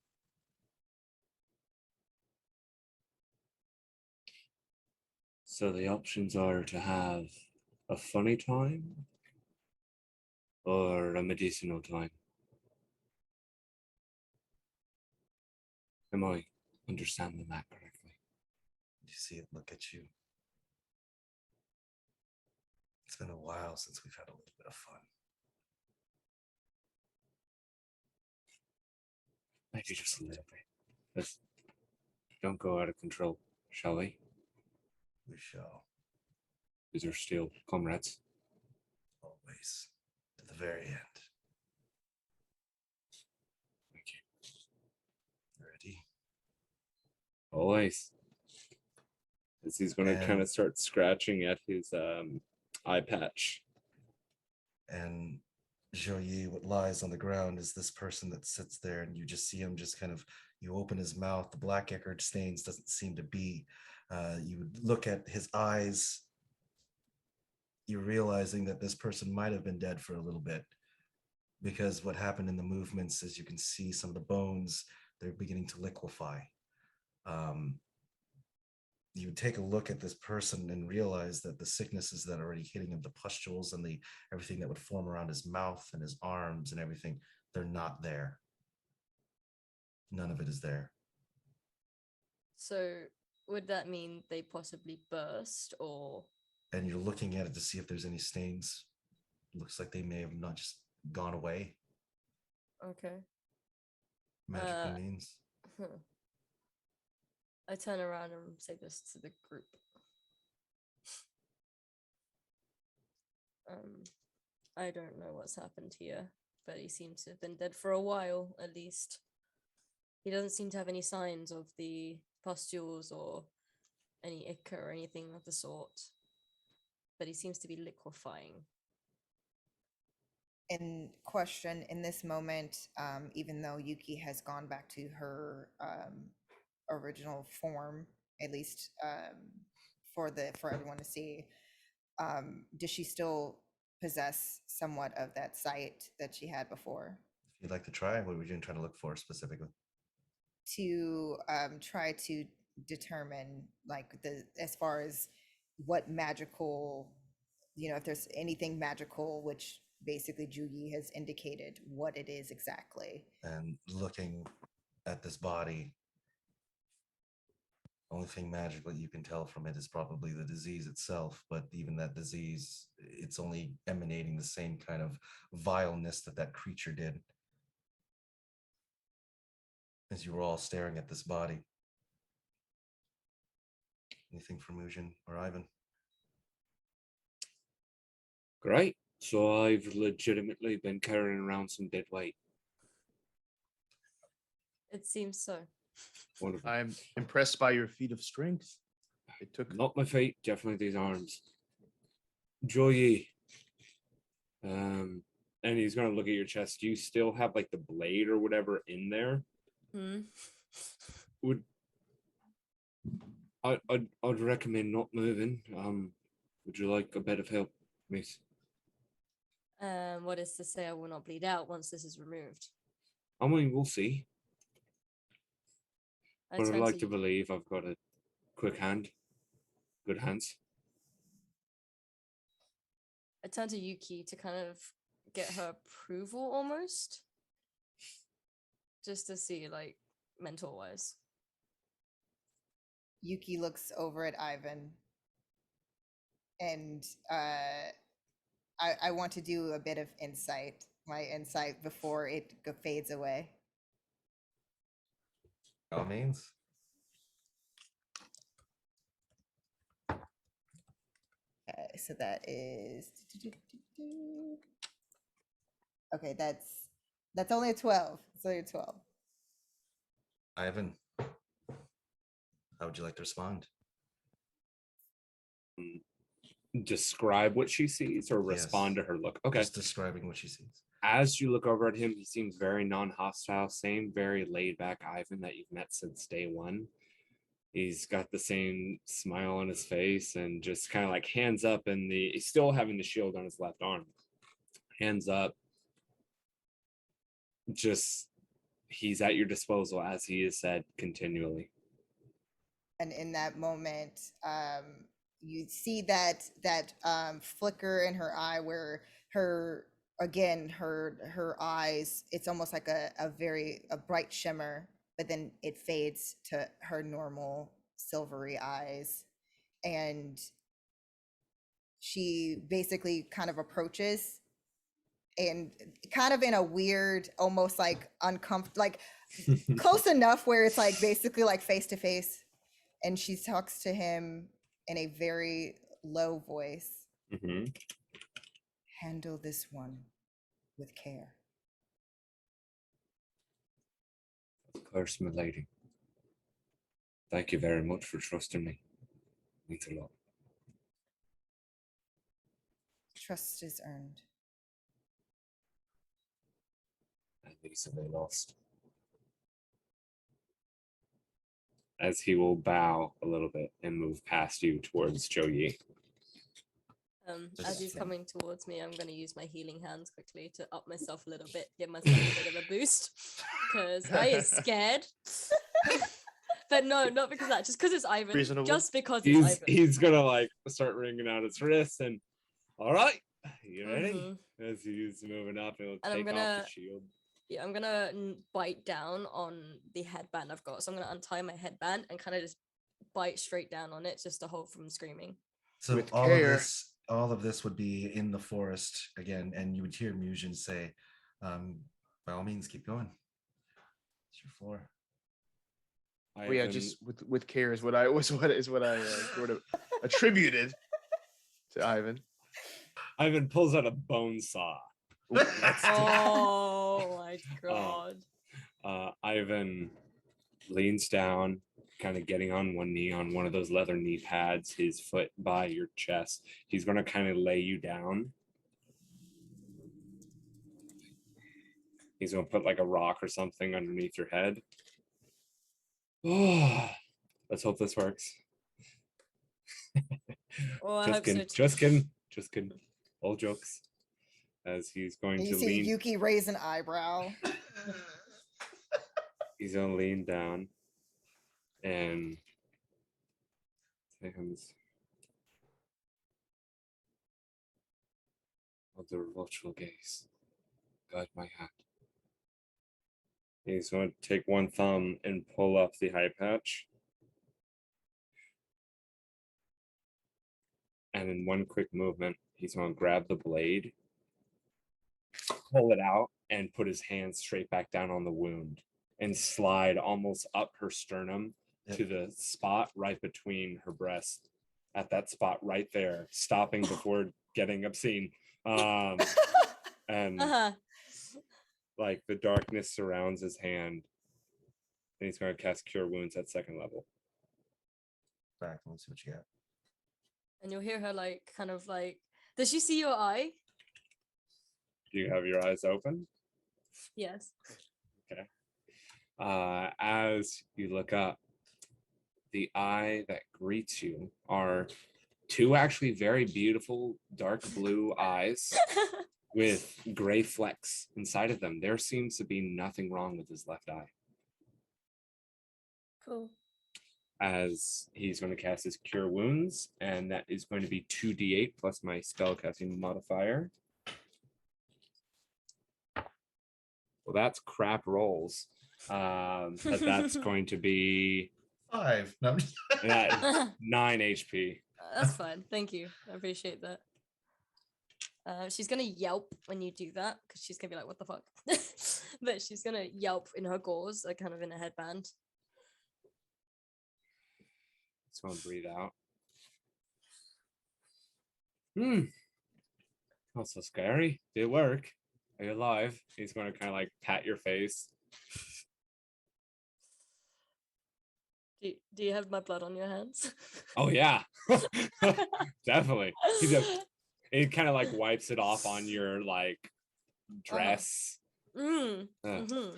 So the options are to have a funny time or a medicinal time. Am I understanding that correctly? You see it look at you. It's been a while since we've had a little bit of fun. Maybe just a little bit. Let's don't go out of control, shall we? We shall. These are still comrades. Always. To the very end. Thank you. Ready? Always. As he's going to And- kind of start scratching at his eye patch. And Zhou Yi, what lies on the ground is this person that sits there, and you just see him just kind of, you open his mouth, the black echard stains doesn't seem to be. You would look at his eyes, you're realizing that this person might have been dead for a little bit, because what happened in the movements is you can see some of the bones, they're beginning to liquefy. You would take a look at this person and realize that the sicknesses that are already hitting him, the pustules and the everything that would form around his mouth and his arms and everything, they're not there. None of it is there. So would that mean they possibly burst, or? And you're looking at it to see if there's any stains. Looks like they may have not just gone away. Okay. Magical means. I turn around and say this to the group. I don't know what's happened here, but he seems to have been dead for a while, at least. He doesn't seem to have any signs of the pustules or any ichor or anything of the sort. but he seems to be liquefying. In question in this moment, even though Yuki has gone back to her original form, at least for everyone to see, does she still possess somewhat of that sight that she had before? If you'd like to try, what were you trying to look for specifically? To try to determine, like, as far as what magical, if there's anything magical, which basically Juyi has indicated what it is exactly. And looking at this body, only thing magical you can tell from it is probably the disease itself, but even that disease, it's only emanating the same kind of vileness that creature did. As you were all staring at this body. Anything for Mujun or Ivan? Great. So I've legitimately been carrying around some dead weight. It seems so. Wonderful. I'm impressed by your feat of strength. It took Not my feet, definitely these arms. Joyi. And he's gonna look at your chest. Do you still have like the blade or whatever in there? Would I'd recommend not moving. Would you like a bit of help, miss? What is to say I will not bleed out once this is removed? I mean, we'll see. But I'd turn like to Yuki. believe I've got a quick hand. Good hands. I turn to Yuki to kind of get her approval almost. Just to see, like, mental wise. Yuki looks over at Ivan, and I want to do a bit of my insight before it fades away. By all means. Okay, so that is okay. That's only a 12. It's only a 12. Ivan, how would you like to respond? Describe what she sees or respond Yes. to her look. Okay. Just describing what she sees. As you look over at him, he seems very non-hostile, same very laid-back Ivan that you've met since day one. He's got the same smile on his face and just kind of like hands up, and he's still having the shield on his left arm. Hands up. Just, he's at your disposal, as he has said continually. And in that moment, you see that flicker in her eye where her eyes, it's almost like a bright shimmer, but then it fades to her normal silvery eyes, and she basically kind of approaches, and kind of in a weird, almost like uncomfortable, like close enough where it's like basically like face to face, and she talks to him in a very low voice. Mm-hmm. Handle this one with care. Of course, my lady. Thank you very much for trusting me. Means a lot. Trust is earned. And easily lost. As he will bow a little bit and move past you towards Joyi. As he's coming towards me, I'm going to use my healing hands quickly to up myself a little bit, give myself a bit of a boost, because I is scared. But no, not because of that, just because it's Ivan. Reasonable. Just because it's Ivan. He's gonna like start wringing out his wrists and, all right, you ready? As he's moving up, he'll take off the shield. Yeah, I'm gonna bite down on the headband I've got. So I'm gonna untie my headband and kind of just bite straight down on it, just to hold from screaming. So With all care. of this would be in the forest again, and you would hear Mujun say, by all means, keep going. It's your floor. Oh yeah, just with care is what I sort of attributed to Ivan. Ivan pulls out a bone saw. Oh my god. Ivan leans down, kind of getting on one knee on one of those leather knee pads, his foot by your chest. He's going to kind of lay you down. He's going to put like a rock or something underneath your head. Oh, let's hope this works. Oh, I Just hope so kidding. too. Just kidding. All jokes. As he's going You to see lean. Yuki raise an eyebrow. He's going to lean down and seconds. Of the watchful gaze. Guide my hand. He's going to take one thumb and pull up the eye patch. And in one quick movement, he's going to grab the blade, pull it out, and put his hand straight back down on the wound and slide almost up her sternum to the spot right between her breast. At that spot right there, stopping before getting obscene. And like the darkness surrounds his hand, and he's going to cast Cure Wounds at 2nd level. All right, let's see what you got. And you'll hear her like kind of like, does she see your eye? Do you have your eyes open? Yes. Okay. As you look up, the eye that greets you are 2 actually very beautiful dark blue eyes with gray flecks inside of them. There seems to be nothing wrong with his left eye. Cool. As he's going to cast his Cure Wounds, and that is going to be 2d8 plus my spellcasting modifier. Well, that's crap rolls. But that's going to be 5. No, I'm just- 9 HP. That's fine. Thank you. I appreciate that. She's gonna yelp when you do that because she's gonna be like, "What the fuck?" But she's gonna yelp in her gauze, like kind of in a headband. Just want to breathe out. Not so scary. Did it work? Are you alive? He's going to kind of like pat your face. Do you have my blood on your hands? Oh yeah, definitely. He kind of like wipes it off on your like dress. And Ruin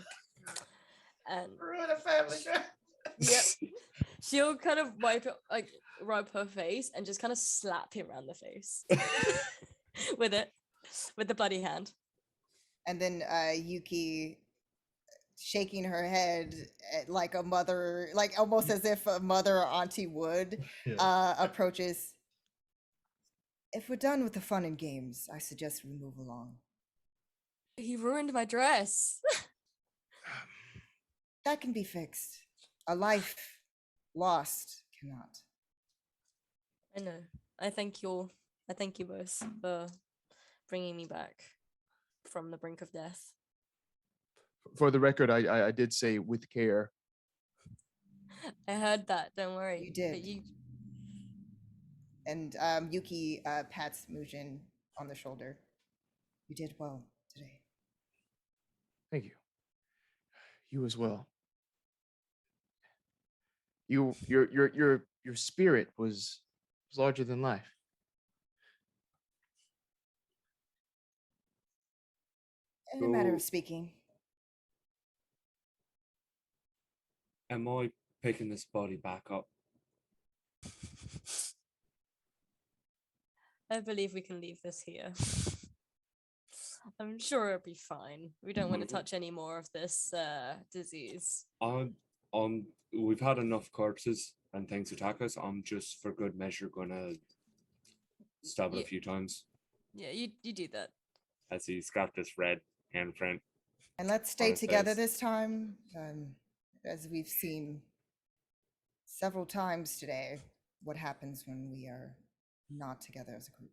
a family dress. yep, she'll kind of wipe it, like rub her face and just kind of slap him around the face with the bloody hand. And then Yuki shaking her head like a mother, like almost as if a mother or auntie would, approaches. If we're done with the fun and games, I suggest we move along. He ruined my dress. That can be fixed. A life lost cannot. I know. I thank you both for bringing me back from the brink of death. For the record, I did say with care. I heard that. Don't worry. You did. But you... And Yuki pats Mujun on the shoulder. You did well today. Thank you. You as well. Your spirit was larger than life. In a matter of speaking. Am I picking this body back up? I believe we can leave this here. I'm sure it'll be fine. We don't want to touch any more of this disease. We've had enough corpses and things attack us. I'm just for good measure gonna stab it a few times. Yeah, you do that. As he scratched his red handprint. And let's stay together this time, as we've seen several times today, what happens when we are not together as a group.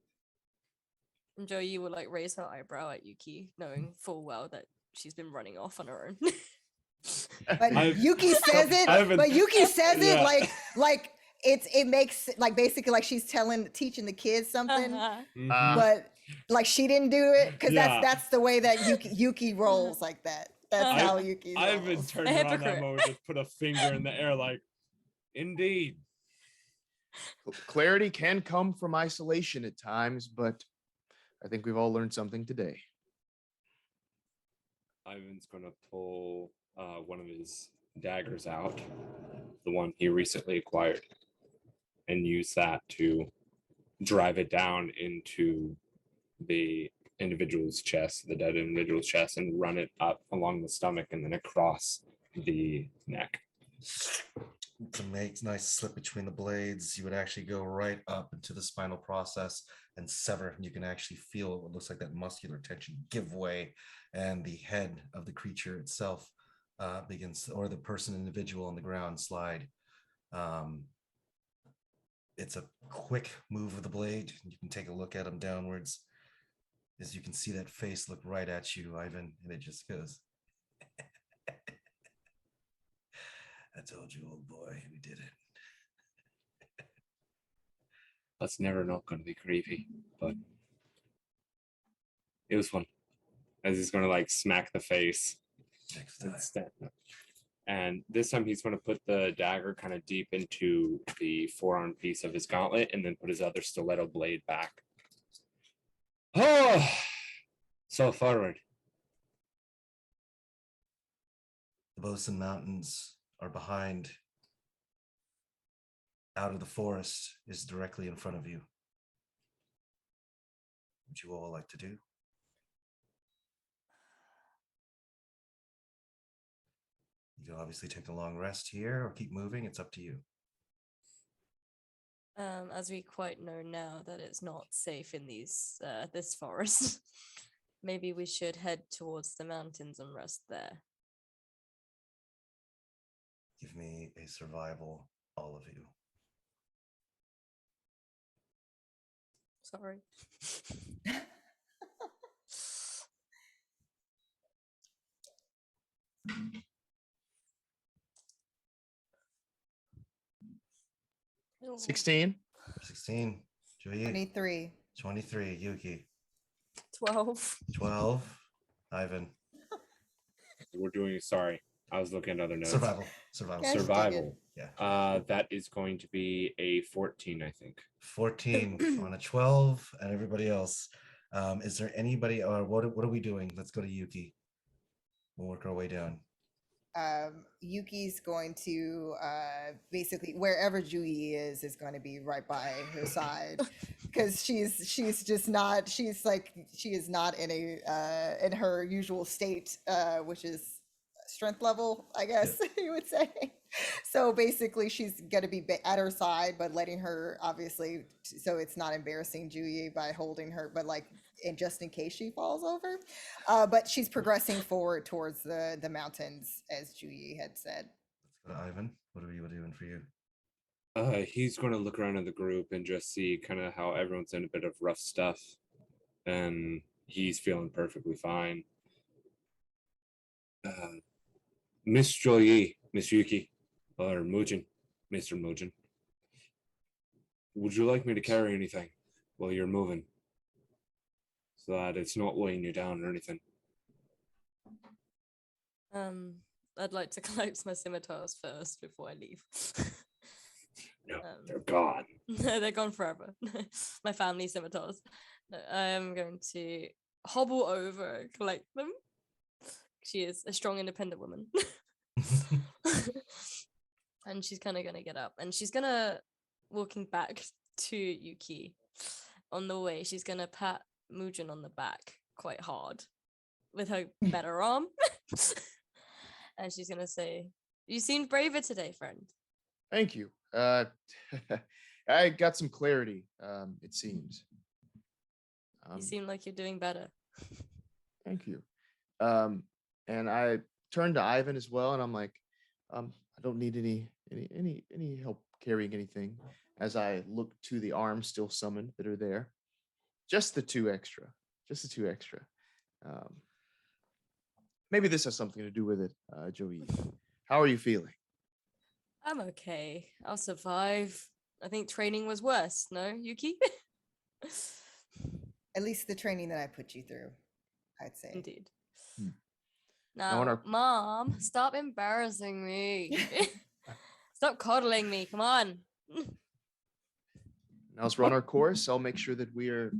And Joey will like raise her eyebrow at Yuki, knowing full well that she's been running off on her own. But Yuki says it. But Yuki says it like it makes like basically like she's teaching the kids something, but like she didn't do it because that's the way that Yuki rolls like that. That's how Yuki rolls. I've been turning around that moment, just put a finger in the air like, Indeed. Clarity can come from isolation at times, but I think we've all learned something today. Ivan's gonna pull one of his daggers out, the one he recently acquired, and use that to drive it down into the individual's chest, the dead individual's chest, and run it up along the stomach and then across the neck. To make nice slip between the blades, you would actually go right up into the spinal process and sever. And you can actually feel what looks like that muscular tension give way, and the head of the creature itself begins, or the person, individual on the ground, slide. It's a quick move of the blade. You can take a look at him downwards, as you can see that face look right at you, Ivan, and it just goes. I told you, old boy, we did it. That's never not going to be creepy, but it was fun. As he's going to like smack the face. Next time. And this time he's going to put the dagger kind of deep into the forearm piece of his gauntlet and then put his other stiletto blade back. Oh, so forward. The Bosun Mountains are behind. Out of the forest is directly in front of you. Would you all like to do? You can obviously take a long rest here or keep moving. It's up to you. As we quite know now that it's not safe in this forest, maybe we should head towards the mountains and rest there. Give me a survival, all of you. Sorry. Oh. 16. 16. Julie. 23. 23. Yuki. 12. 12. Ivan. We're doing, sorry, I was looking at other notes. Survival. Survival. Gosh, Survival. Yeah. That is going to be a 14, I think. 14 on a 12, and everybody else. Is there anybody, or what are we doing? Let's go to Yuki. We'll work our way down. Yuki's going to basically wherever Jui is going to be right by her side, because she's just not, she is not in a in her usual state, which is strength level, I guess you would say. So basically she's going to be at her side, but letting her, obviously, so it's not embarrassing Jui by holding her, but like, and just in case she falls over. But she's progressing forward towards the mountains, as Jui had said. Let's go to Ivan. What are we doing for you? He's going to look around at the group and just see kind of how everyone's in a bit of rough stuff. And he's feeling perfectly fine. Miss Jolie, Miss Yuki, or Mujun, Mr. Mujun. Would you like me to carry anything while you're moving? So that it's not weighing you down or anything. I'd like to collect my scimitars first before I leave. No, they're gone. No, they're gone forever. My family scimitars. No, I'm going to hobble over and collect them. She is a strong, independent woman. And she's kind of going to get up. And she's going to, walking back to Yuki, on the way, she's going to pat Mujun on the back quite hard with her better arm. And she's going to say, "You seemed braver today, friend." Thank you. I got some clarity, it seems. You seem like you're doing better. Thank you. And I turned to Ivan as well, and I'm like, I don't need any help carrying anything. As I look to the arms still summoned that are there, just the two extra. Maybe this has something to do with it, Joey. How are you feeling? I'm okay. I'll survive. I think training was worse, no, Yuki? At least the training that I put you through, I'd say. Indeed. Hmm. Now, Mom, stop embarrassing me. Stop coddling me. Come on. Now let's run our course. I'll make sure that we are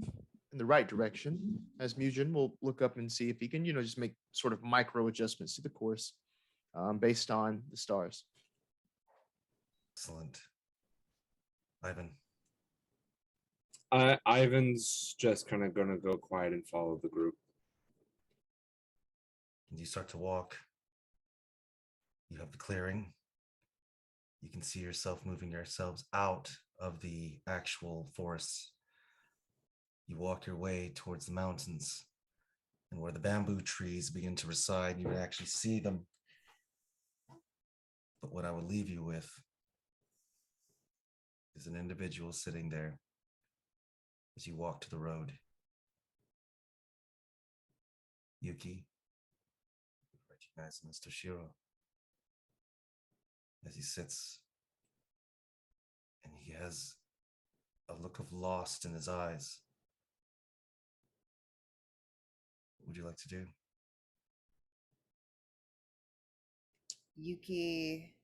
in the right direction. As Mujun will look up and see if he can, just make sort of micro adjustments to the course based on the stars. Excellent. Ivan. Ivan's just kind of gonna go quiet and follow the group. You start to walk. You have the clearing. You can see yourself moving yourselves out of the actual forest. You walk your way towards the mountains, and where the bamboo trees begin to reside, you can actually see them. But what I would leave you with is an individual sitting there as you walk to the road. Yuki, you recognize him as Toshiro as he sits, and he has a look of lost in his eyes. What would you like to do? Yuki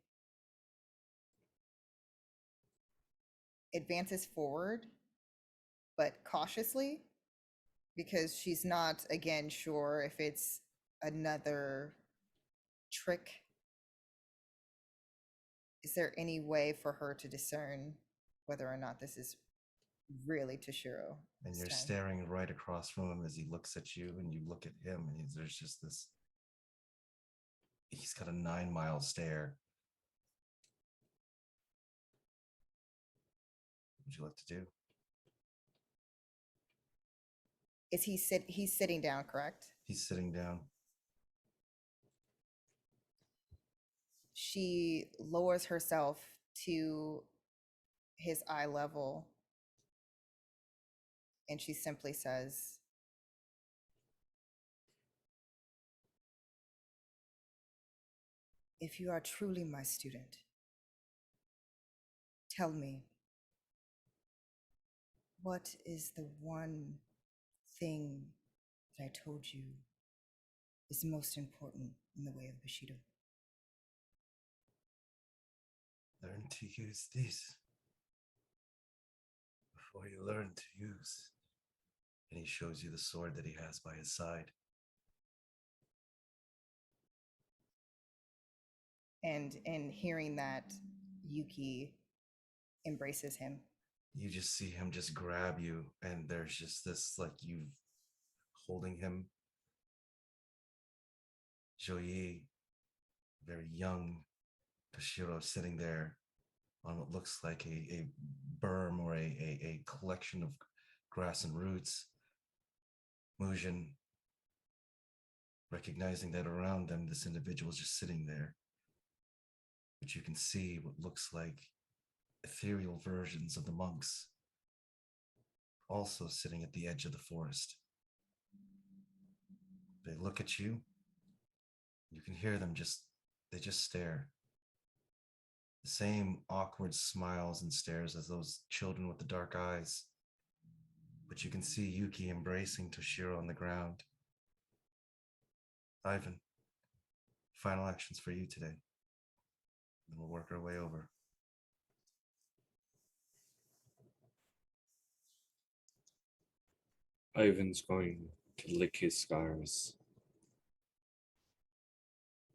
advances forward, but cautiously, because she's not, again, sure if it's another trick. Is there any way for her to discern whether or not this is really Toshiro? And you're staring right across from him as he looks at you, and you look at him, and there's just this. He's got a 9-mile stare. What would you like to do? Is he's sitting down, correct? He's sitting down. She lowers herself to his eye level, and she simply says, "If you are truly my student, tell me, what is the one thing that I told you is most important in the way of Bushido?" Learn to use this before you learn to use. And he shows you the sword that he has by his side. And in hearing that, Yuki embraces him. You just see him just grab you, and there's just this, like, you holding him. Joyi, very young Toshiro, sitting there on what looks like a berm or a collection of grass and roots. Mujun, recognizing that around them, this individual is just sitting there. But you can see what looks like ethereal versions of the monks also sitting at the edge of the forest. They look at you. You can hear them they just stare. The same awkward smiles and stares as those children with the dark eyes. But you can see Yuki embracing Toshiro on the ground. Ivan, final actions for you today. And we'll work our way over. Ivan's going to lick his scars.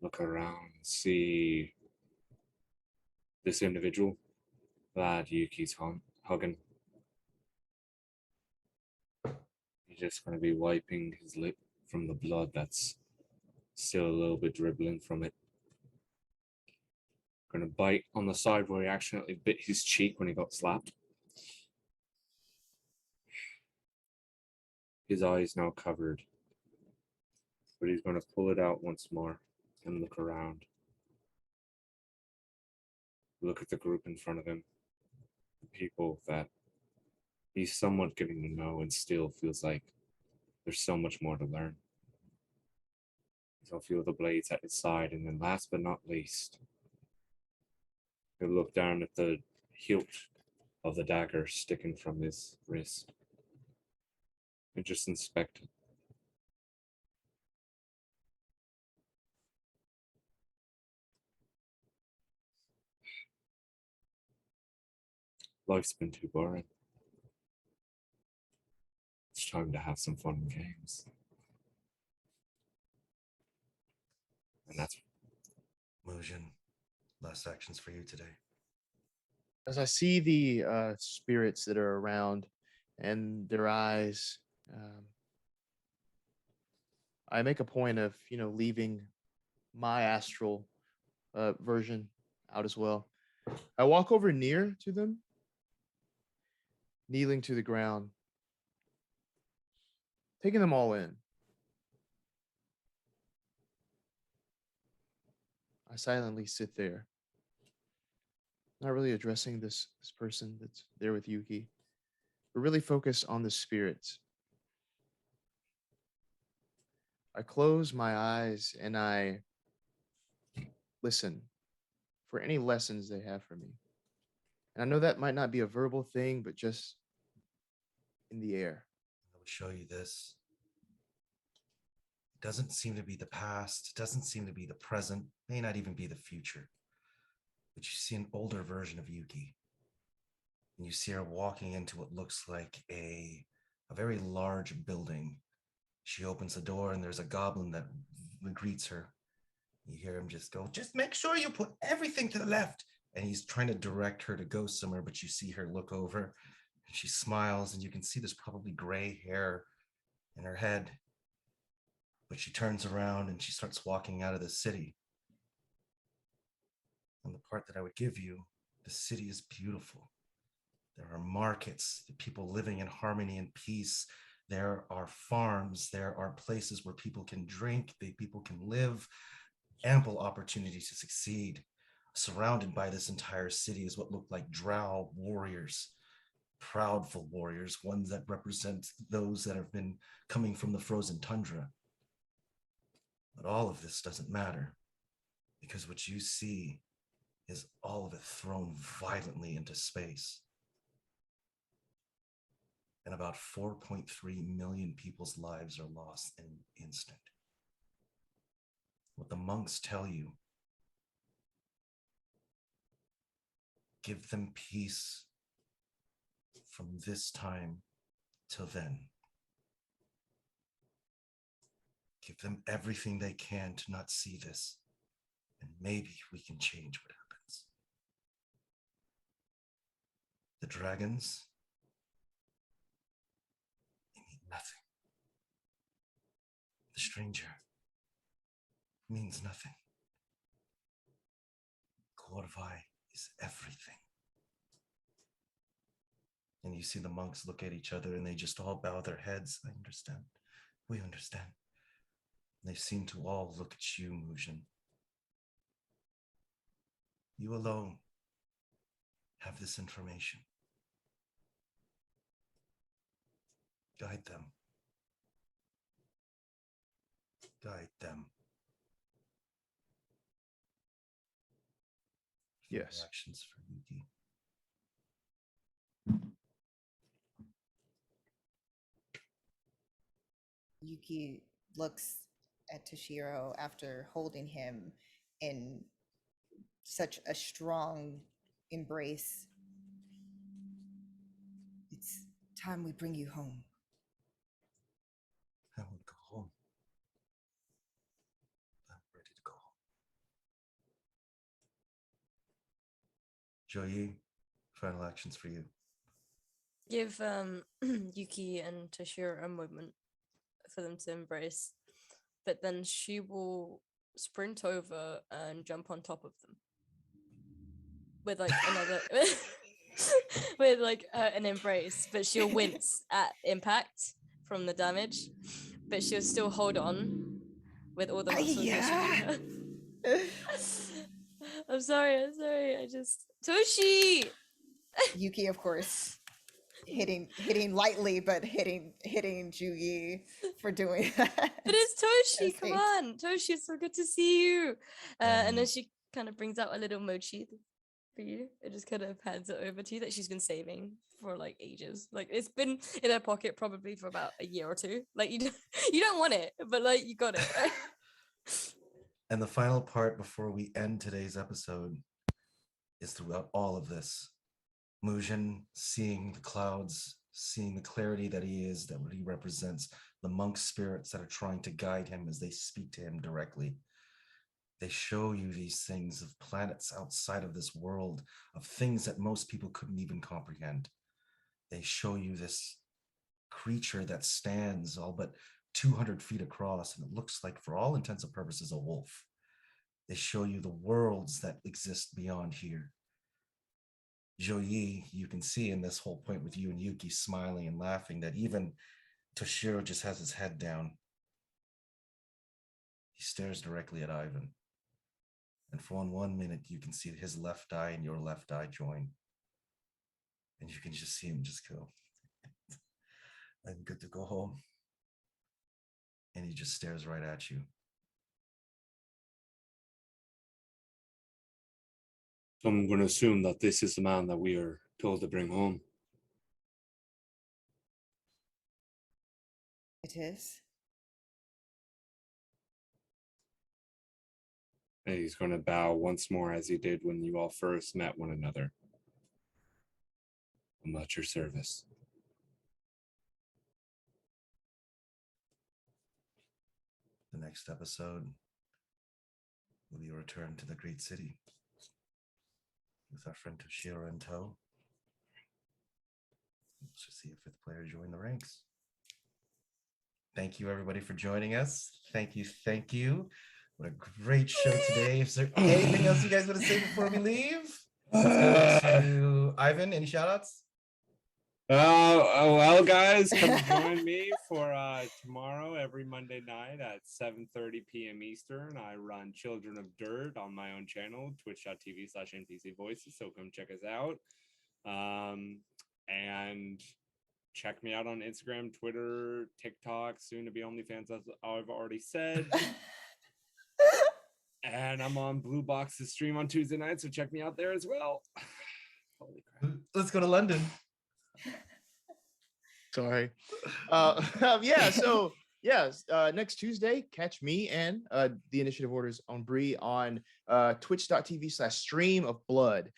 Look around, see this individual that Yuki's hugging. He's just going to be wiping his lip from the blood that's still a little bit dribbling from it. Going to bite on the side where he accidentally bit his cheek when he got slapped. His eye is now covered, but he's going to pull it out once more and look around. Look at the group in front of him, the people that he's somewhat getting to know, and still feels like there's so much more to learn. He'll feel the blades at his side, and then last but not least, he'll look down at the hilt of the dagger sticking from his wrist and just inspect it. Life's been too boring. It's time to have some fun and games. And that's Mujun, last actions for you today. As I see the spirits that are around and their eyes, I make a point of, leaving my astral version out as well. I walk over near to them, kneeling to the ground, taking them all in. I silently sit there, not really addressing this person that's there with Yuki, but really focus on the spirits. I close my eyes and I listen for any lessons they have for me. And I know that might not be a verbal thing, but just in the air. I will show you this. It doesn't seem to be the past. It doesn't seem to be the present. May not even be the future. But you see an older version of Yuki. And you see her walking into what looks like a very large building. She opens the door and there's a goblin that greets her. You hear him just go, just make sure you put everything to the left. And he's trying to direct her to go somewhere, but you see her look over and she smiles and you can see there's probably gray hair in her head. But she turns around and she starts walking out of the city. And the part that I would give you, the city is beautiful. There are markets, the people living in harmony and peace. There are farms. There are places where people can drink, people can live. Ample opportunity to succeed. Surrounded by this entire city is what look like drow warriors, proudful warriors, ones that represent those that have been coming from the frozen tundra. But all of this doesn't matter, because what you see is all of it thrown violently into space. And about 4.3 million people's lives are lost in an instant. What the monks tell you, give them peace from this time till then. Give them everything they can to not see this, and maybe we can change what happens. The dragons, they mean nothing. The stranger means nothing. Qorvi is everything. And you see the monks look at each other and they just all bow their heads. I understand. We understand. And they seem to all look at you, Mujun. You alone have this information. Guide them. Guide them. Yes. Actions for Yuki. Yuki looks at Toshiro after holding him in such a strong embrace. It's time we bring you home. I will go home. I'm ready to go home. Joyi, final actions for you. Give Yuki and Toshiro a moment for them to embrace, but then she will sprint over and jump on top of them with like another with like an embrace, but she'll wince at impact from the damage, but she'll still hold on with all the muscles that she can. I'm sorry, I just Toshi. Yuki, of course, hitting lightly, but hitting Juyi for doing that. But it's Toshi, That's come nice. on. Toshi, it's so good to see you. And then she kind of brings out a little mochi for you. It just kind of hands it over to you that she's been saving for like ages. Like it's been in her pocket probably for about a year or two. Like you don't want it, but like you got it, right? And the final part before we end today's episode is throughout all of this, Mujun, seeing the clouds, seeing the clarity that he is, that what he represents, the monk spirits that are trying to guide him as they speak to him directly. They show you these things of planets outside of this world, of things that most people couldn't even comprehend. They show you this creature that stands all but 200 feet across, and it looks like, for all intents and purposes, a wolf. They show you the worlds that exist beyond here. Joyi, you can see in this whole point with you and Yuki smiling and laughing, that even Toshiro just has his head down. He stares directly at Ivan. And for 1 minute, you can see his left eye and your left eye join. And you can just see him just go, I'm good to go home. And he just stares right at you. So I'm going to assume that this is the man that we are told to bring home. It is. And he's going to bow once more as he did when you all first met one another. I'm at your service. The next episode will be a return to the great city with our friend Toshiro in tow. Let's just see a fifth player join the ranks. Thank you, everybody, for joining us. Thank you. Thank you. What a great show today. Is there anything else you guys want to say before we leave? Let's go to Ivan. Any shout outs? Well, guys, come join me for tomorrow, every Monday night at 7:30 p.m. Eastern. I run Children of Dirt on my own channel, twitch.tv/NPC Voices. So come check us out. And check me out on Instagram, Twitter, TikTok, soon to be OnlyFans, as I've already said. And I'm on Blue Box's stream on Tuesday night, so check me out there as well. Holy crap. Let's go to London. Sorry. Next Tuesday, catch me and the Initiative Order's own Bree on twitch.tv/stream of blood.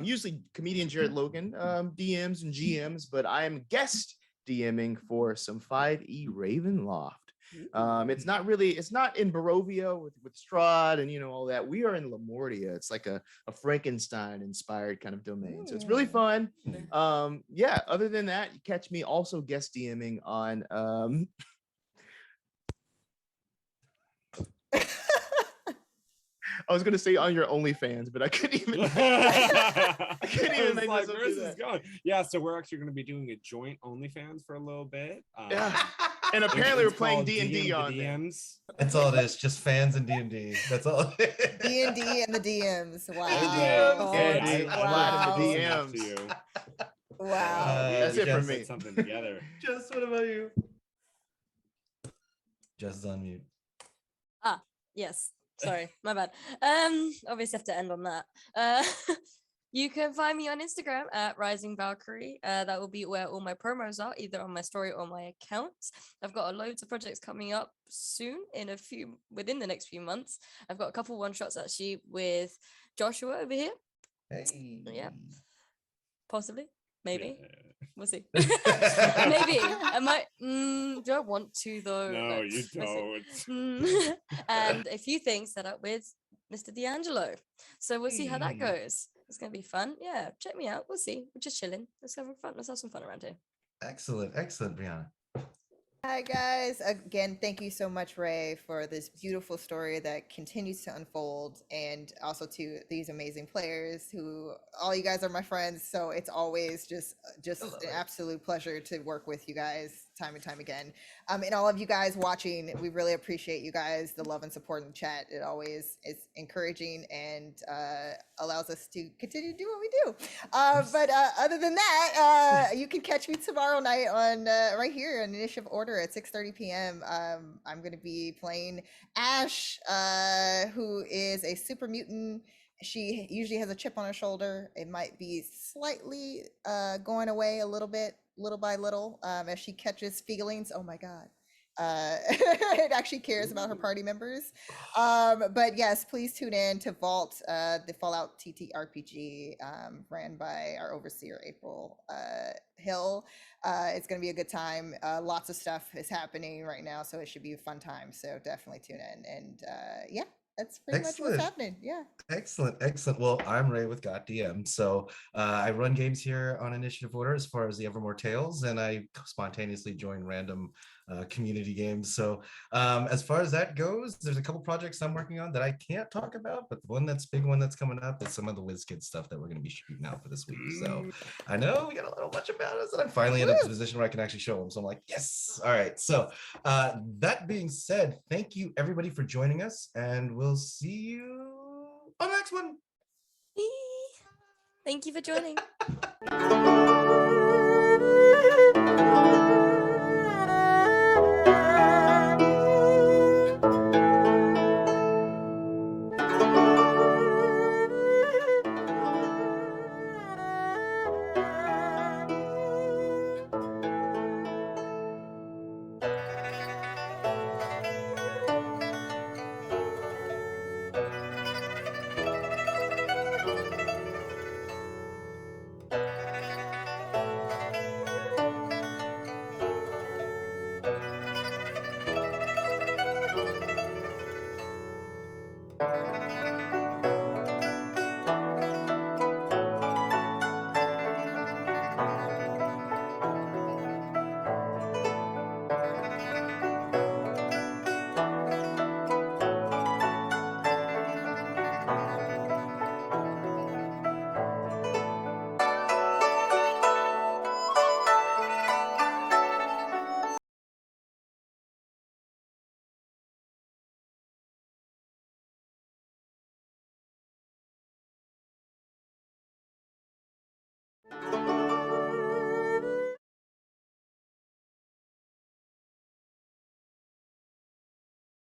Usually comedian Jared Logan DMs and GMs, but I am guest DMing for some 5e Ravenloft. It's not in Barovia with Strahd and all that. We are in Lamortia. It's like a Frankenstein inspired kind of domain. So it's really fun. Other than that, you catch me also guest DMing on I was gonna say on your OnlyFans, but I couldn't even make like, where's this going? Yeah, so we're actually gonna be doing a joint OnlyFans for a little bit. And apparently we're playing D&D on DMs. That's all it is, just fans and D&D. That's all. D&D and the DMs. Wow. Wow. Wow. DMs. Wow. That's it for Put me. something together. Jess, what about you? Jess is on mute. Yes. Sorry, my bad. Obviously have to end on that. You can find me on Instagram at Rising Valkyrie. That will be where all my promos are, either on my story or my accounts. I've got loads of projects coming up soon, within the next few months. I've got a couple one shots actually with Joshua over here. Hey. Yeah. Possibly. Maybe. Yeah. We'll see. Maybe. I might. Do I want to though? No, you Let's see. don't. And a few things set up with Mr. D'Angelo. So we'll see how that goes. It's gonna be fun. Yeah, check me out. We'll see. We're just chilling. Let's have fun. Let's have some fun around here. Excellent, Brianna. Hi guys, again thank you so much, Ray, for this beautiful story that continues to unfold, and also to these amazing players who all you guys are my friends, so it's always just an absolute pleasure to work with you guys time and time again. And all of you guys watching, we really appreciate you guys, the love and support in the chat. It always is encouraging and allows us to continue to do what we do. But other than that, you can catch me tomorrow night on right here on Initiative Order at 6:30 p.m. I'm going to be playing Ash, who is a super mutant. She usually has a chip on her shoulder. It might be slightly going away a little bit, little by little, as she catches feelings. Oh my God. it actually cares about her party members. But yes, please tune in to Vault, the Fallout TTRPG, ran by our overseer April Hill. It's going to be a good time. Lots of stuff is happening right now, so it should be a fun time. So definitely tune in. And yeah, that's pretty much what's Excellent. happening. Yeah. Excellent. Well, I'm Ray with Got DM. So I run games here on Initiative Order as far as the Evermore Tales, and I spontaneously join random community games. So as far as that goes, there's a couple projects I'm working on that I can't talk about, but the one that's coming up is some of the WizKid stuff that we're going to be shooting out for this week. So I know we got a little much about us, and I'm finally in a position where I can actually show them. So I'm like, yes. All right. So that being said, thank you everybody for joining us, and we'll see you on the next one. Thank you for joining.